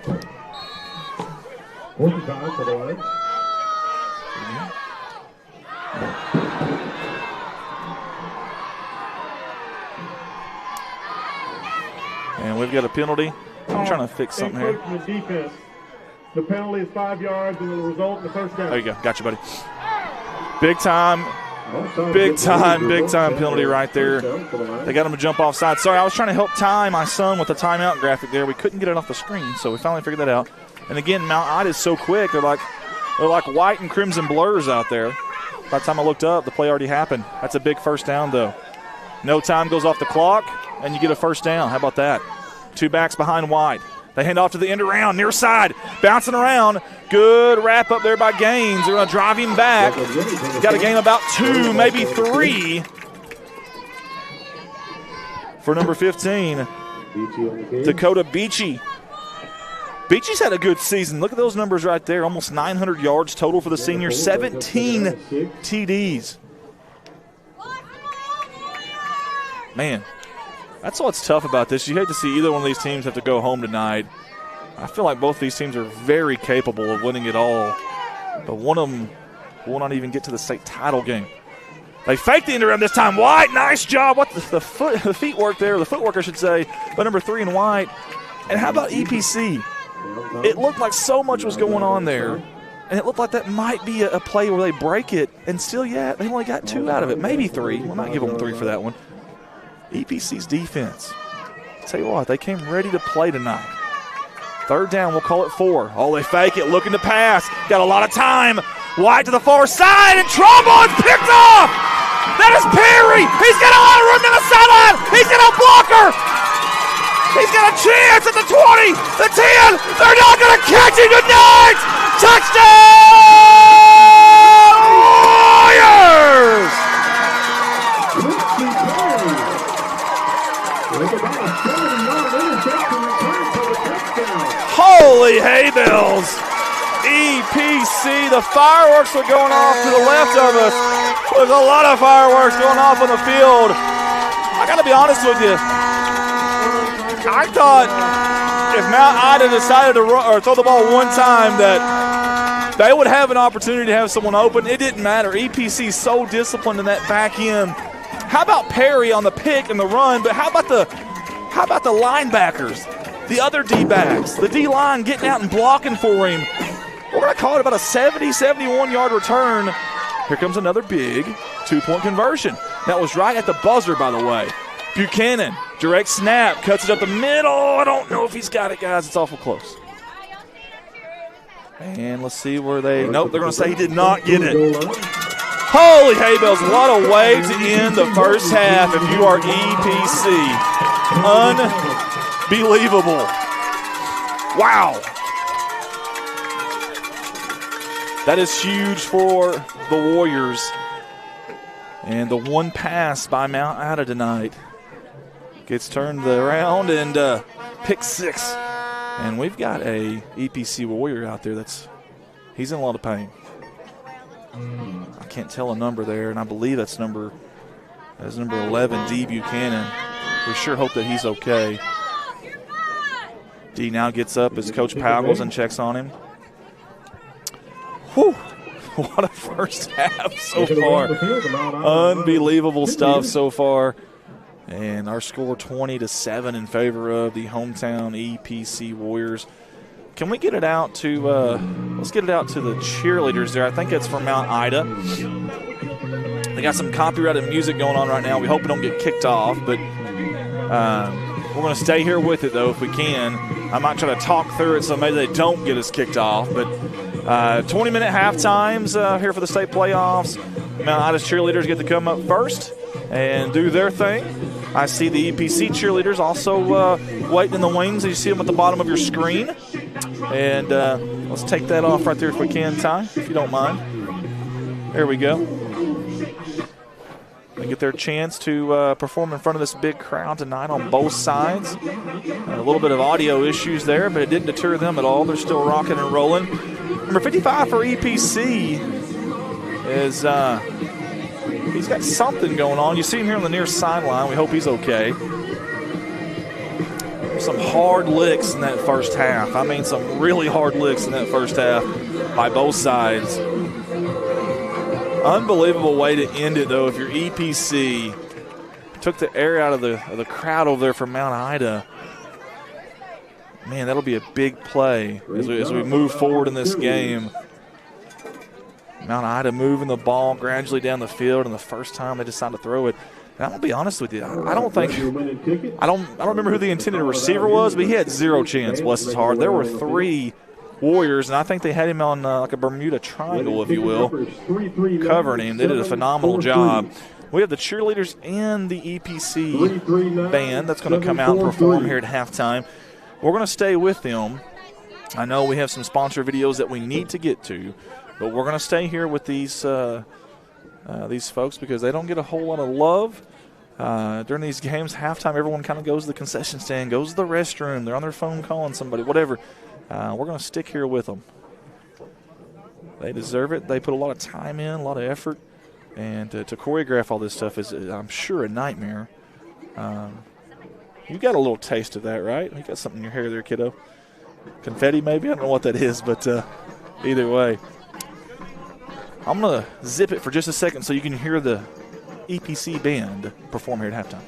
And we've got a penalty. I'm trying to fix something here. Encroachment defense. The penalty is 5 yards and will result in the first down. There you go. Got you, buddy. Big time penalty right there. They got him to jump offside. Sorry, I was trying to help tie my son with the timeout graphic there. We couldn't get it off the screen, so we finally figured that out. And again, Mount Ida is so quick. They're like white and crimson blurs out there. By the time I looked up, the play already happened. That's a big first down, though. No time goes off the clock, and you get a first down. How about that? 2 backs behind White. They hand off to the end around, near side, bouncing around. Good wrap up there by Gaines. They're going to drive him back. Got a gain about 2, maybe 3 for number 15, Dakota Beachy. Beachy's had a good season. Look at those numbers right there. Almost 900 yards total for the senior, 17 TDs. Man, that's what's tough about this. You hate to see either one of these teams have to go home tonight. I feel like both these teams are very capable of winning it all, but one of them will not even get to the state title game. They faked the end around this time. White, nice job. What the feet work there, the footwork I should say, by number 3 in White. And how about EPC? It looked like so much was going on there, and it looked like that might be a play where they break it, and still, yeah, they only got 2 out of it, maybe 3. We'll not give them 3 for that one. EPC's defense. Tell you what, they came ready to play tonight. 3rd down, we'll call it 4. Oh, they fake it, looking to pass. Got a lot of time. White to the far side, and Trombone's picked off! That is Perry! He's got a lot of room down the sideline! He's got a blocker! He's got a chance at the 20, the 10. They're not going to catch him tonight! Touchdown! Warriors! Holy hay bells! EPC, the fireworks are going off to the left of us. There's a lot of fireworks going off on the field. I got to be honest with you. I thought if Mount Ida decided to run, or throw the ball one time that they would have an opportunity to have someone open. It didn't matter. EPC is so disciplined in that back end. How about Perry on the pick and the run? But how about the linebackers, the other D-backs, the D-line getting out and blocking for him? We're going to call it about a 70, 71-yard return. Here comes another big 2-point conversion. That was right at the buzzer, by the way. Buchanan, direct snap, cuts it up the middle. I don't know if he's got it, guys. It's awful close. And let's see where they – nope, they're going to say he did not get it. Holy hay bells, what a way to end the first half if you are EPC. Unbelievable. Wow. That is huge for the Warriors. And the one pass by Mount Ida tonight gets turned around and pick 6. And we've got a EPC Warrior out there he's in a lot of pain. I can't tell a number there, and I believe that's number 11, D. Buchanan. We sure hope that he's okay. D now gets up as Coach Powell goes and checks on him. Whew. What a first half so far. Unbelievable stuff so far. And our score 20-7 in favor of the hometown EPC Warriors. Can we get it out to let's get it out to the cheerleaders there. I think it's from Mount Ida. They got some copyrighted music going on right now. We hope we don't get kicked off, but we're going to stay here with it, though, if we can. I might try to talk through it so maybe they don't get us kicked off. But 20-minute half times here for the state playoffs. Mount Ida's cheerleaders get to come up first and do their thing. I see the EPC cheerleaders also waiting in the wings. You see them at the bottom of your screen. And let's take that off right there if we can, Ty, if you don't mind. There we go. They get their chance to perform in front of this big crowd tonight on both sides. A little bit of audio issues there, but it didn't deter them at all. They're still rocking and rolling. Number 55 for EPC is he's got something going on. You see him here on the near sideline. We hope he's okay. Some hard licks in that first half. I mean, some really hard licks in that first half by both sides. Unbelievable way to end it, though, if you're EPC. Took the air out of the crowd over there from Mount Ida. Man, that'll be a big play as we move forward in this game. Mount Ida moving the ball gradually down the field, and the first time they decide to throw it. And I'm gonna be honest with you, I don't remember who the intended receiver was, but he had zero chance. Bless his heart. There were 3 Warriors, and I think they had him on like a Bermuda Triangle, if you will, covering him. They did a phenomenal job. We have the cheerleaders and the EPC band that's going to come out and perform here at halftime. We're going to stay with them. I know we have some sponsor videos that we need to get to, but we're going to stay here with these folks because they don't get a whole lot of love during these games. Halftime, everyone kind of goes to the concession stand, goes to the restroom. They're on their phone calling somebody, whatever. We're going to stick here with them. They deserve it. They put a lot of time in, a lot of effort. And to choreograph all this stuff is, I'm sure, a nightmare. You got a little taste of that, right? You got something in your hair there, kiddo. Confetti, maybe? I don't know what that is, but either way. I'm going to zip it for just a second so you can hear the EPC band perform here at halftime.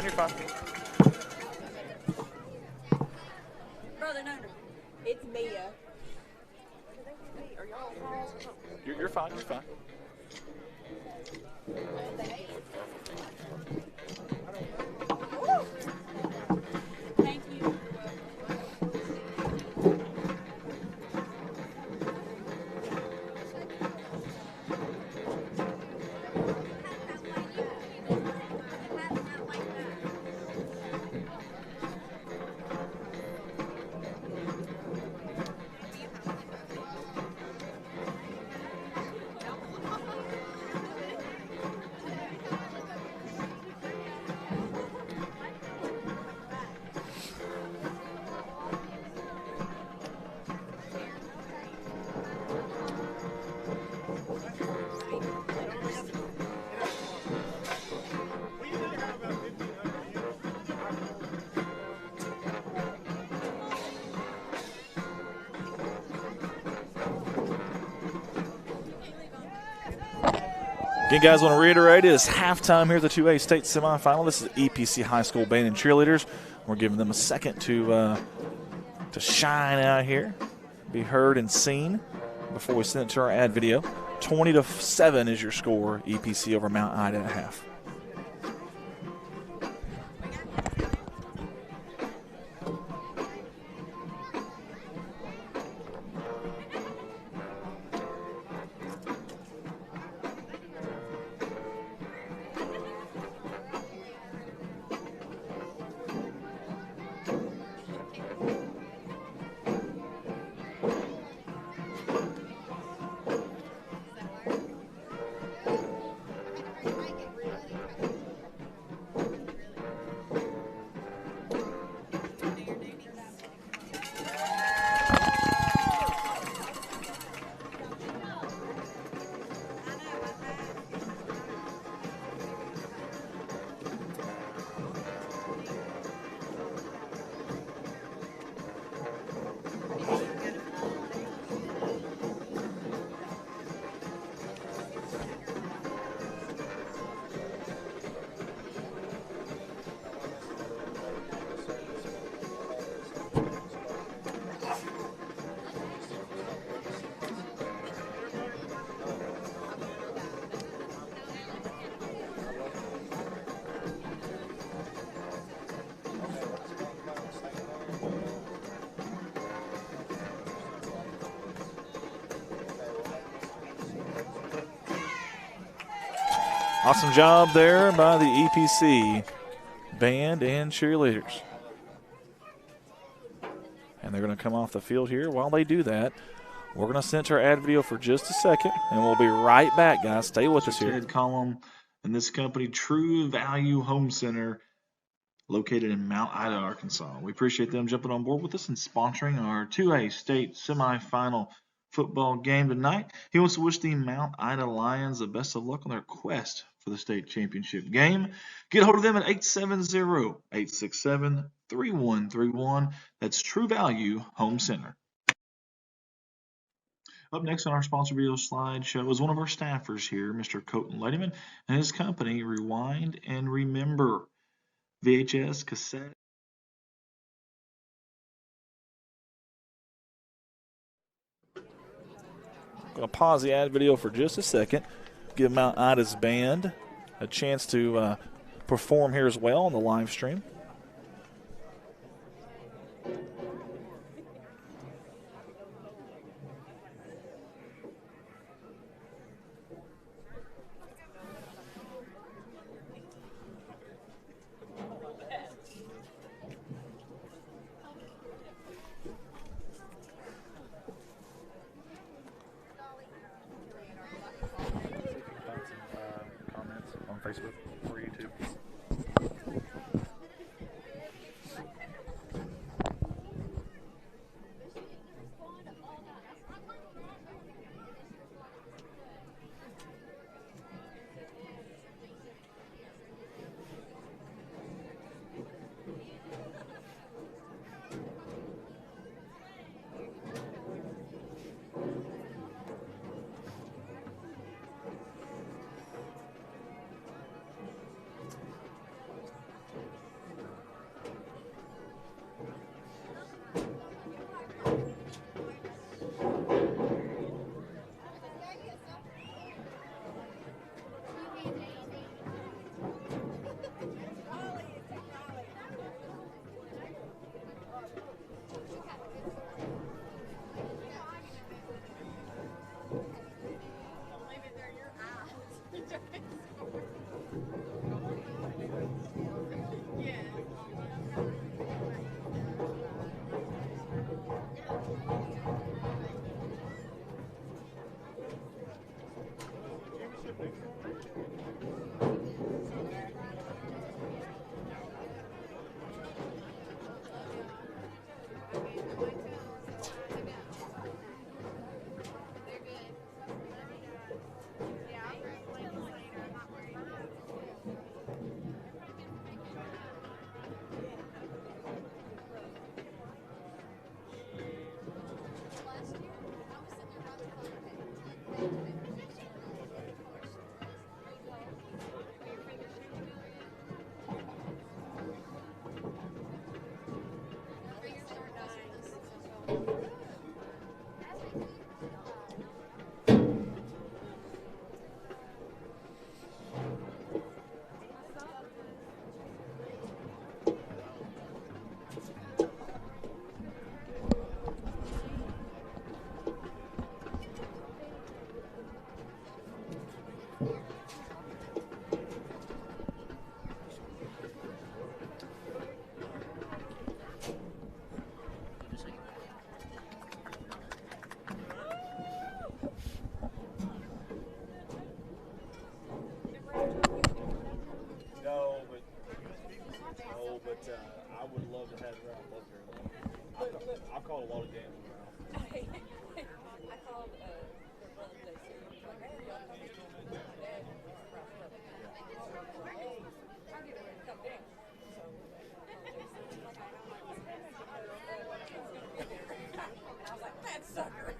You're fine. Brother, no. It's Mia. You're fine. Thank you. Again, guys, I want to reiterate it is halftime here at the 2A state semifinal. This is EPC High School Band and Cheerleaders. We're giving them a second to shine out here, be heard and seen before we send it to our ad video. 20-7 is your score, EPC over Mount Ida at half. Awesome job there by the EPC band and cheerleaders. And they're going to come off the field here. While they do that, we're going to censor ad video for just a second, and we'll be right back, guys. Stay with us here. Ted Collum and this company, True Value Home Center, located in Mount Ida, Arkansas. We appreciate them jumping on board with us and sponsoring our 2A state semifinal football game tonight. He wants to wish the Mount Ida Lions the best of luck on their quest for the state championship game. Get a hold of them at 870-867-3131. That's True Value Home Center. Up next on our sponsor video slideshow is one of our staffers here, Mr. Colton Ladyman, and his company, Rewind and Remember. VHS, cassette. I'm going to pause the ad video for just a second, give Mount Ida's band a chance to perform here as well on the live stream. Facebook or YouTube. I would love to have it around Booker. I've called a lot of games around. I called their brother today, too. Like, hey, y'all come to my dad and I'll get ready to come down. So, I was like, that sucker.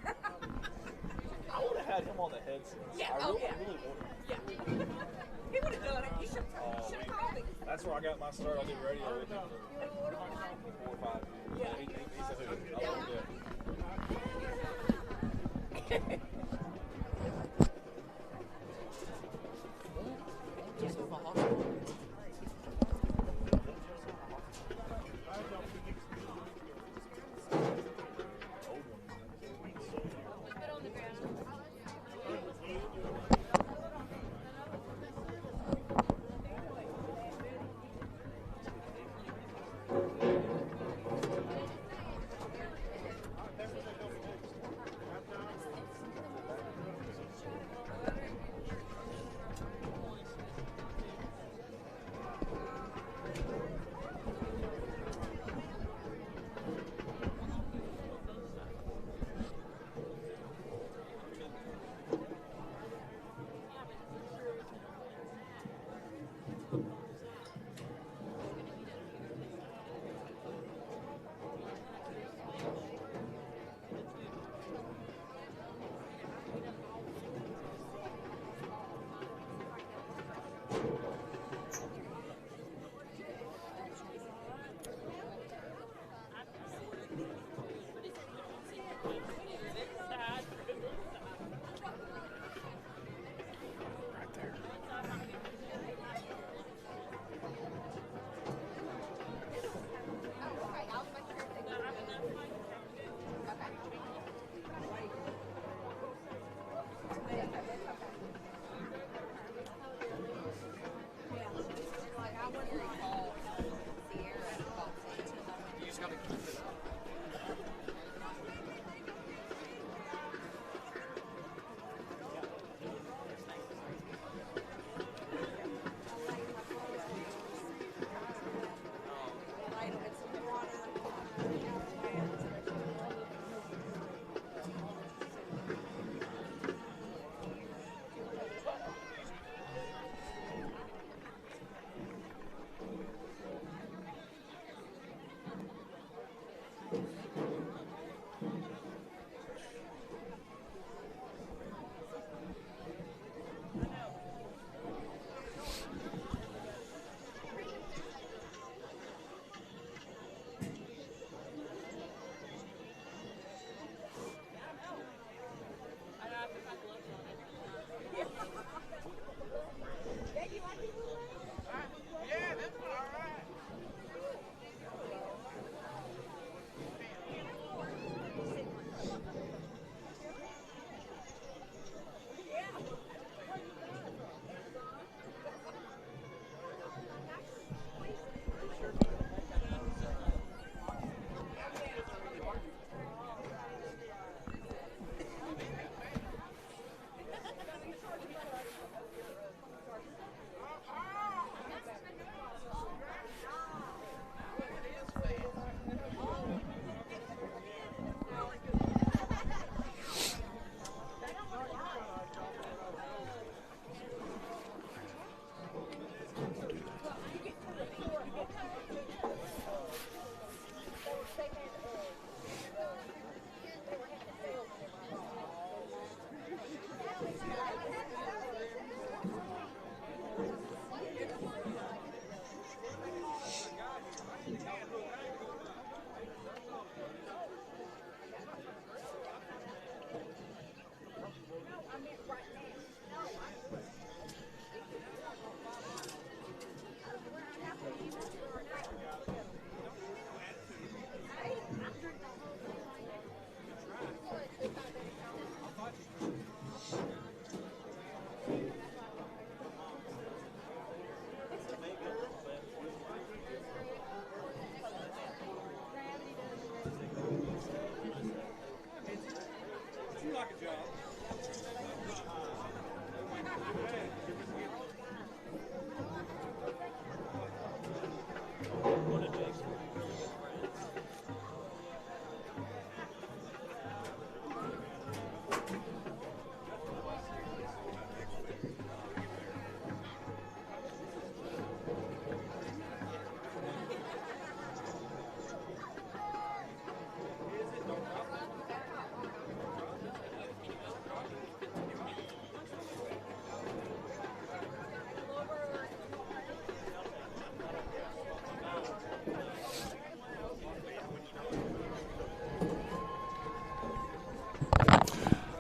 I would have had him on the headset. Yeah, I really would have. Yeah. He would have done it. You should have called me. That's where I got my start. I did radio with him for 4 or 5 years. Yeah. He said, "Who?" I was like, yeah.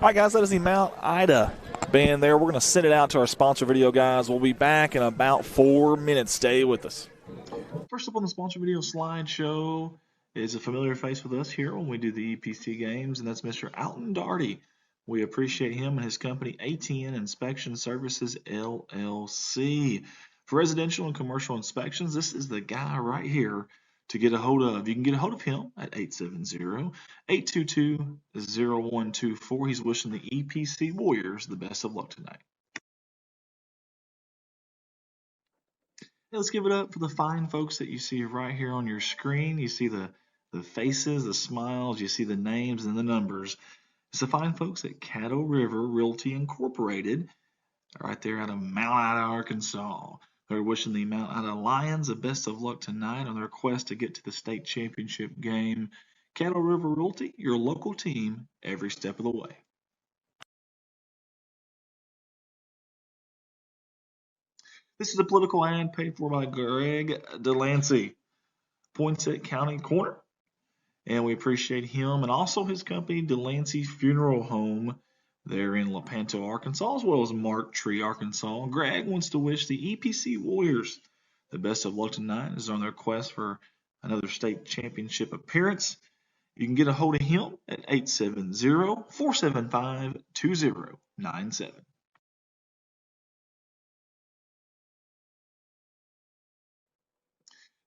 All right, guys, that is the Mount Ida band there. We're going to send it out to our sponsor video, guys. We'll be back in about 4 minutes. Stay with us. First up on the sponsor video slideshow is a familiar face with us here when we do the EPC games, and that's Mr. Alton Darty. We appreciate him and his company, ATN Inspection Services, LLC. For residential and commercial inspections, this is the guy right here to get a hold of. You can get a hold of him at 870-822-0124. He's wishing the EPC Warriors the best of luck tonight. Now let's give it up for the fine folks that you see right here on your screen. You see the faces, the smiles, you see the names and the numbers. It's the fine folks at Caddo River Realty Incorporated, right there out of Mount Ida, Arkansas. They're wishing the Mount Ida Lions the best of luck tonight on their quest to get to the state championship game. Caddo River Realty, your local team, every step of the way. This is a political ad paid for by Greg Delancey, Poinsett County Corner. And we appreciate him and also his company, Delancey Funeral Home. They're in Lepanto, Arkansas, as well as Mark Tree, Arkansas. Greg wants to wish the EPC Warriors the best of luck tonight as on their quest for another state championship appearance. You can get a hold of him at 870-475-2097.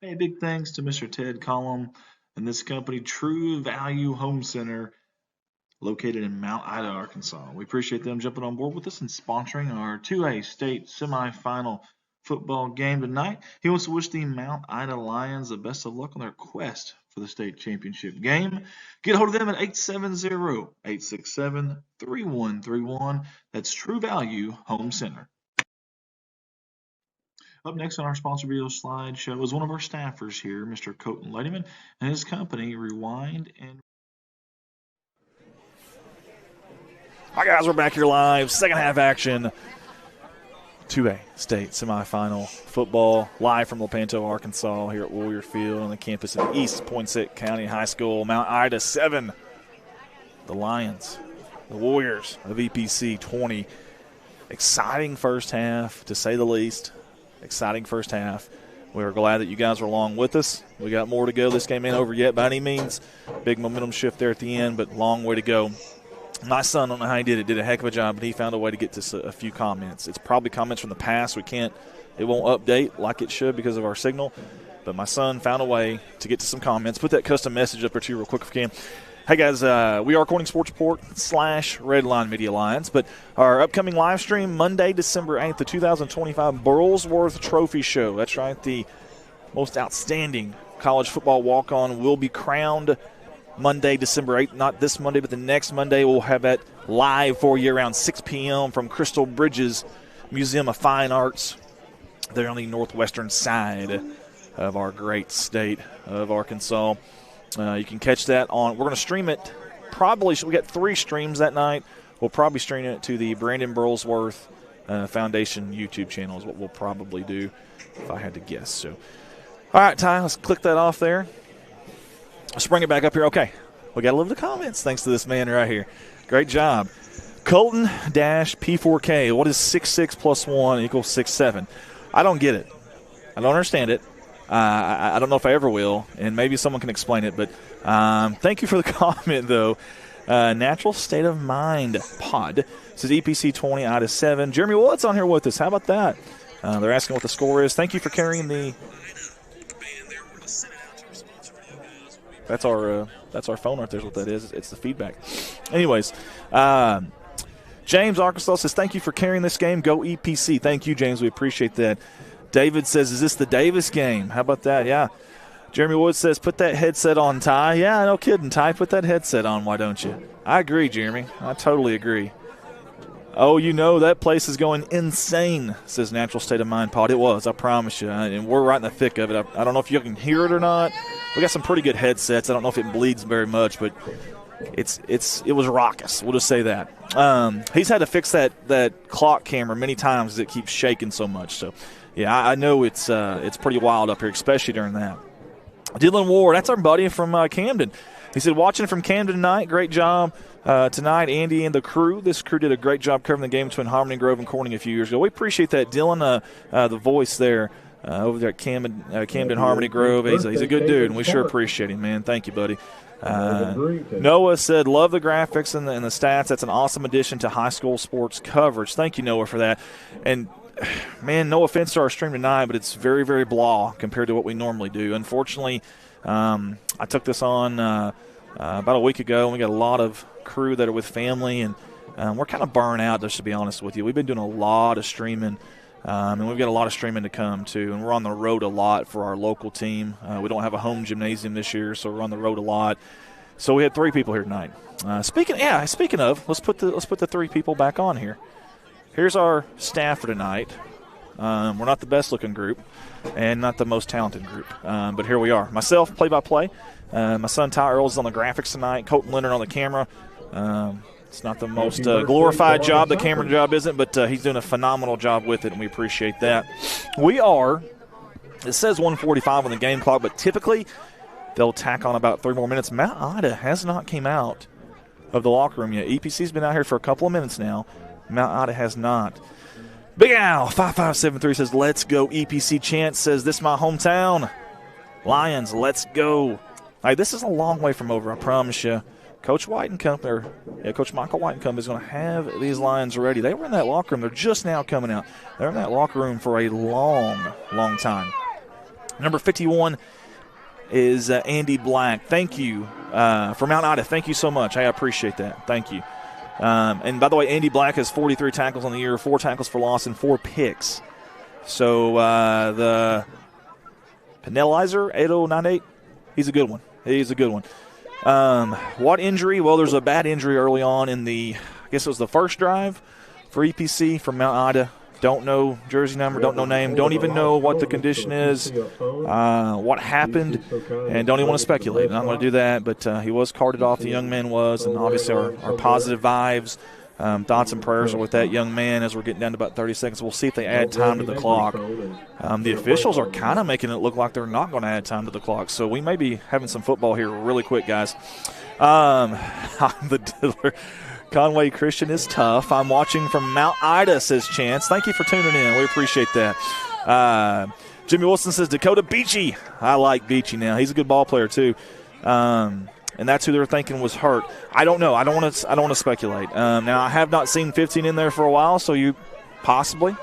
Hey, big thanks to Mr. Ted Collum and this company, True Value Home Center, located in Mount Ida, Arkansas. We appreciate them jumping on board with us and sponsoring our 2A state semifinal football game tonight. He wants to wish the Mount Ida Lions the best of luck on their quest for the state championship game. Get a hold of them at 870-867-3131. That's True Value Home Center. Up next on our sponsor video slideshow is one of our staffers here, Mr. Colton Ladyman, and his company, Rewind and... All right, guys, we're back here live. Second half action. 2A state semifinal football live from Lepanto, Arkansas, here at Warrior Field on the campus of East Poinsett County High School. Mount Ida 7. The Lions, the Warriors of EPC 20. Exciting first half, to say the least. Exciting first half. We are glad that you guys are along with us. We got more to go. This game ain't over yet by any means. Big momentum shift there at the end, but long way to go. My son, I don't know how he did it, did a heck of a job, but he found a way to get to a few comments. It's probably comments from the past. It won't update like it should because of our signal, but my son found a way to get to some comments. Put that custom message up there to you real quick if you can. Hey, guys, we are Corning Sports Report / Redline Media Alliance, but our upcoming live stream, Monday, December 8th, the 2025 Burlsworth Trophy Show. That's right, the most outstanding college football walk-on will be crowned Monday, December 8th. Not this Monday, but the next Monday. We'll have that live for you around 6 p.m. from Crystal Bridges Museum of Fine Arts. They're on the northwestern side of our great state of Arkansas. You can catch that on. We're going to stream it. Probably, we got 3 streams that night. We'll probably stream it to the Brandon Burlsworth Foundation YouTube channel is what we'll probably do if I had to guess. So, all right, Ty, let's click that off there. Let's bring it back up here. Okay, we got a little bit of comments thanks to this man right here. Great job. Colton-P4K, what is 6'6 plus 1 equals 6'7"? I don't get it. I don't understand it. I don't know if I ever will, and maybe someone can explain it. But thank you for the comment, though. Natural State of Mind pod. This is EPC 20 out of 7. Jeremy Woods on here with us. How about that? They're asking what the score is. Thank you for carrying the. That's our That's our phone right there is what that is. It's the feedback. Anyways, James, Arkansas says, thank you for carrying this game. Go EPC. Thank you, James. We appreciate that. David says, is this the Davis game? How about that? Yeah. Jeremy Wood says, put that headset on, Ty. Yeah, no kidding, Ty. Put that headset on, why don't you? I agree, Jeremy. I totally agree. Oh, you know, that place is going insane, says Natural State of Mind Pod. It was, I promise you. And we're right in the thick of it. I don't know if you can hear it or not. We got some pretty good headsets. I don't know if it bleeds very much, but it was raucous. We'll just say that. He's had to fix that clock camera many times as it keeps shaking so much. So, yeah, I know it's pretty wild up here, especially during that. Dylan Ward, that's our buddy from Camden. He said, watching from Camden tonight, great job tonight, Andy and the crew. This crew did a great job covering the game between Harmony Grove and Corning a few years ago. We appreciate that. Dylan, the voice there over there at Camden Harmony Grove, he's a good dude, and we sure appreciate him, man. Thank you, buddy. Noah said, love the graphics and the stats. That's an awesome addition to high school sports coverage. Thank you, Noah, for that. And man, no offense to our stream tonight, but it's very, very blah compared to what we normally do. Unfortunately, I took this on about a week ago, and we got a lot of crew that are with family, and we're kind of burned out, just to be honest with you. We've been doing a lot of streaming, and we've got a lot of streaming to come, too, and we're on the road a lot for our local team. We don't have a home gymnasium this year, so we're on the road a lot. So we had 3 people here tonight. Speaking of, let's put the 3 people back on here. Here's our staff for tonight. We're not the best-looking group and not the most talented group, but here we are. Myself, play-by-play. My son, Ty Earls, is on the graphics tonight. Colton Leonard on the camera. It's not the most glorified job. The camera job isn't, but he's doing a phenomenal job with it, and we appreciate that. It says 1:45 on the game clock, but typically they'll tack on about 3 more minutes. Mount Ida has not came out of the locker room yet. EPC's been out here for a couple of minutes now. Mount Ida has not. Big Al 5573 says, let's go. EPC Chance says, this is my hometown. Lions, let's go. Hey, this is a long way from over, I promise you. Coach White and Company, Coach Michael White and Company is going to have these Lions ready. They were in that locker room. They're just now coming out. They're in that locker room for a long, long time. Number 51 is Andy Black. Thank you for Mount Ida. Thank you so much. I appreciate that. Thank you. And by the way, Andy Black has 43 tackles on the year, 4 tackles for loss, and 4 picks. So the Penalizer 8098, he's a good one. He's a good one. What injury? Well, there's a bad injury early on in I guess it was the first drive for EPC from Mount Ida. Don't know jersey number, don't know name, don't even know what the condition is, what happened, and don't even want to speculate. I'm going to do that, but he was carted off, the young man was, and obviously our positive vibes, thoughts and prayers are with that young man as we're getting down to about 30 seconds. We'll see if they add time to the clock. The officials are kind of making it look like they're not going to add time to the clock, so we may be having some football here really quick, guys. I'm the Diddler. Conway Christian is tough. I'm watching from Mount Ida, says Chance. Thank you for tuning in. We appreciate that. Jimmy Wilson says Dakota Beachy. I like Beachy now. He's a good ball player, too. And that's who they're thinking was hurt. I don't know. I don't want to speculate. Now, I have not seen 15 in there for a while, so you possibly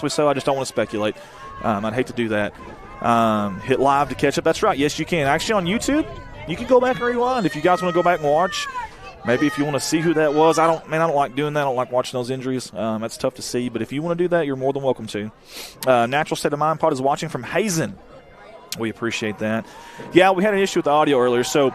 so. I just don't want to speculate. I'd hate to do that. Hit live to catch up. That's right. Yes, you can. Actually, on YouTube, you can go back and rewind if you guys want to go back and watch. Maybe if you want to see who that was. I don't like doing that. I don't like watching those injuries. That's tough to see. But if you want to do that, you're more than welcome to. Natural State of Mind Pod is watching from Hazen. We appreciate that. Yeah, we had an issue with the audio earlier, so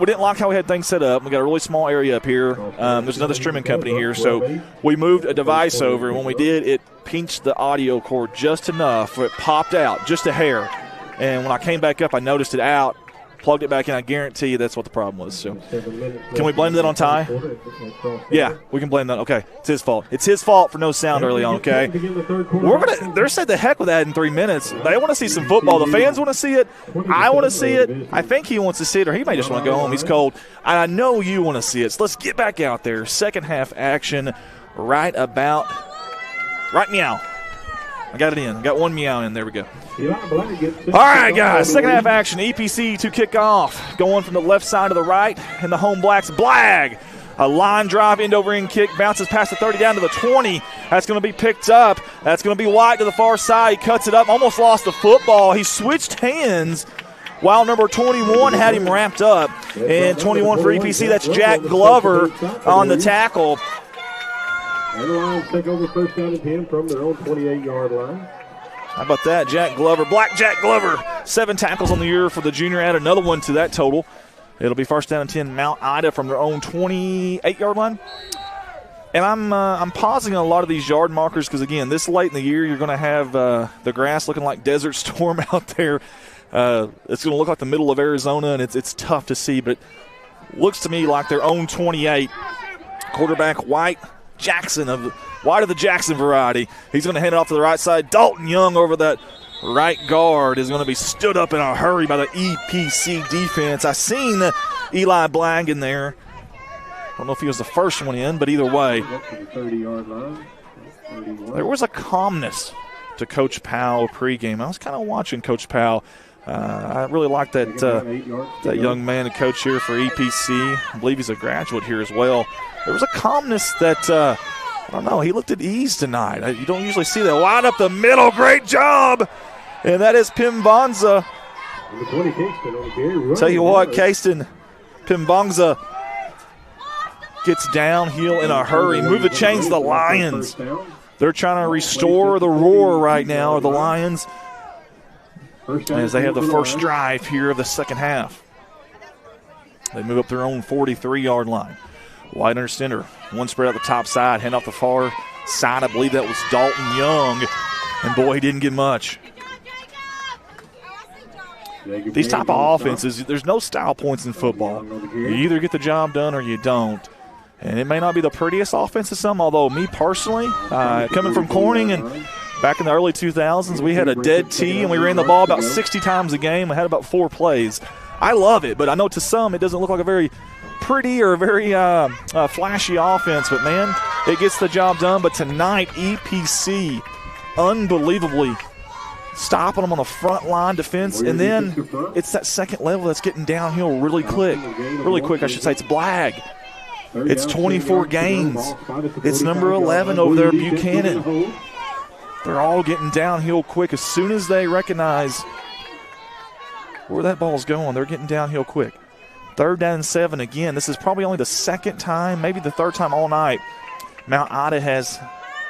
we didn't like how we had things set up. We got a really small area up here. There's another streaming company here, so we moved a device over, and when we did, it pinched the audio cord just enough where it popped out, just a hair. And when I came back up, I noticed it out. Plugged it back in. I guarantee you that's what the problem was. So, can we blame that on Ty? Yeah, we can blame that. Okay, it's his fault. It's his fault for no sound early on. Okay, they're saying the heck with that in 3 minutes. They want to see some football. The fans want to see it. I want to see it. I think he wants to see it, or he may just want to go home. He's cold. I know you want to see it. So let's get back out there. Second half action, right meow. I got it in. I got one meow in. There we go. All right, guys. Second half action. EPC to kick off. Going from the left side to the right. And the home Blacks. Blag. A line drive, end-over-end kick. Bounces past the 30 down to the 20. That's going to be picked up. That's going to be White to the far side. He cuts it up. Almost lost the football. He switched hands while number 21 had him wrapped up. And 21 for EPC, that's Jack Glover on the tackle. And the Lions take over first down and 10 from their own 28-yard line. How about that, Jack Glover? Black Jack Glover, 7 tackles on the year for the junior. Add another one to that total. It'll be first down and 10, Mount Ida from their own 28-yard line. And I'm pausing on a lot of these yard markers because, again, this late in the year, you're going to have the grass looking like Desert Storm out there. It's going to look like the middle of Arizona, and it's tough to see. But it looks to me like their own 28. Quarterback White Jackson of the Jackson variety. He's going to hand it off to the right side. Dalton Young over that right guard is going to be stood up in a hurry by the EPC defense. I seen Eli Blag in there. I don't know if he was the first one in, but either way, there was a calmness to Coach Powell pregame. I was kind of watching Coach Powell. I really like that young man and coach here for EPC. I believe he's a graduate here as well. There was a calmness that, I don't know, he looked at ease tonight. You don't usually see that. Wide up the middle, great job. And that is Pimbonza. Tell you what, Kayston Pimbonza gets downhill in a hurry. Move the chains, the Lions. They're trying to restore the roar right now, the Lions, as they have the first drive here of the second half. They move up their own 43-yard line. White under center. One spread out the top side. Hand off the far side. I believe that was Dalton Young. And, boy, he didn't get much. These type of offenses, there's no style points in football. You either get the job done or you don't. And it may not be the prettiest offense to some, although me personally, coming from Corning and back in the early 2000s, we had a dead tee and we ran the ball about 60 times a game. We had about 4 plays. I love it, but I know to some it doesn't look like a very pretty or very flashy offense. But, man, it gets the job done. But tonight, EPC unbelievably stopping them on the front line defense. And then it's that second level that's getting downhill really quick. It's Blag. It's 24 gains. It's number 11 over there, Buchanan. They're all getting downhill quick. As soon as they recognize where that ball's going, they're getting downhill quick. 3rd down and 7 again. This is probably only the second time, maybe the third time all night, Mount Ida has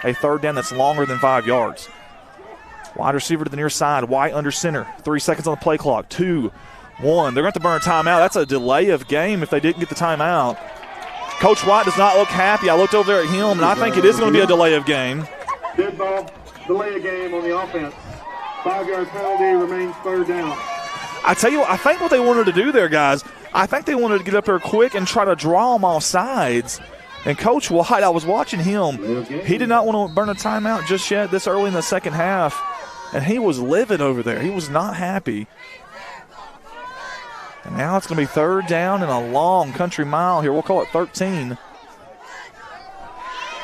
a 3rd down that's longer than 5 yards. Wide receiver to the near side. White under center. 3 seconds on the play clock. 2, 1. They're going to have to burn a timeout. That's a delay of game if they didn't get the timeout. Coach White does not look happy. I looked over there at him, and I think it is going to be a delay of game. Dead ball, delay of game on the offense. 5-yard penalty, remains 3rd down. I tell you what, I think what they wanted to do there, guys, I think they wanted to get up there quick and try to draw them off sides. And Coach White, I was watching him. He did not want to burn a timeout just yet this early in the second half. And he was livid over there. He was not happy. And now it's going to be 3rd down and a long country mile here. We'll call it 13.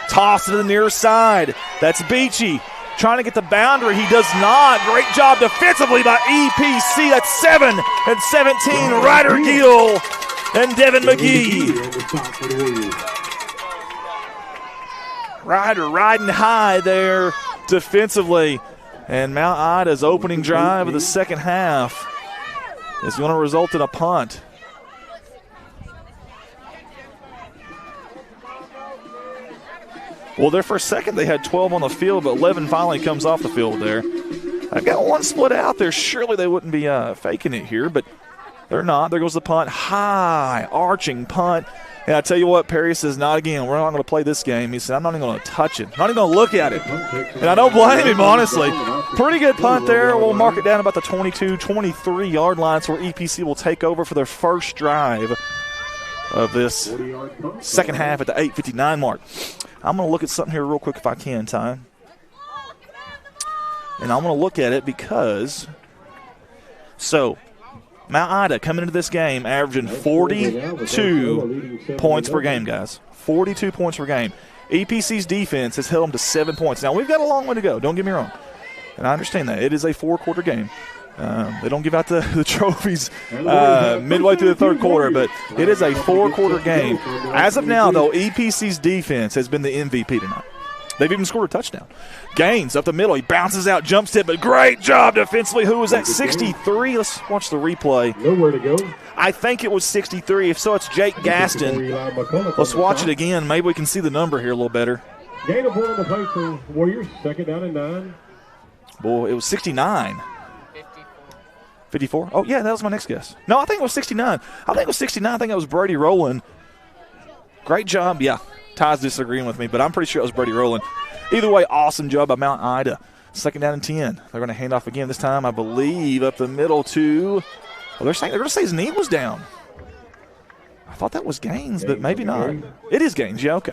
Toss to the near side. That's Beachy trying to get the boundary. He does not. Great job defensively by EPC. That's 7 and 17. Ryder Gill and Devin McGee. Ryder riding high there defensively. And Mount Ida's opening drive of the second half is going to result in a punt. Well, there for a second they had 12 on the field, but 11 finally comes off the field there. I've got one split out there. Surely they wouldn't be faking it here, but they're not. There goes the punt. High, arching punt. And I tell you what, Perry says, not again. We're not going to play this game. He said, I'm not even going to touch it. I'm not even going to look at it. And I don't blame him, honestly. Pretty good punt there. We'll mark it down about the 22, 23-yard line, so where EPC will take over for their first drive of this second half at the 8:59 mark. I'm going to look at something here real quick if I can, Ty. And I'm going to look at it because, Mount Ida coming into this game averaging 42 points per game, guys. 42 points per game. EPC's defense has held them to 7 points. Now, we've got a long way to go. Don't get me wrong. And I understand that. It is a 4-quarter game. They don't give out the trophies midway through the 3rd quarter, but it is a 4-quarter game. As of now, though, EPC's defense has been the MVP tonight. They've even scored a touchdown. Gaines up the middle. He bounces out, jump step, but great job defensively. Who was that? 63. Let's watch the replay. Nowhere to go. I think it was 63. If so, it's Jake Gaston. Let's watch it again. Maybe we can see the number here a little better. Gain of 1 on the play for Warriors. 2nd down and 9. Boy, it was 69. 54? Oh, yeah, that was my next guess. No, I think it was 69. I think it was 69. I think it was Brady Rowland. Great job. Yeah, Ty's disagreeing with me, but I'm pretty sure it was Brady Rowland. Either way, awesome job by Mount Ida. 2nd down and 10. They're going to hand off again this time, I believe, up the middle to – well, they're going to say his knee was down. I thought that was Gaines, but maybe not. It is Gaines, yeah, okay.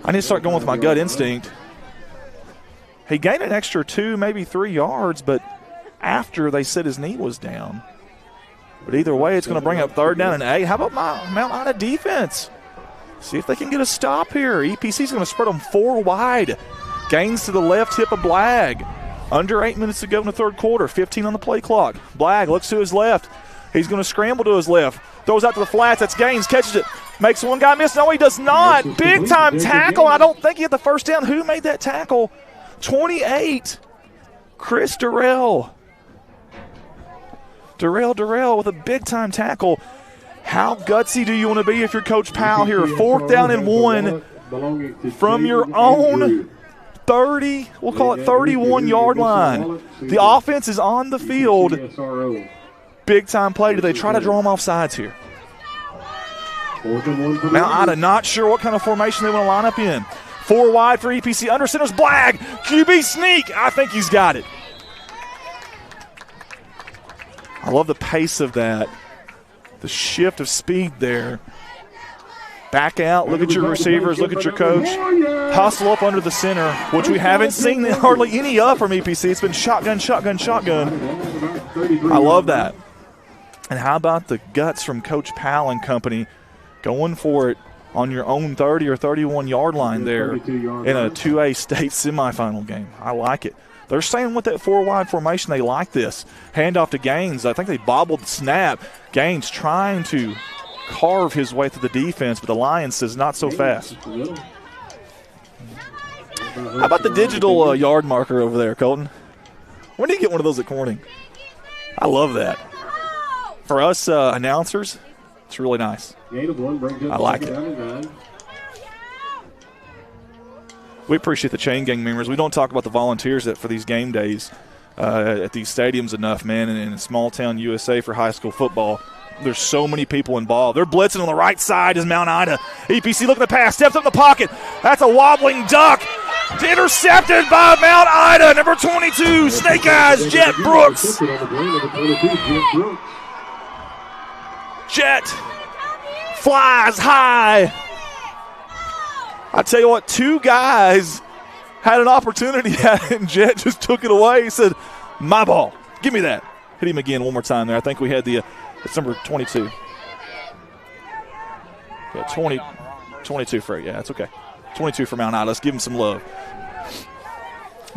I need to start going with my gut instinct. He gained an extra 2, maybe 3 yards, but after they said his knee was down. But either way, it's going to bring up 3rd down and 8. How about my Mount Ida defense? See if they can get a stop here. EPC's going to spread them 4 wide. Gains to the left hip of Blagg. Under 8 minutes to go in the 3rd quarter. 15 on the play clock. Blagg looks to his left. He's going to scramble to his left. Throws out to the flats. That's Gaines. Catches it. Makes one guy miss. No, he does not. Big-time tackle. I don't think he had the first down. Who made that tackle? 28. Chris Durrell. Durrell with a big-time tackle. How gutsy do you want to be if you're Coach Powell here? 4th down and 1 from your own 30, we'll call it 31-yard line. The offense is on the field. Big-time play. Do they try to draw them off sides here? Mount Ida not sure what kind of formation they want to line up in. 4 wide for EPC. Under center's Blagg. QB sneak. I think he's got it. I love the pace of that. The shift of speed there. Back out. Look at your receivers. Look at your coach. Hustle up under the center, which we haven't seen hardly any of from EPC. It's been shotgun, shotgun, shotgun. I love that. And how about the guts from Coach Powell and company going for it on your own 30 or 31-yard line there in a 2A state semifinal game? I like it. They're saying with that 4-wide formation, they like this. Handoff to Gaines. I think they bobbled the snap. Gaines trying to carve his way through the defense, but the Lions says not so fast. How about the digital yard marker over there, Colton? When do you get one of those at Corning? I love that. For us announcers, it's really nice. I like it. We appreciate the chain gang members. We don't talk about the volunteers for these game days at these stadiums enough, man, and in small town USA for high school football. There's so many people involved. They're blitzing on the right side as Mount Ida. EPC looking to pass, steps up in the pocket. That's a wobbling duck. Intercepted by Mount Ida, number 22, Snake Eyes, Jet Brooks. Jet flies high. I tell you what, 2 guys had an opportunity at it, and Jet just took it away. He said, my ball. Give me that. Hit him again one more time there. I think we had it's number 22. Yeah, 22 for it. Yeah, it's okay. 22 for Mount Ida. Let's give him some love.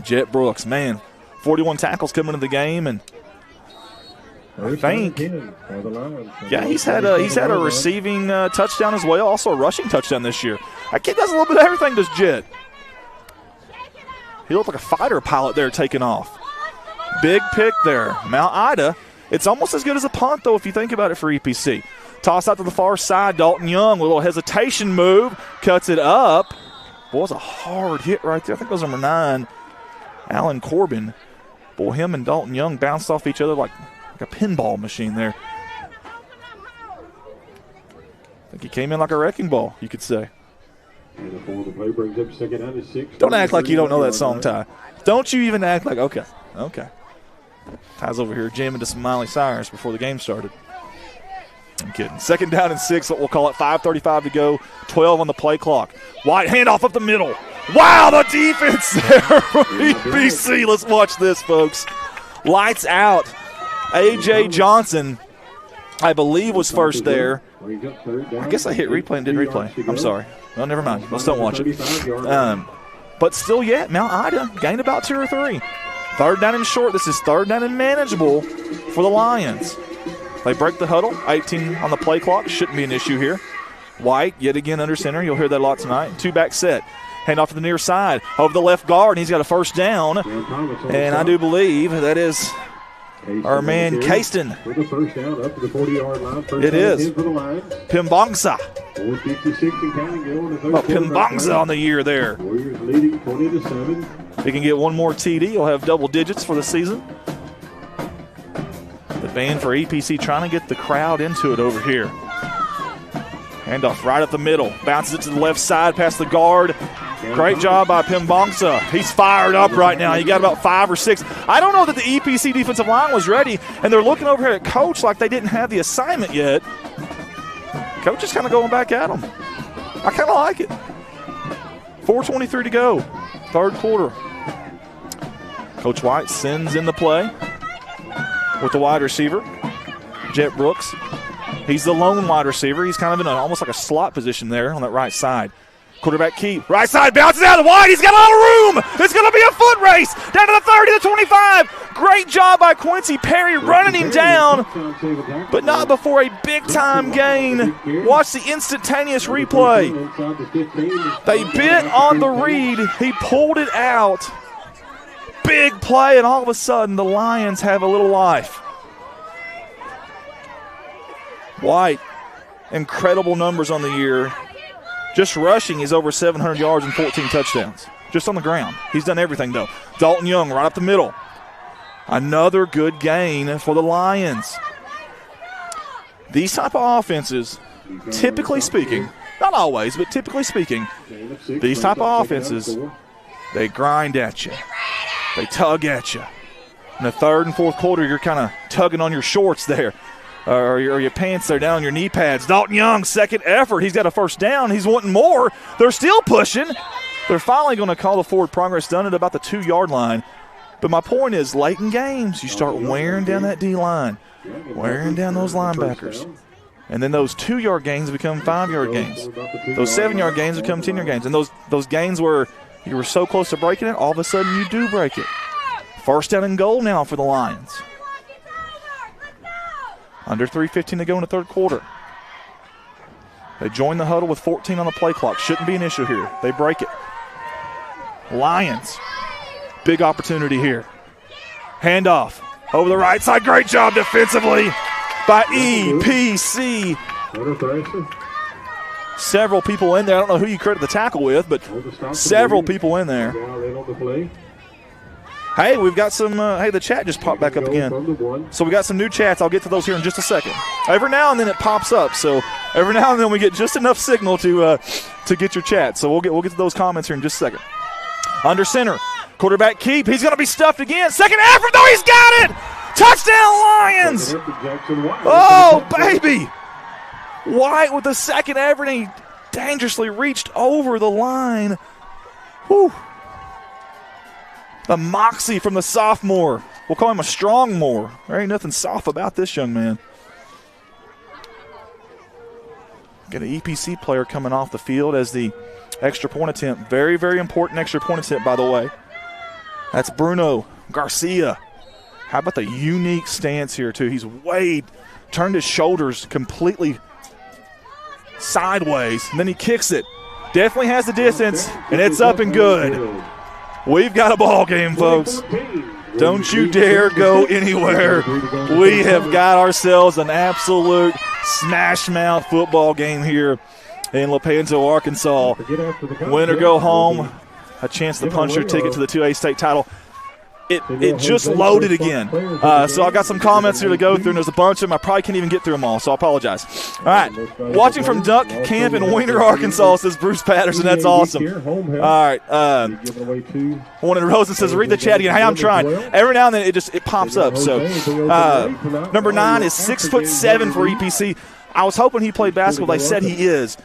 Jet Brooks, man, 41 tackles coming into the game, and I think, yeah, he's had a receiving touchdown as well, also a rushing touchdown this year. That kid does a little bit of everything, does Jet. He looked like a fighter pilot there taking off. Big pick there. Mount Ida, it's almost as good as a punt, though, if you think about it for EPC. Toss out to the far side. Dalton Young with a little hesitation move. Cuts it up. Boy, it was a hard hit right there. I think it was number 9, Alan Corbin. Boy, him and Dalton Young bounced off each other like a pinball machine there. I think he came in like a wrecking ball, you could say. Don't act like you don't know that song, Ty. Don't you even act like, okay. Ty's over here jamming to some Miley Cyrus before the game started. I'm kidding. 2nd down and 6, what we'll call it, 5:35 to go, 12 on the play clock. Wide handoff up the middle. Wow, the defense there from EPC. Let's watch this, folks. Lights out. A.J. Johnson, I believe, was first there. I guess I hit replay and didn't replay. I'm sorry. Well, never mind. Let's don't watch it. But still yet, Mount Ida gained about 2 or 3. 3rd down and short. This is 3rd down and manageable for the Lions. They break the huddle. 18 on the play clock. Shouldn't be an issue here. White, yet again under center. You'll hear that a lot tonight. 2-back set. Hand off to the near side. Over the left guard, and he's got a first down. And I do believe that is our man Casten. With the first down up to the 40-yard line. It is. Pimbangsa. 4:56 and counting going to Oh, Pimbangsa on the year there. Warriors leading 20-7. If he can get one more TD, he'll have double digits for the season. The band for EPC trying to get the crowd into it over here. Handoff right up the middle. Bounces it to the left side past the guard. Great job by Pimbangsa. He's fired up right now. He got about 5 or 6. I don't know that the EPC defensive line was ready, and they're looking over here at Coach like they didn't have the assignment yet. Coach is kind of going back at him. I kind of like it. 4:23 to go, third quarter. Coach White sends in the play with the wide receiver, Jet Brooks. He's the lone wide receiver. He's kind of in almost like a slot position there on that right side. Quarterback keep. Right side bounces out of the wide. He's got a lot of room. It's going to be a foot race down to the 30, the 25. Great job by Quincy Perry running him down, but not before a big-time gain. Watch the instantaneous replay. They bit on the read. He pulled it out. Big play, and all of a sudden the Lions have a little life. White, incredible numbers on the year. Just rushing, he's over 700 yards and 14 touchdowns. Just on the ground. He's done everything, though. Dalton Young right up the middle. Another good gain for the Lions. These type of offenses, typically speaking, not always, but typically speaking, these type of offenses, they grind at you. They tug at you. In the third and fourth quarter, you're kind of tugging on your shorts there. Or your pants there down on your knee pads. Dalton Young, second effort. He's got a first down. He's wanting more. They're still pushing. They're finally going to call the forward progress done at about the 2-yard line. But my point is, late in games, you start wearing down that D-line, wearing down those linebackers. And then those 2-yard gains become 5-yard gains. Those 7-yard gains become 10-yard gains. And those gains where you were so close to breaking it, all of a sudden you do break it. First down and goal now for the Lions. Under 3:15 to go in the third quarter. They join the huddle with 14 on the play clock. Shouldn't be an issue here. They break it. Lions, big opportunity here. Handoff over the right side. Great job defensively by EPC. Several people in there. I don't know who you credit the tackle with, but several people in there. Hey, we've got some, the chat just popped back up again. So we got some new chats. I'll get to those here in just a second. Every now and then it pops up, so every now and then we get just enough signal to get your chat. So we'll get to those comments here in just a second. Under center, quarterback keep. He's going to be stuffed again. Second effort, though, he's got it! Touchdown, Lions! Oh, baby! White with the second effort, and he dangerously reached over the line. Whew. The moxie from the sophomore. We'll call him a strong more. There ain't nothing soft about this young man. Got an EPC player coming off the field as the extra point attempt. Very, very important extra point attempt, by the way. That's Bruno Garcia. How about the unique stance here, too? He's turned his shoulders completely sideways, and then he kicks it. Definitely has the distance, and it's up and good. We've got a ball game, folks. Don't you dare go anywhere. We have got ourselves an absolute smash-mouth football game here in Lepanto, Arkansas. Win or go home, a chance to punch your ticket to the 2A state title. It just loaded again. So I got some comments here to go through, and there's a bunch of them. I probably can't even get through them all, so I apologize. All right. Watching from Duck Camp in Wiener, Arkansas, says Bruce Patterson. That's awesome. All right. One in Rosen says, read the chat again. Hey, I'm trying. Every now and then it pops up. So number 9 is 6'7" for EPC. I was hoping he played basketball. They said he is.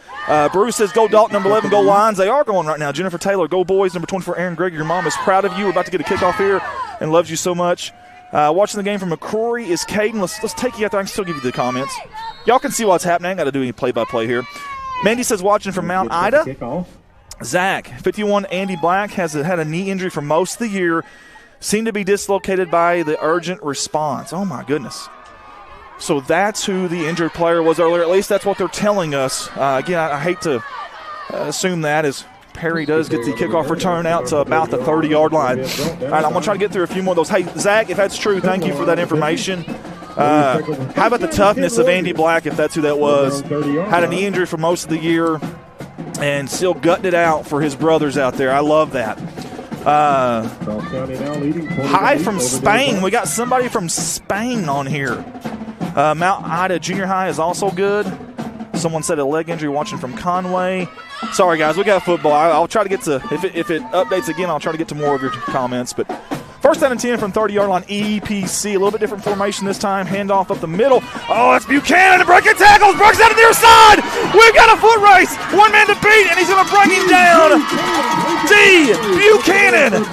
Bruce says, go Dalton, number 11, go Lions. They are going right now. Jennifer Taylor, go boys. Number 24, Aaron Gregory. Your mom is proud of you. We're about to get a kickoff here and loves you so much. Watching the game from McCrory is Caden. Let's take you out there. I can still give you the comments. Y'all can see what's happening. I got to do any play-by-play here. Mandy says, watching from Mount Ida. Zach, 51, Andy Black, has had a knee injury for most of the year. Seemed to be dislocated by the urgent response. Oh, my goodness. So that's who the injured player was earlier. At least that's what they're telling us. Again, I hate to assume that, as Perry does get the kickoff return out to about the 30-yard line. All right, I'm going to try to get through a few more of those. Hey, Zach, if that's true, thank you for that information. How about the toughness of Andy Black, if that's who that was? Had a knee injury for most of the year and still gutted it out for his brothers out there. I love that. Hi from Spain. We got somebody from Spain on here. Mount Ida Junior High is also good. Someone said a leg injury watching from Conway. Sorry, guys, we got football. I'll try to get to, if it updates again, I'll try to get to more of your comments. But first down and 10 from 30-yard line, EPC. A little bit different formation this time. Handoff up the middle. Oh, that's Buchanan. Breaking tackles. Brooks out to the near side. We've got a foot race. One man to beat, and he's going to bring him down. D. Buchanan.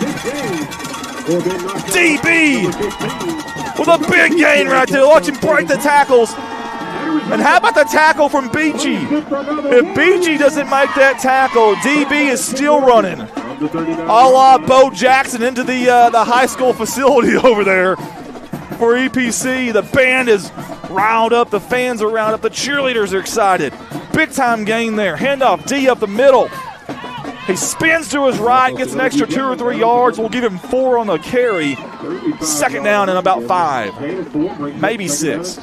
DB with a big gain right there. Watch him break the tackles. And how about the tackle from Beachy? If Beachy doesn't make that tackle, DB is still running. A la Bo Jackson into the high school facility over there for EPC. The band is riled up. The fans are riled up. The cheerleaders are excited. Big time gain there. Handoff D up the middle. He spins to his right, gets an extra 2 or 3 yards. We'll give him 4 on the carry. Second down and about 5, maybe 6.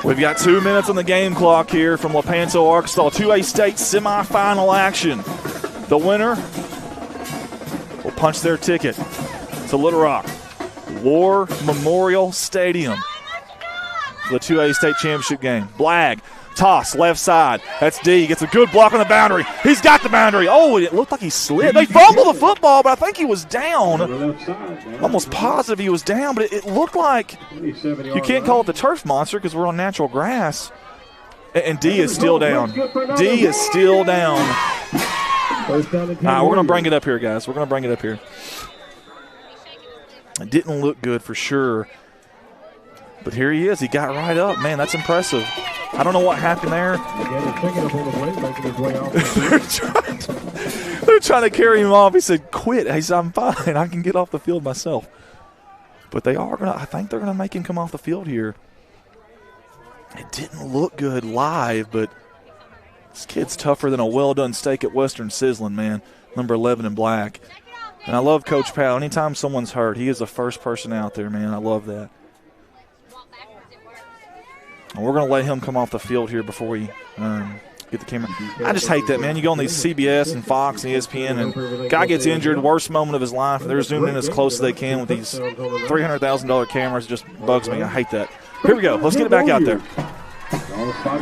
We've got 2 minutes on the game clock here from Lepanto, Arkansas. 2A state semifinal action. The winner will punch their ticket to Little Rock War Memorial Stadium for the 2A state championship game. Blag. Toss, left side. That's D. Gets a good block on the boundary. He's got the boundary. Oh, it looked like he slid. They fumbled the football, but I think he was down. Almost positive he was down, but it looked like you can't call it the turf monster because we're on natural grass. And D is still down. D is still down. All right, we're going to bring it up here, guys. We're going to bring it up here. It didn't look good for sure. But here he is. He got right up. Man, that's impressive. I don't know what happened there. They're trying to carry him off. He said, quit. He said, I'm fine. I can get off the field myself. But they are going to, I think they're going to make him come off the field here. It didn't look good live, but this kid's tougher than a well-done steak at Western Sizzling, man. Number 11 in black. And I love Coach Powell. Anytime someone's hurt, he is the first person out there, man. I love that. And we're going to let him come off the field here before we get the camera. I just hate that, man. You go on these CBS and Fox and ESPN, and guy gets injured, worst moment of his life, and they're zooming in as close as they can with these $300,000 cameras. It just bugs me. I hate that. Here we go. Let's get it back out there.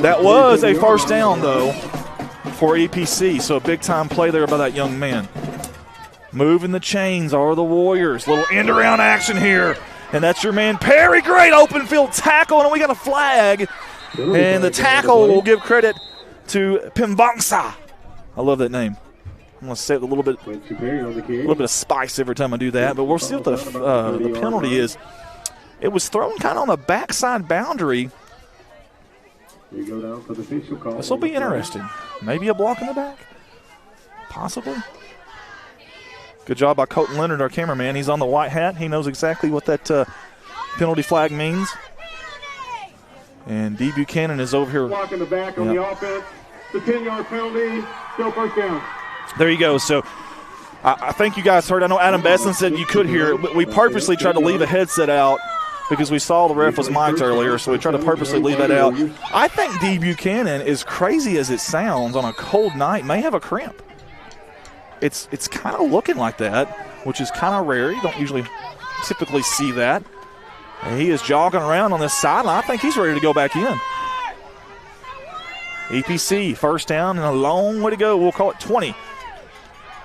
That was a first down, though, for EPC, so a big-time play there by that young man. Moving the chains are the Warriors. Little end-around action here. And that's your man Perry. Great open field tackle, and we got a flag. And the tackle will give credit to Pimbangsa. I love that name. I'm going to say it with a little bit of spice every time I do that. But we'll see what the penalty is. It was thrown kind of on the backside boundary. This will be interesting. Maybe a block in the back? Possibly. Good job by Colton Leonard, our cameraman. He's on the white hat. He knows exactly what that penalty flag means. And D. Buchanan is over here. Block in the back on the offense. The 10-yard penalty. Still first down. There you go. So I think you guys heard. I know Adam Besson said you could hear it. We purposely tried to leave a headset out because we saw the ref was mic'd earlier, so we tried to purposely leave that out. I think D. Buchanan, as crazy as it sounds, on a cold night may have a cramp. It's kind of looking like that, which is kind of rare. You don't usually typically see that. And he is jogging around on this sideline. I think he's ready to go back in. EPC, first down and a long way to go. We'll call it 20.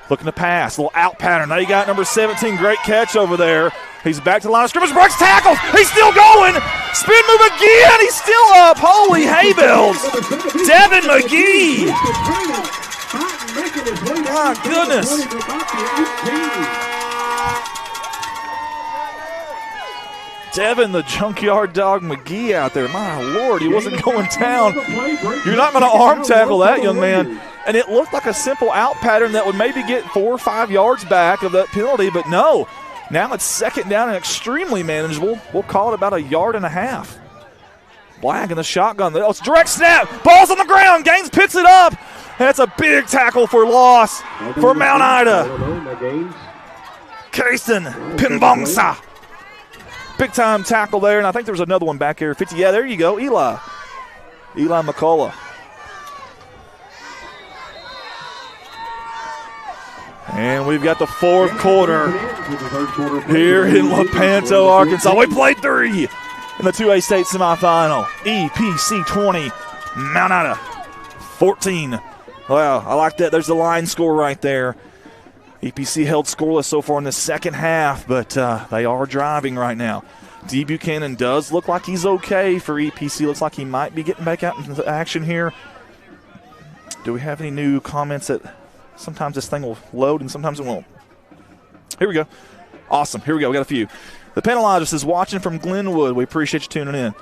Looking to pass, a little out pattern. Now you got number 17, great catch over there. He's back to the line of scrimmage, breaks tackles. He's still going. Spin move again. He's still up. Holy hay bells. Devin McGee. My goodness. Devin, the junkyard dog McGee out there. My Lord, he wasn't going down. You're not going to arm tackle that young man. And it looked like a simple out pattern that would maybe get 4 or 5 yards back of that penalty, but no. Now it's second down and extremely manageable. We'll call it about 1.5 yards. Black in the shotgun. Oh, it's a direct snap. Ball's on the ground. Gaines picks it up. That's a big tackle for loss for Mount Ida. Kason Pimbongsa. Big time tackle there, and I think there was another one back here. 50. Yeah, there you go. Eli McCullough. And we've got the fourth quarter here in Lepanto, Arkansas. We played 3 in the 2A state semifinal. EPC 20, Mount Ida 14. Wow, I like that. There's the line score right there. EPC held scoreless so far in the second half, but they are driving right now. D. Buchanan does look like he's okay for EPC. Looks like he might be getting back out into action here. Do we have any new comments? That sometimes this thing will load and sometimes it won't. Here we go. Awesome. Here we go. We got a few. The penalogist is watching from Glenwood. We appreciate you tuning in.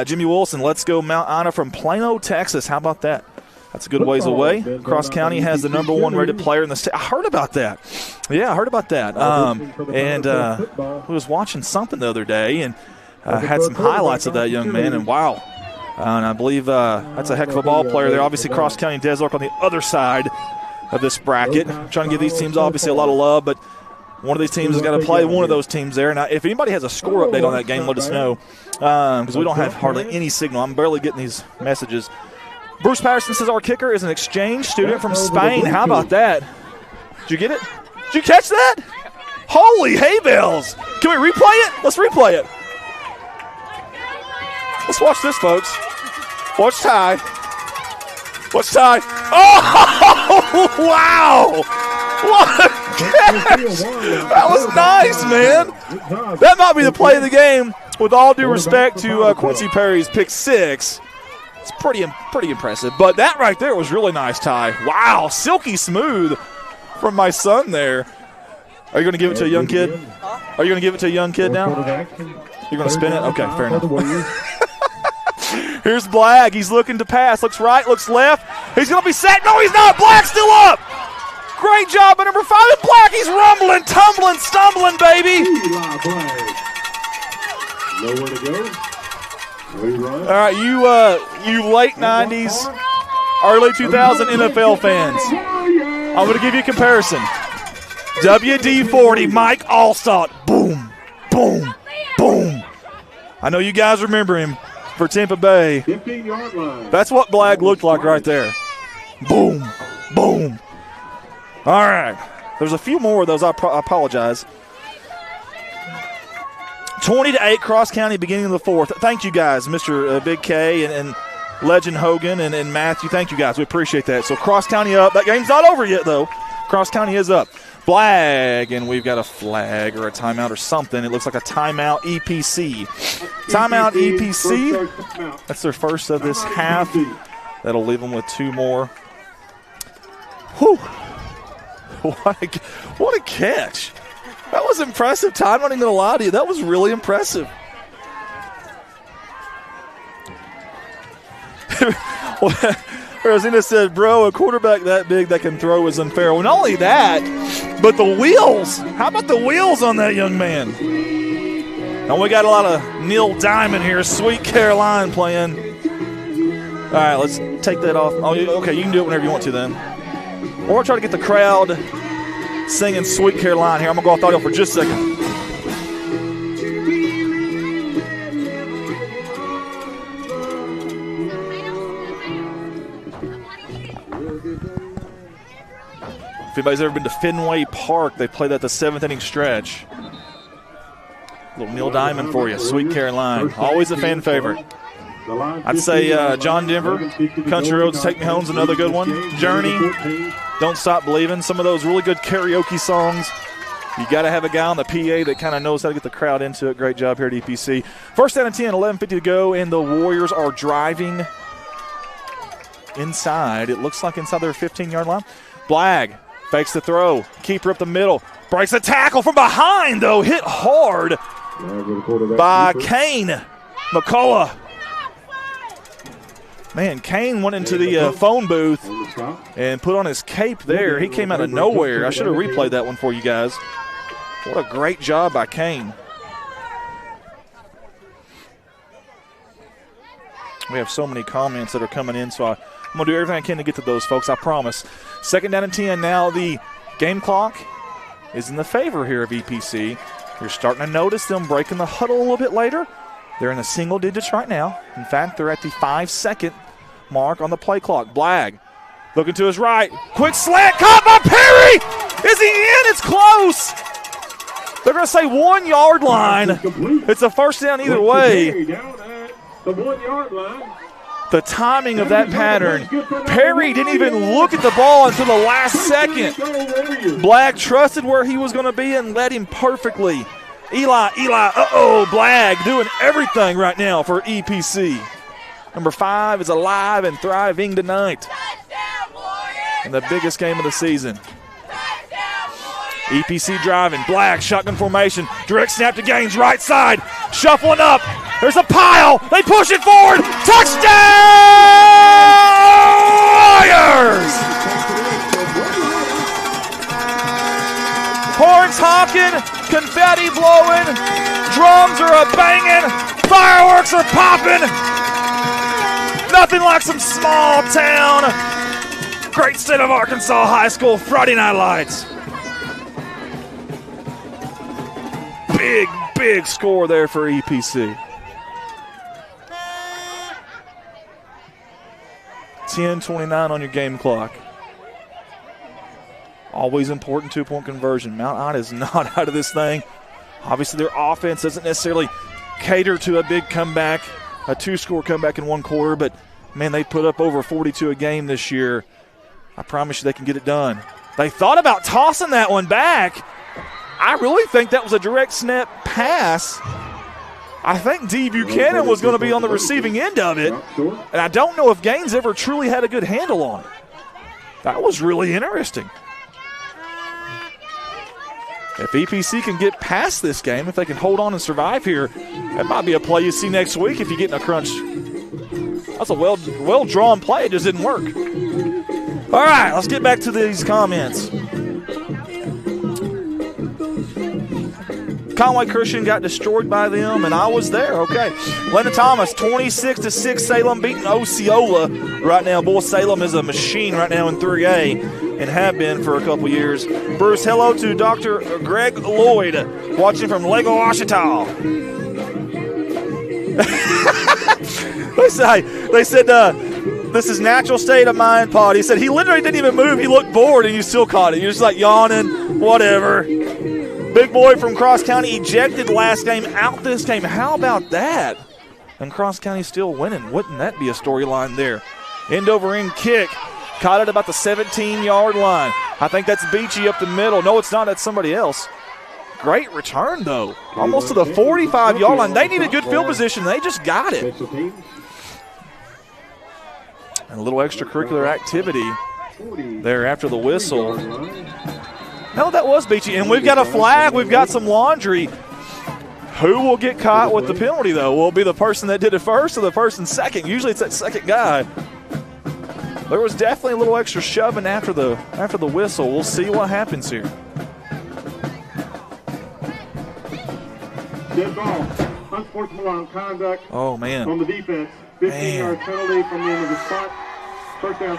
Jimmy Wilson, let's go Mount Ida from Plano, Texas. How about that? That's a good ways away. Cross County has the #1 rated player in the state. I heard about that. Yeah, I heard about that. We was watching something the other day and had some highlights of that young man, and wow. And I believe that's a heck of a ball player there. Obviously, Cross County and Des Arc on the other side of this bracket. Trying to give these teams obviously a lot of love, but one of these teams has got to play one of those teams there. Now, if anybody has a score update on that game, let us know, because we don't have hardly any signal. I'm barely getting these messages. Bruce Patterson says our kicker is an exchange student from Spain. How about that? Did you get it? Did you catch that? Holy hay bales. Can we replay it? Let's replay it. Let's watch this, folks. Watch Ty. Watch Ty. Oh, wow. What a catch. That was nice, man. That might be the play of the game. With all due respect to Quincy Perry's pick 6. It's pretty impressive. But that right there was really nice, Ty. Wow, silky smooth from my son there. Are you going to give it to a young kid? Are you going to give it to a young kid now? You're going to spin it? Okay, fair enough. Here's Blagg. He's looking to pass. Looks right, looks left. He's going to be sacked. No, he's not. Blagg's still up. Great job by number 5. And Blagg, he's rumbling, tumbling, stumbling, baby. Nowhere to go. All right, you late 90s, early 2000 NFL fans. I'm going to give you a comparison. WD-40, Mike Allstott. Boom, boom, boom. I know you guys remember him for Tampa Bay. 15-yard line. That's what Blagg looked like right there. Boom, boom. All right. There's a few more of those. I apologize. 20-8, Cross County, beginning of the 4th. Thank you guys, Mr. Big K and Legend Hogan and Matthew. Thank you guys. We appreciate that. So Cross County up. That game's not over yet, though. Cross County is up. Flag, and we've got a flag or a timeout or something. It looks like a timeout EPC. Timeout EPC. That's their first of this half. That'll leave them with 2 more. Whew. What a catch. That was impressive, Ty. I'm not even going to lie to you. That was really impressive. Rosina said, bro, a quarterback that big that can throw is unfair. Well, not only that, but the wheels. How about the wheels on that young man? And we got a lot of Neil Diamond here, Sweet Caroline playing. All right, let's take that off. Oh, okay, you can do it whenever you want to then. Or try to get the crowd singing Sweet Caroline here. I'm going to go off audio for just a second. If anybody's ever been to Fenway Park, they play that the 7th inning stretch. A little Neil Diamond for you, Sweet Caroline. Always a fan favorite. I'd say John Denver, Country Roads, Take Me Home's another good one. Journey, Don't Stop Believing. Some of those really good karaoke songs. You got to have a guy on the PA that kind of knows how to get the crowd into it. Great job here at EPC. First down and 10, 11:50 to go, and the Warriors are driving inside. It looks like inside their 15-yard line. Blagg fakes the throw. Keeper up the middle. Breaks the tackle from behind, though. Hit hard by Kane McCullough. Man, Kane went into the phone booth and put on his cape there. He came out of nowhere. I should have replayed that one for you guys. What a great job by Kane. We have so many comments that are coming in, so I'm going to do everything I can to get to those, folks, I promise. 2nd down and 10. Now the game clock is in the favor here of EPC. You're starting to notice them breaking the huddle a little bit later. They're in the single digits right now. In fact, they're at the 5-second mark on the play clock. Blagg looking to his right. Quick slant, caught by Perry! Is he in? It's close! They're going to say 1 yard line. It's a first down either way. Down at the 1 yard line. The timing of that pattern. Perry didn't even look at the ball until the last second. Blagg trusted where he was going to be and led him perfectly. Eli, Blagg doing everything right now for EPC. Number 5 is alive and thriving tonight in the biggest game of the season. EPC driving, Blagg, shotgun formation, direct snap to Gaines, right side, shuffling up. There's a pile. They push it forward. Touchdown, Warriors! Horns honking, confetti blowing, drums are a-banging, fireworks are popping. Nothing like some small town, great state of Arkansas high school Friday night lights. Big score there for EPC. 10:29 on your game clock. Always important 2-point conversion. Mount Ida is not out of this thing. Obviously, their offense doesn't necessarily cater to a big comeback, a 2-score comeback in 1 quarter, but, man, they put up over 42 a game this year. I promise you they can get it done. They thought about tossing that one back. I really think that was a direct snap pass. I think D. Buchanan was going to be on the receiving end of it, and I don't know if Gaines ever truly had a good handle on it. That was really interesting. If EPC can get past this game, if they can hold on and survive here, that might be a play you see next week if you get in a crunch. That's a well-drawn play. It just didn't work. All right, let's get back to these comments. Conway Christian got destroyed by them, and I was there. Okay. Lennon Thomas, 26-6, Salem beating Osceola right now. Boy, Salem is a machine right now in 3A and have been for a couple years. Bruce, hello to Dr. Greg Lloyd, watching from Lego, Washita. They said this is natural state of mind, Pod. He said he literally didn't even move. He looked bored, and you still caught it. You're just like yawning, whatever. Big boy from Cross County ejected last game, out this game. How about that? And Cross County still winning. Wouldn't that be a storyline there? End over end kick. Caught it about the 17-yard line. I think that's Beachy up the middle. No, it's not. That's somebody else. Great return, though. Almost to the 45-yard line. They need a good field position. They just got it. And a little extracurricular activity there after the whistle. No, that was Beachy. And we've got a flag. We've got some laundry. Who will get caught with the penalty, though? Will it be the person that did it first or the person second? Usually it's that second guy. There was definitely a little extra shoving after the whistle. We'll see what happens here. Dead ball. Unsportsmanlike conduct. Oh, man. On the defense. 15-yard penalty from the end of the spot. First down.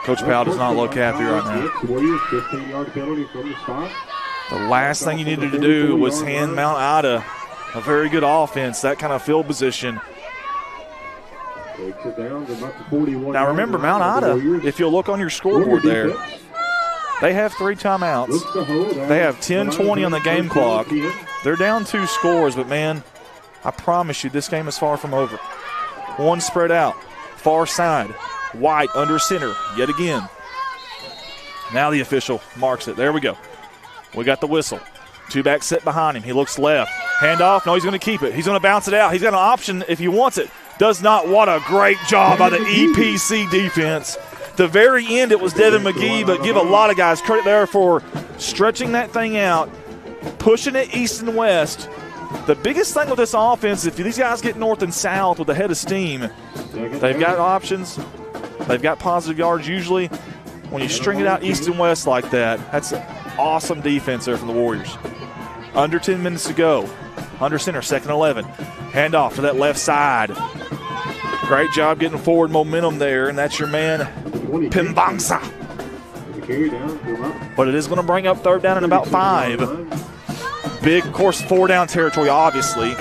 Coach Powell does not look happy right now. Warriors, 15-yard penalty from the spot. The last thing you needed to do was hand Mount Ida a very good offense, that kind of field position. Now remember, Mount Ida, if you'll look on your scoreboard there, they have 3 timeouts. They have 10:20 on the game clock. They're down 2 scores, but, man, I promise you this game is far from over. One spread out, far side. White under center yet again. Now the official marks it. There we go. We got the whistle. 2-back set behind him. He looks left. Handoff. No, he's going to keep it. He's going to bounce it out. He's got an option if he wants it. Does not. What a great job by the EPC defense. The very end, it was Devin McGee, but give a lot of guys credit there for stretching that thing out, pushing it east and west. The biggest thing with this offense, if these guys get north and south with a head of steam, they've got options. They've got positive yards usually. When you string it out east and west like that, that's an awesome defense there from the Warriors. Under 10 minutes to go. Under center, 2nd and 11. Handoff to that left side. Great job getting forward momentum there, and that's your man, Pimbangsa. But it is going to bring up third down and about 5. Big, of course, 4-down territory, obviously.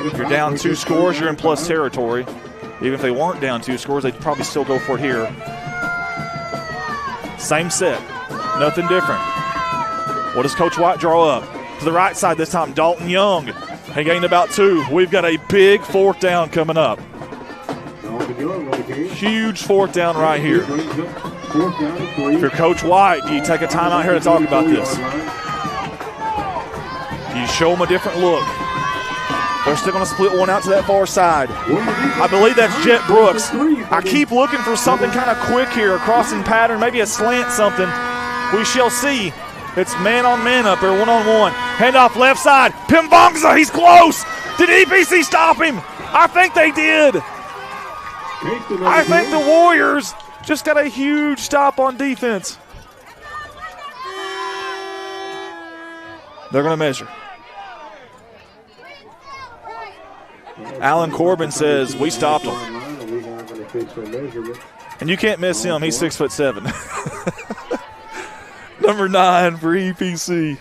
If you're down 2 scores, you're in plus territory. Even if they weren't down 2 scores, they'd probably still go for it here. Same set, nothing different. What does Coach White draw up? To the right side this time, Dalton Young. He gained about 2. We've got a big 4th down coming up. Huge 4th down right here. If you're Coach White, do you take a timeout here to talk about this? Do you show them a different look? They're still going to split one out to that far side. I believe that's Jet Brooks. I keep looking for something kind of quick here, a crossing pattern, maybe a slant something. We shall see. It's man-on-man up there, one-on-one. Handoff left side. Pimbangsa, he's close. Did EPC stop him? I think they did. I think the Warriors just got a huge stop on defense. They're going to measure. Alan Corbin says, we stopped him. And you can't miss him. He's 6'7". Number 9 for EPC.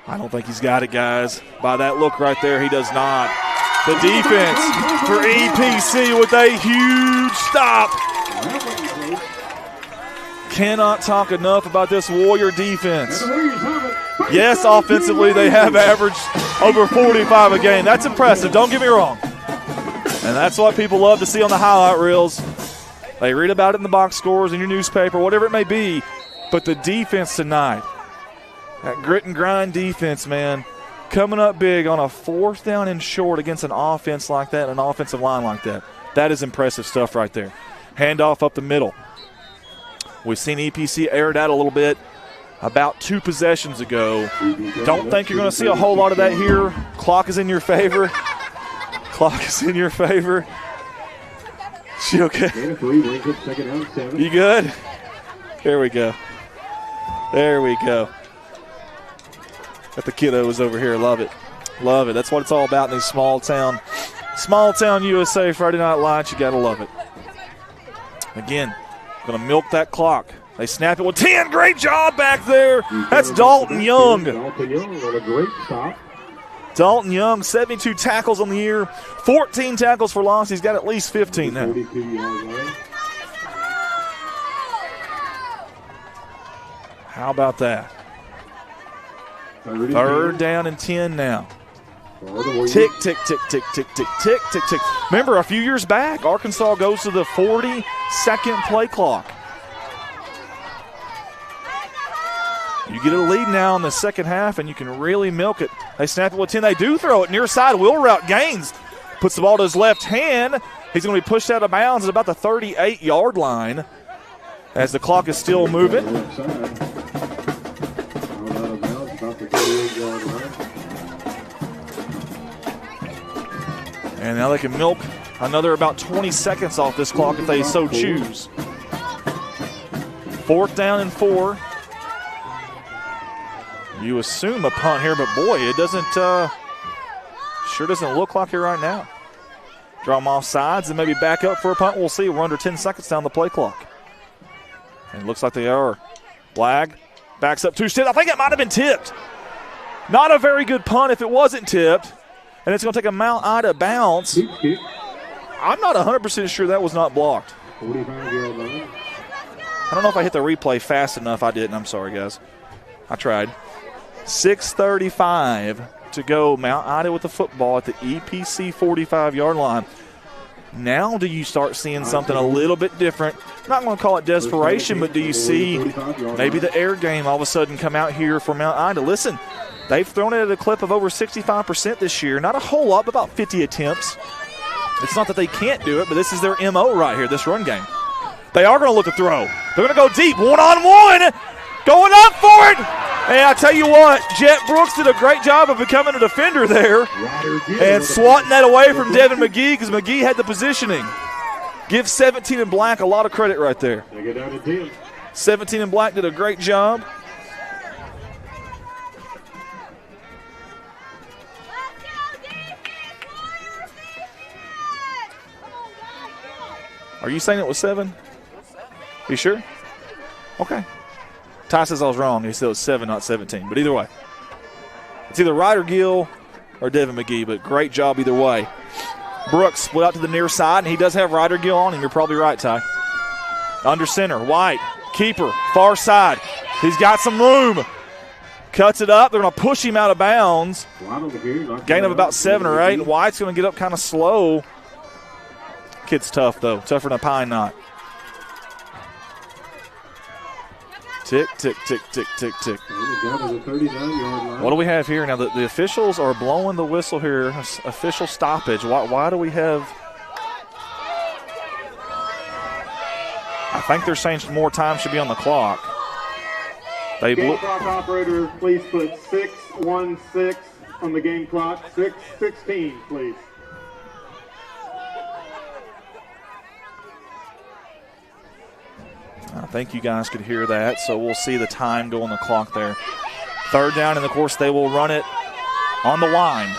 I don't think he's got it, guys. By that look right there, he does not. The defense for EPC with a huge stop. Cannot talk enough about this Warrior defense. Yes, offensively, they have averaged over 45 a game. That's impressive, don't get me wrong. And that's what people love to see on the highlight reels. They read about it in the box scores, in your newspaper, whatever it may be. But the defense tonight, that grit and grind defense, man, coming up big on a 4th down and short against an offense like that, an offensive line like that. That is impressive stuff right there. Handoff up the middle. We've seen EPC air it out a little bit about 2 possessions ago. Don't think you're going to see a whole lot of that here. Clock is in your favor. Clock is in your favor. She okay? You good? There we go. There we go. Got the kiddos over here. Love it. Love it. That's what it's all about in these small town USA Friday Night Lights. You got to love it. Again, going to milk that clock. They snap it with 10. Great job back there. That's Dalton Young. Dalton Young on a great stop. Dalton Young, 72 tackles on the year, 14 tackles for loss. He's got at least 15 now. How about that? 3rd down and 10 now. Tick, tick, tick, tick, tick, tick, tick, tick, tick. Remember, a few years back, Arkansas goes to the 40-second play clock. You get a lead now in the second half, and you can really milk it. They snap it with 10. They do throw it near side. Wheel route Gaines puts the ball to his left hand. He's going to be pushed out of bounds at about the 38-yard line as the clock is still moving. And now they can milk another about 20 seconds off this clock if they so choose. 4th down and 4. You assume a punt here, but boy, it doesn't, sure doesn't look like it right now. Draw them off sides and maybe back up for a punt. We'll see. We're under 10 seconds down the play clock. And it looks like they are. Flag backs up 2 steps. I think it might have been tipped. Not a very good punt if it wasn't tipped. And it's going to take a Mount Ida bounce. I'm not 100% sure that was not blocked. I don't know if I hit the replay fast enough. I didn't. I'm sorry, guys. I tried. 6:35 to go. Mount Ida with the football at the EPC 45-yard line. Now do you start seeing something a little bit different? I'm not going to call it desperation, but do you see maybe the air game all of a sudden come out here for Mount Ida? Listen, they've thrown it at a clip of over 65% this year. Not a whole lot, but about 50 attempts. It's not that they can't do it, but this is their MO right here, this run game. They are going to look to throw. They're going to go deep, one-on-one, going up for it. And I tell you what, Jet Brooks did a great job of becoming a defender there and swatting that away from Devin McGee because McGee had the positioning. Give 17 and Black a lot of credit right there. 17 and Black did a great job. Are you saying it was 7? You sure? Okay. Ty says I was wrong. He said it was 7, not 17. But either way, it's either Ryder Gill or Devin McGee, but great job either way. Brooks split out to the near side, and he does have Ryder Gill on him. You're probably right, Ty. Under center, White, keeper, far side. He's got some room. Cuts it up. They're going to push him out of bounds. Gain of about 7 or 8, and White's going to get up kind of slow. Kid's tough, though. Tougher than a pine knot. Tick, tick, tick, tick, tick, tick. What do we have here? Now, the officials are blowing the whistle here. Official stoppage. Why do we have... I think they're saying more time should be on the clock. Game clock operators, please put 6:16 on the game clock. 6:16, please. I think you guys could hear that, so we'll see the time go on the clock there. 3rd down, and of course they will run it on the line.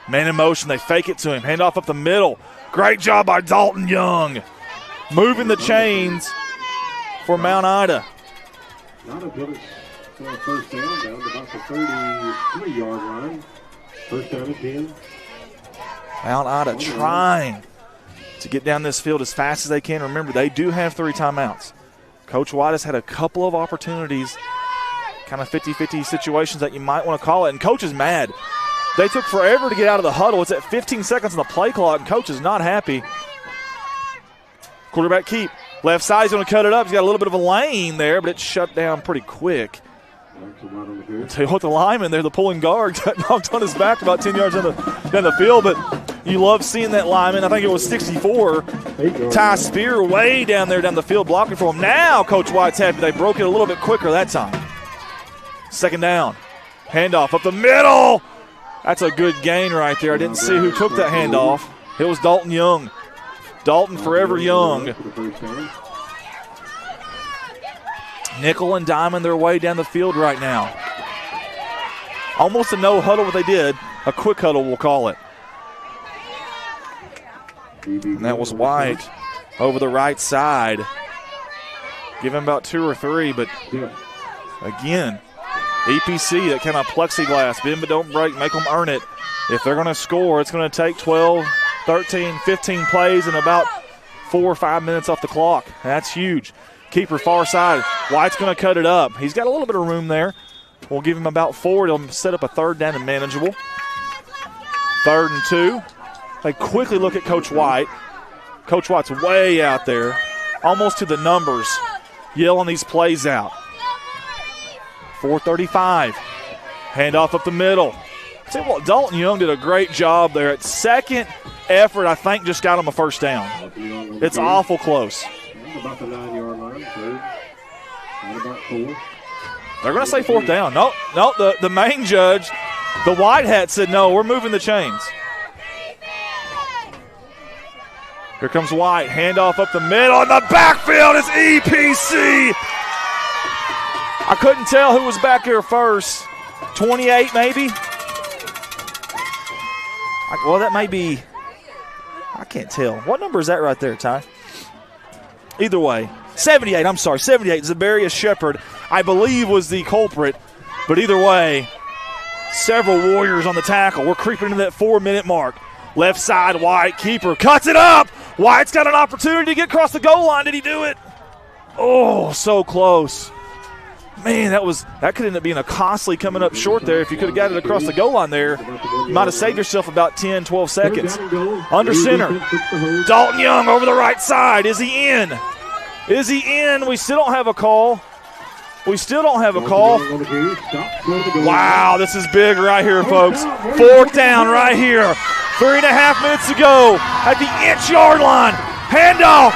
Man in motion, they fake it to him. Handoff up the middle. Great job by Dalton Young. Moving the chains for Mount Ida. Not a good first down to about the 33-yard line. First down and 10. Mount Ida trying to get down this field as fast as they can. Remember, they do have 3 timeouts. Coach White has had a couple of opportunities, kind of 50-50 situations that you might want to call it, and Coach is mad. They took forever to get out of the huddle. It's at 15 seconds on the play clock, and Coach is not happy. Quarterback keep. Left side, he's going to cut it up. He's got a little bit of a lane there, but it's shut down pretty quick. I'll tell you what, the lineman there, the pulling guard, got knocked on his back about 10 yards down the field, but you love seeing that lineman. I think it was 64. Ty Spear way down the field blocking for him. Now Coach White's happy they broke it a little bit quicker that time. 2nd down. Handoff up the middle. That's a good gain right there. I didn't see who took that handoff. It was Dalton Young. Dalton forever young. Nickel and diamond their way down the field right now. Almost a no huddle what they did. A quick huddle, we'll call it. And that was White over the right side. Give him about 2 or 3, but again, EPC, that kind of plexiglass. Bend but don't break, make them earn it. If they're going to score, it's going to take 12, 13, 15 plays and about 4 or 5 minutes off the clock. That's huge. Keeper far side. White's going to cut it up. He's got a little bit of room there. We'll give him about 4. It'll set up a 3rd down and manageable. 3rd and 2. They quickly look at Coach White. Coach White's way out there, almost to the numbers, yelling these plays out. 4:35. Handoff up the middle. Tell you what, Dalton Young did a great job there. At second effort, I think just got him a 1st down. It's awful close. About the 9-yard line, 3rd. And about 4. They're going to say 4th down. No, the main judge, the white hat, said no, we're moving the chains. Here comes White. Handoff up the middle. In the backfield is EPC. I couldn't tell who was back here first. 28 maybe? Well, that may be. I can't tell. What number is that right there, Ty? Either way. 78, I'm sorry. 78. Zabarius Shepard, I believe, was the culprit. But either way, several Warriors on the tackle. We're creeping into that 4-minute mark. Left side, White, keeper, cuts it up. White's got an opportunity to get across the goal line. Did he do it? Oh, so close. Man, that could end up being a costly coming up short there. If you could have got it across the goal line there, you might have saved yourself about 10, 12 seconds. Under center, Dalton Young over the right side. Is he in? Is he in? We still don't have a call. Wow, this is big right here, folks. 4th down right here. 3.5 minutes to go at the inch-yard line. Handoff.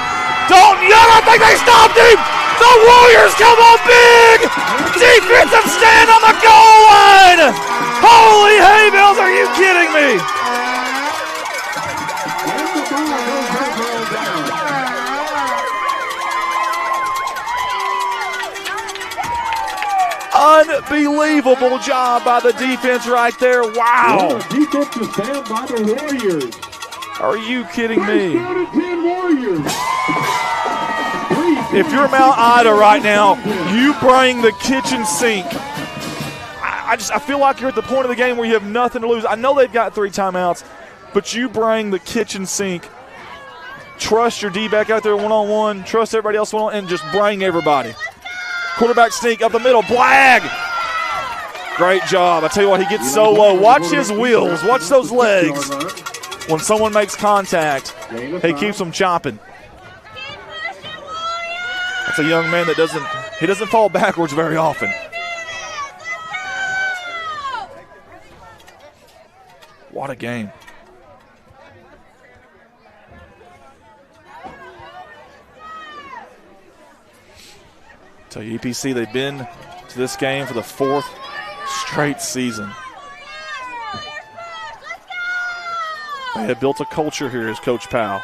Dalton Young, I think they stopped him. The Warriors come on big. Defensive stand on the goal line. Holy hay bells, are you kidding me? Unbelievable job by the defense right there. Wow. What a defensive stand by the Warriors. Are you kidding me? First down and 10 Warriors. If you're Mount Ida right now, you bring the kitchen sink. I feel like you're at the point of the game where you have nothing to lose. I know they've got 3 timeouts, but you bring the kitchen sink. Trust your D-back out there one-on-one. Trust everybody else one-on-one, and just bring everybody. Quarterback sneak up the middle. Blag! Great job. I tell you what, he gets so low. Watch his wheels. Watch those legs. When someone makes contact, he keeps them chopping. That's a young man that doesn't fall backwards very often. What a game. Tell you, EPC, they've been to this game for the 4th straight season. They have built a culture here as Coach Powell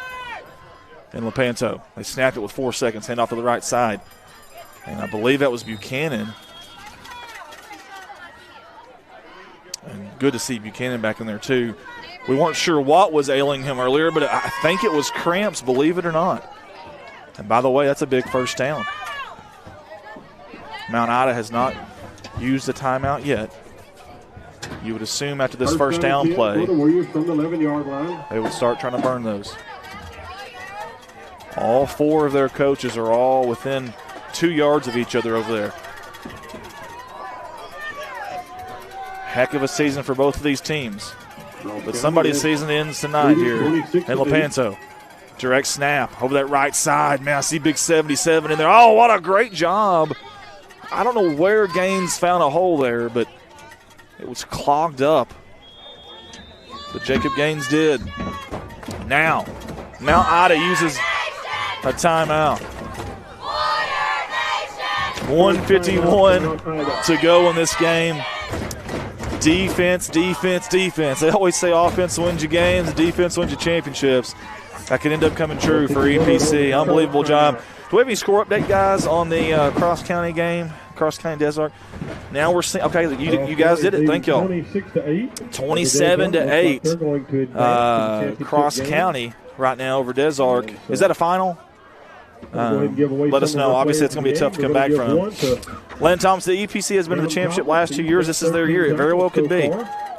and Lepanto. They snapped it with 4 seconds, hand off to the right side. And I believe that was Buchanan. And good to see Buchanan back in there, too. We weren't sure what was ailing him earlier, but I think it was cramps, believe it or not. And by the way, that's a big first down. Mount Ida has not used the timeout yet. You would assume after this first down play, they would start trying to burn those. All 4 of their coaches are all within 2 yards of each other over there. Heck of a season for both of these teams. But somebody's season ends tonight here in Lepanto. Direct snap over that right side. Man, I see big 77 in there. Oh, what a great job. I don't know where Gaines found a hole there, but it was clogged up. But Jacob Gaines did. Now, Mount Ida uses a timeout. 1:51 to go in this game. Defense, defense, defense. They always say offense wins you games and defense wins you championships. That could end up coming true for EPC. Unbelievable job. Do we have any score update, guys, on the cross-county game? Cross-county Desert. Now we're seeing, okay, you guys did it. Thank y'all. 27-8. Cross-county right now over Desart. Is that a final? Let us know. Obviously, it's going to be tough to come back from. Len Thompson, the EPC has been in the championship last 2 years. This is their year. It very well could be.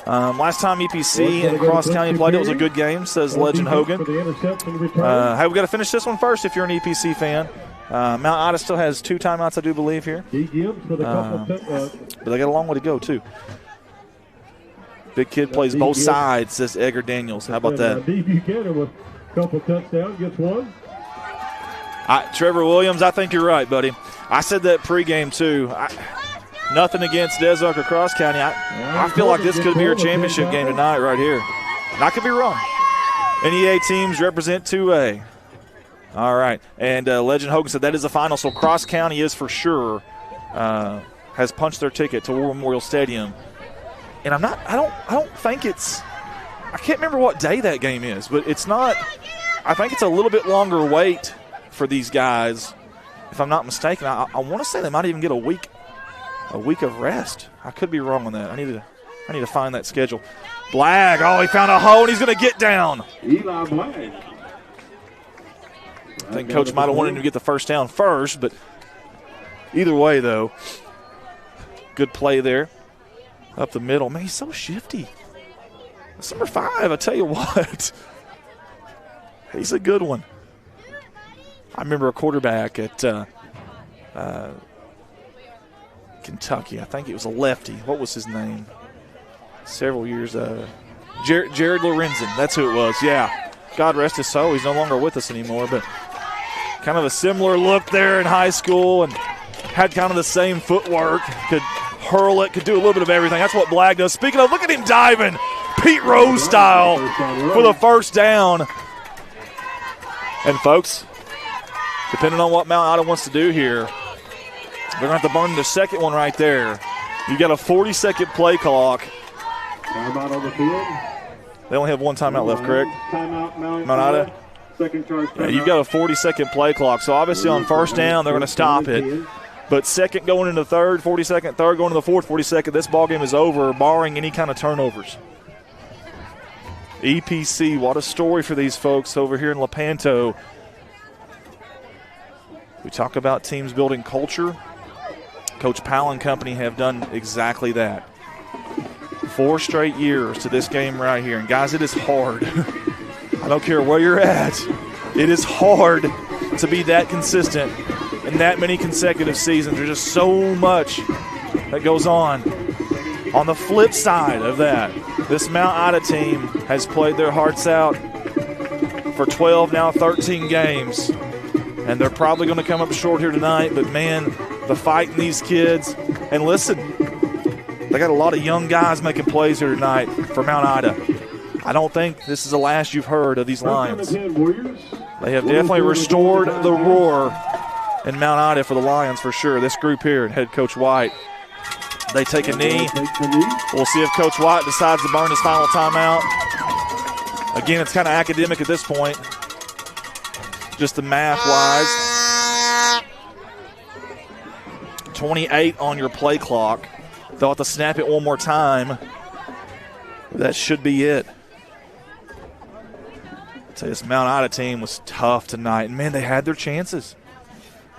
Last time EPC and Cross County played, it was a good game, says Legend Hogan. Hey, we've got to finish this one first if you're an EPC fan. Mount Ida still has 2 timeouts, I do believe, here. But they got a long way to go, too. Big kid plays both sides, says Edgar Daniels. How about that? Couple touchdowns, gets one. Trevor Williams, I think you're right, buddy. I said that pregame, too. Nothing against Desart or Cross County. I feel like this could be your championship game tonight right here. I could be wrong. NEA teams represent 2A. All right. And Legend Hogan said that is the final, so Cross County is for sure has punched their ticket to War Memorial Stadium. And I don't think it's – I can't remember what day that game is, but it's not – I think it's a little bit longer wait for these guys, if I'm not mistaken. I want to say they might even get a week of rest. I could be wrong on that. I need to find that schedule. Blag, oh, he found a hole, and he's going to get down. Eli Blag. I think Coach might have wanted him to get the first down first, but either way, though, good play there. Up the middle. Man, he's so shifty. That's number 5, I tell you what. He's a good one. I remember a quarterback at Kentucky. I think it was a lefty. What was his name? Several years. Jared Lorenzen. That's who it was. Yeah. God rest his soul. He's no longer with us anymore. But kind of a similar look there in high school and had kind of the same footwork. Could hurl it. Could do a little bit of everything. That's what Blag does. Speaking of, look at him diving. Pete Rose style for the first down. And, folks, depending on what Mount Ida wants to do here, they're going to have to burn the second one right there. You got a 40-second play clock. Timeout on the field. They only have 1 timeout left, correct? Timeout, Mount Ida? Second charge. Yeah, you've got a 40-second play clock. So, obviously, on first down, they're going to stop it. But second going into third, 42nd, third going into the fourth, 42nd, this ball game is over, barring any kind of turnovers. EPC, what a story for these folks over here in Lepanto. We talk about teams building culture. Coach Powell and company have done exactly that. 4 straight years to this game right here. And, guys, it is hard. I don't care where you're at. It is hard to be that consistent in that many consecutive seasons. There's just so much that goes on. On the flip side of that, this Mount Ida team has played their hearts out for 12, now 13 games. And they're probably going to come up short here tonight. But, man, the fight in these kids. And listen, they got a lot of young guys making plays here tonight for Mount Ida. I don't think this is the last you've heard of these Lions. They have definitely restored the roar in Mount Ida for the Lions for sure. This group here, head coach White, they take a knee. We'll see if Coach White decides to burn his final timeout. Again, it's kind of academic at this point, just the math-wise. 28 on your play clock. They'll have to snap it one more time. That should be it. I'll tell you, this Mount Ida team was tough tonight. And, man, they had their chances.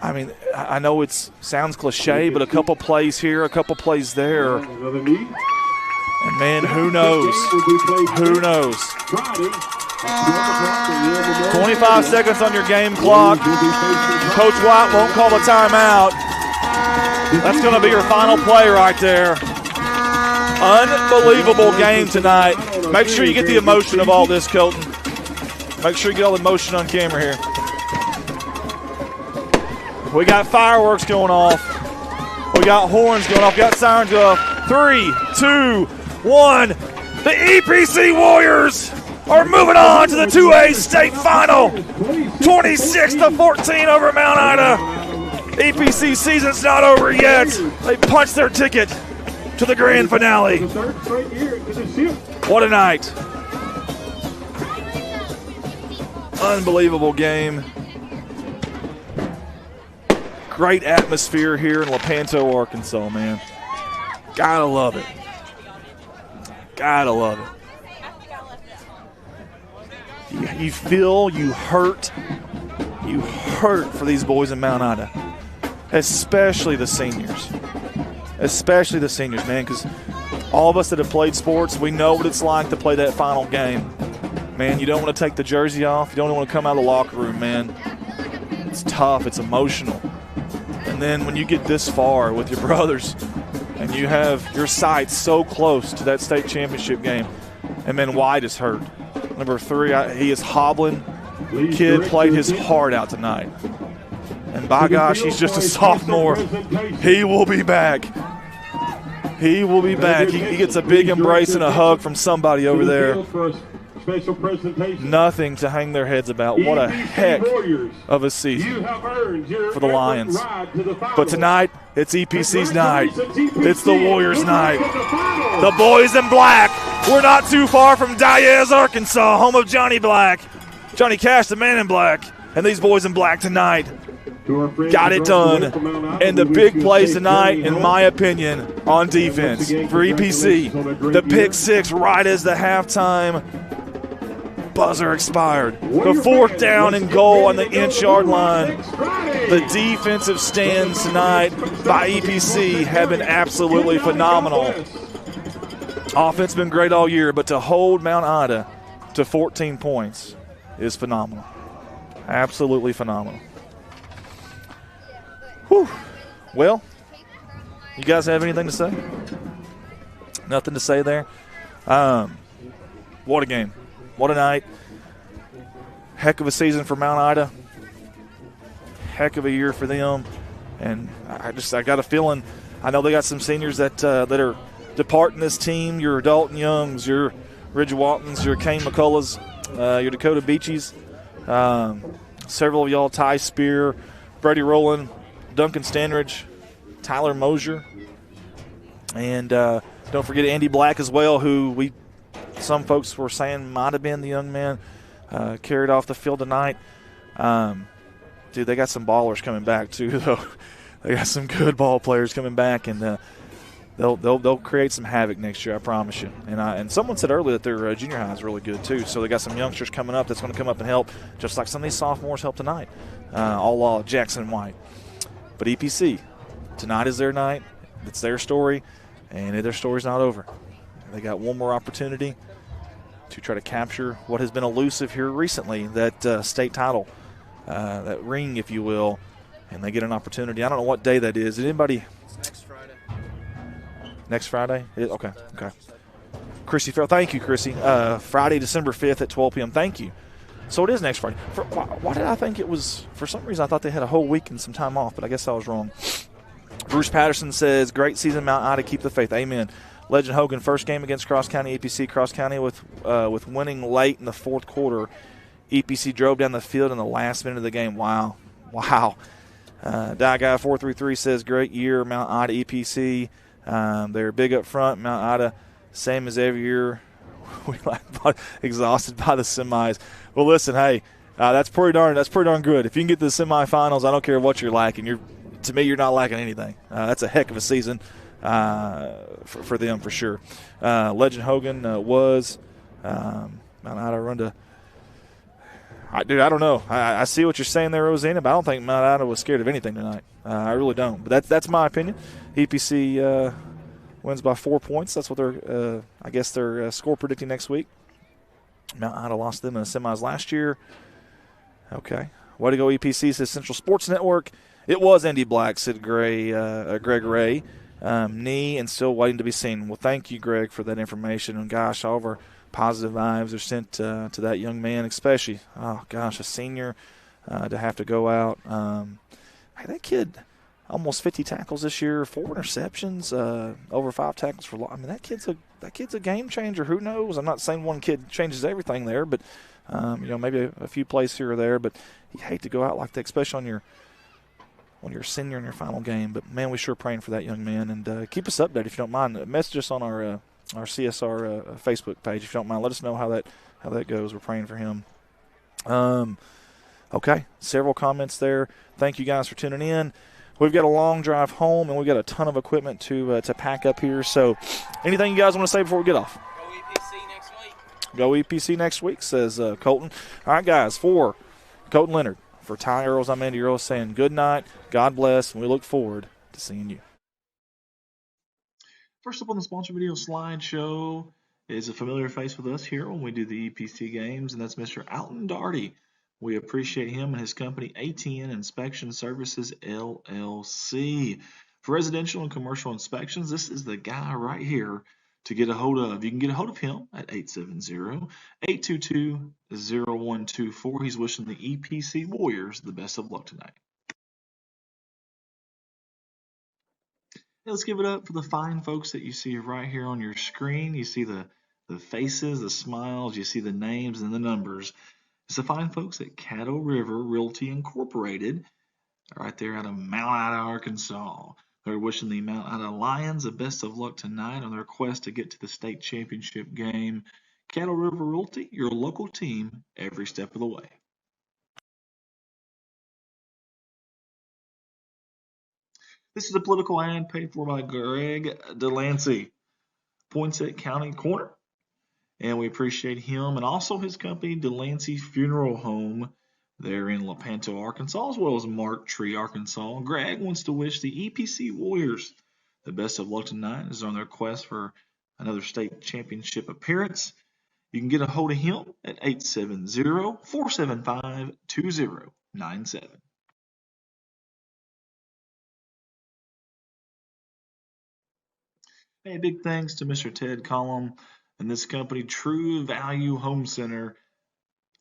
I mean, I know it sounds cliche, but a couple plays here, a couple plays there. And, man, who knows? Who knows? 25 seconds on your game clock. Coach White won't call the timeout. That's going to be your final play right there. Unbelievable game tonight. Make sure you get the emotion of all this, Colton. Make sure you get all the emotion on camera here. We got fireworks going off. We got horns going off. We got sirens going off. 3, 2, 1. The EPC Warriors are moving on to the 2A state final. 26-14 over Mount Ida. EPC season's not over yet. They punched their ticket to the grand finale. What a night. Unbelievable game. Great atmosphere here in Lepanto, Arkansas, man. Gotta love it. Gotta love it. You feel, you hurt for these boys in Mount Ida. Especially the seniors. Especially the seniors, man, because all of us that have played sports, we know what it's like to play that final game. Man, you don't want to take the jersey off. You don't want to come out of the locker room, man. It's tough. It's emotional. And then when you get this far with your brothers and you have your sights so close to that state championship game, and then White is hurt. Number 3, he is hobbling. Kid played his heart out tonight. And by gosh, he's just a sophomore. He will be back. He will be back. He gets a big embrace and a hug from somebody over there. Nothing to hang their heads about. What a heck of a season for the Lions. But tonight, it's EPC's night. It's the Warriors' night. The boys in black. We're not too far from Diaz, Arkansas, home of Johnny Black. Johnny Cash, the man in black. And these boys in black tonight got it done. And the big plays tonight, in my opinion, on defense for EPC. The pick 6 right as the halftime buzzer expired. The 4th down and goal on the inch-yard line. The defensive stands tonight by EPC have been absolutely phenomenal. Offense been great all year, but to hold Mount Ida to 14 points is phenomenal. Absolutely phenomenal. Whew. Well, you guys have anything to say? Nothing to say there? What a game. What a night. Heck of a season for Mount Ida. Heck of a year for them. And I got a feeling, I know they got some seniors that are departing this team. Your Dalton Youngs, your Ridge Waltons, your Kane McCulloughs, your Dakota Beachies. Several of y'all, Ty Spear, Brady Rowland, Duncan Stanridge, Tyler Mosier. And don't forget Andy Black as well, who some folks were saying might have been the young man carried off the field tonight. Dude, they got some ballers coming back too, though. They got some good ball players coming back, and they'll create some havoc next year, I promise you. And someone said earlier that their junior high is really good too. So they got some youngsters coming up that's going to come up and help, just like some of these sophomores helped tonight, all Jackson and White. But EPC, tonight is their night. It's their story, and their story's not over. They got one more opportunity to try to capture what has been elusive here recently, that state title, that ring, if you will, and they get an opportunity. I don't know what day that is. Did anybody? It's next Friday. Next Friday? Okay. Chrissy Farrell, thank you, Chrissy. Friday, December 5th at 12 p.m. Thank you. So it is next Friday. Why did I think it was? For some reason, I thought they had a whole week and some time off, but I guess I was wrong. Bruce Patterson says, great season, Mount Ida, keep the faith. Amen. Legend Hogan, first game against Cross County EPC. Cross County with winning late in the fourth quarter. EPC drove down the field in the last minute of the game. Wow. Die Guy 433 says, great year, Mount Ida EPC. They're big up front. Mount Ida, same as every year. We exhausted by the semis. Well, listen, hey, that's pretty darn good. If you can get to the semifinals, I don't care what you're lacking. To me, you're not lacking anything. That's a heck of a season for them for sure. Legend Hogan was Mount Ida run to. I don't know. I see what you're saying there, Rosanna, but I don't think Mount Ida was scared of anything tonight. I really don't. But that's my opinion. EPC wins by 4 points. That's what they're score predicting next week. Mount Ida lost them in the semis last year. Okay. Way to go, EPC, says Central Sports Network. It was Andy Black, said Greg Ray. Knee and still waiting to be seen. Well, thank you, Greg, for that information. And, gosh, all of our positive vibes are sent to that young man, especially, a senior to have to go out. Hey, that kid, almost 50 tackles this year, 4 interceptions, over 5 tackles for loss. I mean, that kid's a game changer. Who knows? I'm not saying one kid changes everything there, but maybe a few plays here or there. But you hate to go out like that, especially on your senior in your final game. But man, we sure praying for that young man, and keep us updated if you don't mind. Message us on our CSR Facebook page if you don't mind. Let us know how that goes. We're praying for him. Okay, several comments there. Thank you guys for tuning in. We've got a long drive home, and we've got a ton of equipment to pack up here. So anything you guys want to say before we get off? Go EPC next week. Go EPC next week, says Colton. All right, guys, for Colton Leonard, for Ty Earls, I'm Andy Earls saying good night, God bless, and we look forward to seeing you. First up on the sponsor video slideshow is a familiar face with us here when we do the EPC games, and that's Mr. Alton Darty. We appreciate him and his company, ATN Inspection Services, LLC. For residential and commercial inspections, this is the guy right here to get a hold of. You can get a hold of him at 870-822-0124. He's wishing the EPC Warriors the best of luck tonight. Let's give it up for the fine folks that you see right here on your screen. You see the faces, the smiles, you see the names and the numbers. It's the fine folks at Caddo River Realty Incorporated, right there out of Mount Ida, Arkansas. They're wishing the Mount Ida Lions the best of luck tonight on their quest to get to the state championship game. Caddo River Realty, your local team every step of the way. This is a political ad paid for by Greg Delancey, Poinsett County Corner. And we appreciate him and also his company, Delancey Funeral Home. They're in Lepanto, Arkansas, as well as Mark Tree, Arkansas. Greg wants to wish the EPC Warriors the best of luck tonight as they're on their quest for another state championship appearance. You can get a hold of him at 870-475-2097. Hey, big thanks to Mr. Ted Collum and this company, True Value Home Center,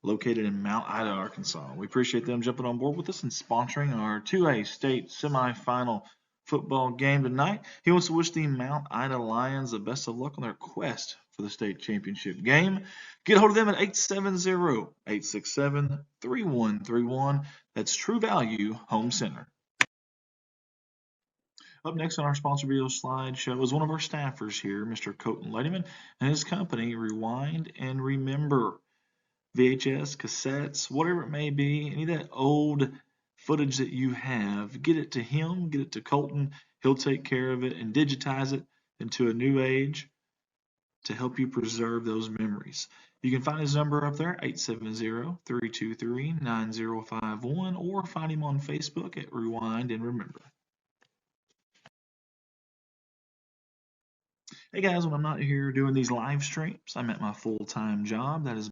located in Mount Ida, Arkansas. We appreciate them jumping on board with us and sponsoring our 2A state semifinal football game tonight. He wants to wish the Mount Ida Lions the best of luck on their quest for the state championship game. Get a hold of them at 870-867-3131. That's True Value Home Center. Up next on our sponsor video slideshow is one of our staffers here, Mr. Colton Lettyman, and his company, Rewind and Remember. VHS, cassettes, whatever it may be, any of that old footage that you have, get it to him, get it to Colton. He'll take care of it and digitize it into a new age to help you preserve those memories. You can find his number up there, 870-323-9051, or find him on Facebook at Rewind and Remember. Hey guys, when I'm not here doing these live streams, I'm at my full-time job. That is